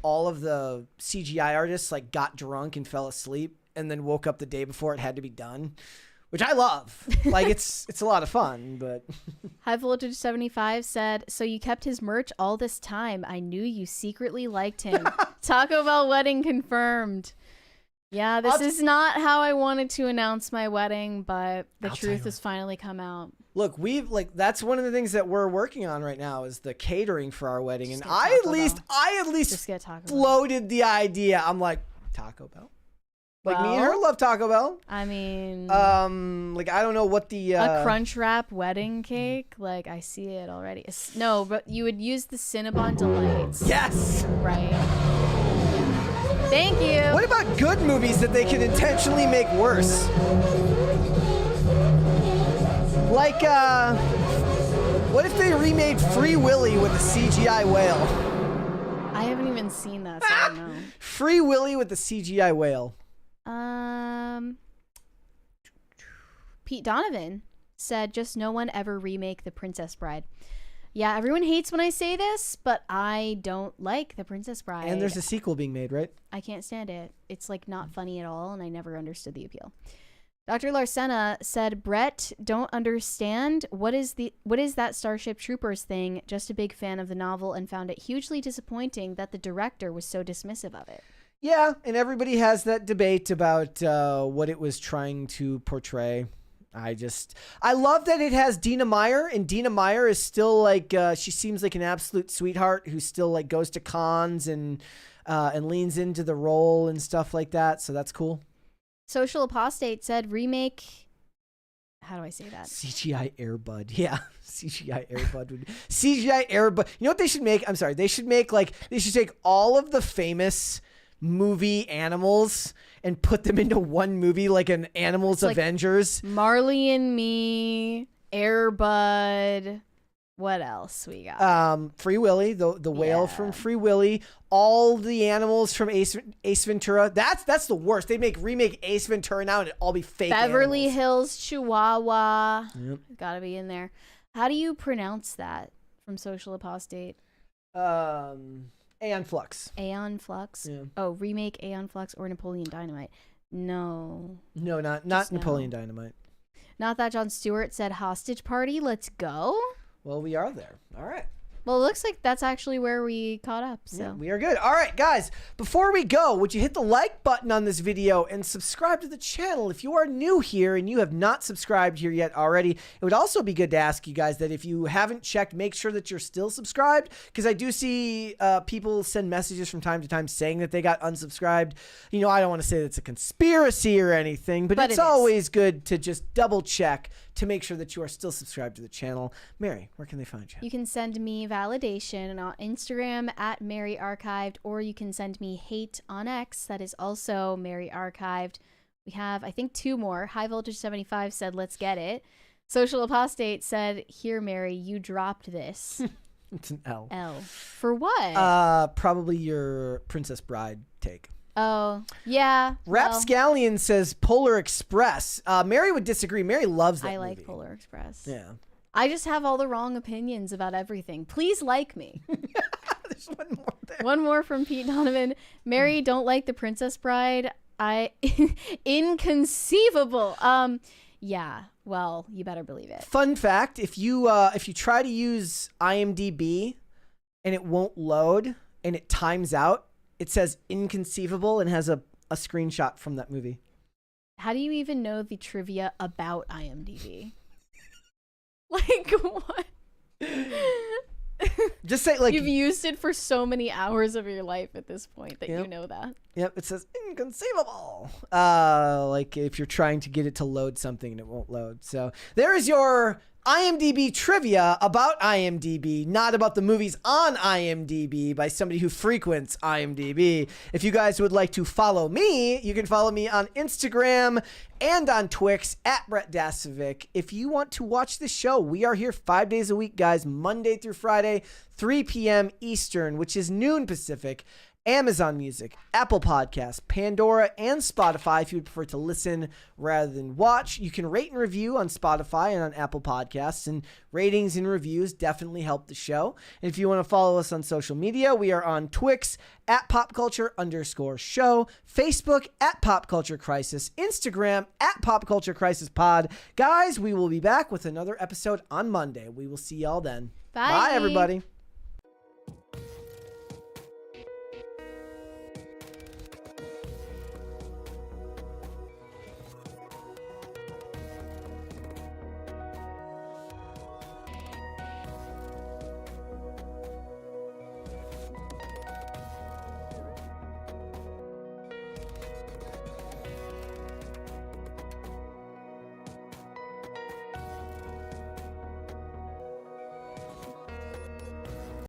all of the CGI artists like got drunk and fell asleep, and then woke up the day before it had to be done, which I love. Like it's a lot of fun, but. High Voltage 75 said, "So you kept his merch all this time. I knew you secretly liked him." Taco Bell wedding confirmed. Yeah, this is not how I wanted to announce my wedding, but the truth has finally come out. Look, that's one of the things that we're working on right now is the catering for our wedding, and I at least floated the idea. I'm like, Taco Bell. Like me and her love Taco Bell. I mean, like I don't know what the a crunch wrap wedding cake. Like I see it already. No, but you would use the Cinnabon Delights. Yes. Right. Thank you. What about good movies that they can intentionally make worse? Like, what if they remade Free Willy with a CGI whale? I haven't even seen that, so I don't know. Free Willy with a CGI whale. Pete Donovan said, just no one ever remake The Princess Bride. Yeah, everyone hates when I say this, but I don't like The Princess Bride. And there's a sequel being made, right? I can't stand it. It's like not funny at all, and I never understood the appeal. Dr. Larcena said, Brett, don't understand. What is that Starship Troopers thing? Just a big fan of the novel and found it hugely disappointing that the director was so dismissive of it. Yeah, and everybody has that debate about what it was trying to portray. I love that it has Dina Meyer, and Dina Meyer is still like, she seems like an absolute sweetheart who still like goes to cons and leans into the role and stuff like that. So that's cool. Social Apostate said, remake, how do I say that? CGI Airbud. Yeah. CGI Airbud. CGI Airbud. You know what they should make? I'm sorry. They should take all of the famous movie animals and put them into one movie, like an Animals Avengers. Marley and Me, Airbud. What else we got? Free Willy, the whale from Free Willy, all the animals from Ace Ventura. That's the worst. They remake Ace Ventura now and it all be fake Beverly animals. Hills Chihuahua. Yep. Gotta be in there. How do you pronounce that from Social Apostate? Aeon Flux. Aeon Flux? Yeah. Oh, remake Aeon Flux or Napoleon Dynamite. No, not Napoleon Dynamite. Not that. John Stewart said Hostage Party. Let's go. Well, we are there. All right. Well, it looks like that's actually where we caught up. So yeah, we are good. All right, guys, before we go, would you hit the like button on this video and subscribe to the channel if you are new here and you have not subscribed here yet already? It would also be good to ask you guys that if you haven't checked, make sure that you're still subscribed, because I do see people send messages from time to time saying that they got unsubscribed. You know, I don't want to say that it's a conspiracy or anything, but it's always good to just double check to make sure that you are still subscribed to the channel. Mary, where can they find you? You can send me validation on Instagram at Mary Archived, or you can send me hate on X. That is also Mary Archived. We have, I think, 2 more. High Voltage 75 said, let's get it. Social Apostate said, here, Mary, you dropped this. It's an L. L. For what? Probably your Princess Bride take. Oh, yeah. Rapscallion says Polar Express. Mary would disagree. Mary loves that I like movie. Polar Express. Yeah. I just have all the wrong opinions about everything. Please like me. There's one more there. One more from Pete Donovan. Mary, don't like The Princess Bride. Inconceivable. Yeah. Well, you better believe it. Fun fact: if you try to use IMDb and it won't load and it times out, it says inconceivable and has a screenshot from that movie. How do you even know the trivia about IMDb? Like, what? Just say, like, you've used it for so many hours of your life at this point that Yep. you know that. Yep, it says inconceivable. Like if you're trying to get it to load something and it won't load. So there is your IMDb trivia about IMDb, not about the movies on IMDb, by somebody who frequents IMDb. If you guys would like to follow me, you can follow me on Instagram and on Twix at Brett Dasovic. If you want to watch the show, we are here 5 days a week, guys, Monday through Friday, 3 p.m. Eastern, which is noon Pacific. Amazon Music, Apple Podcasts, Pandora, and Spotify if you would prefer to listen rather than watch. You can rate and review on Spotify and on Apple Podcasts, and ratings and reviews definitely help the show. And if you want to follow us on social media, we are on Twix at popculture_show, Facebook at popculturecrisis, Instagram at popculturecrisisPod. Guys, we will be back with another episode on Monday. We will see y'all then. Bye. Bye, everybody.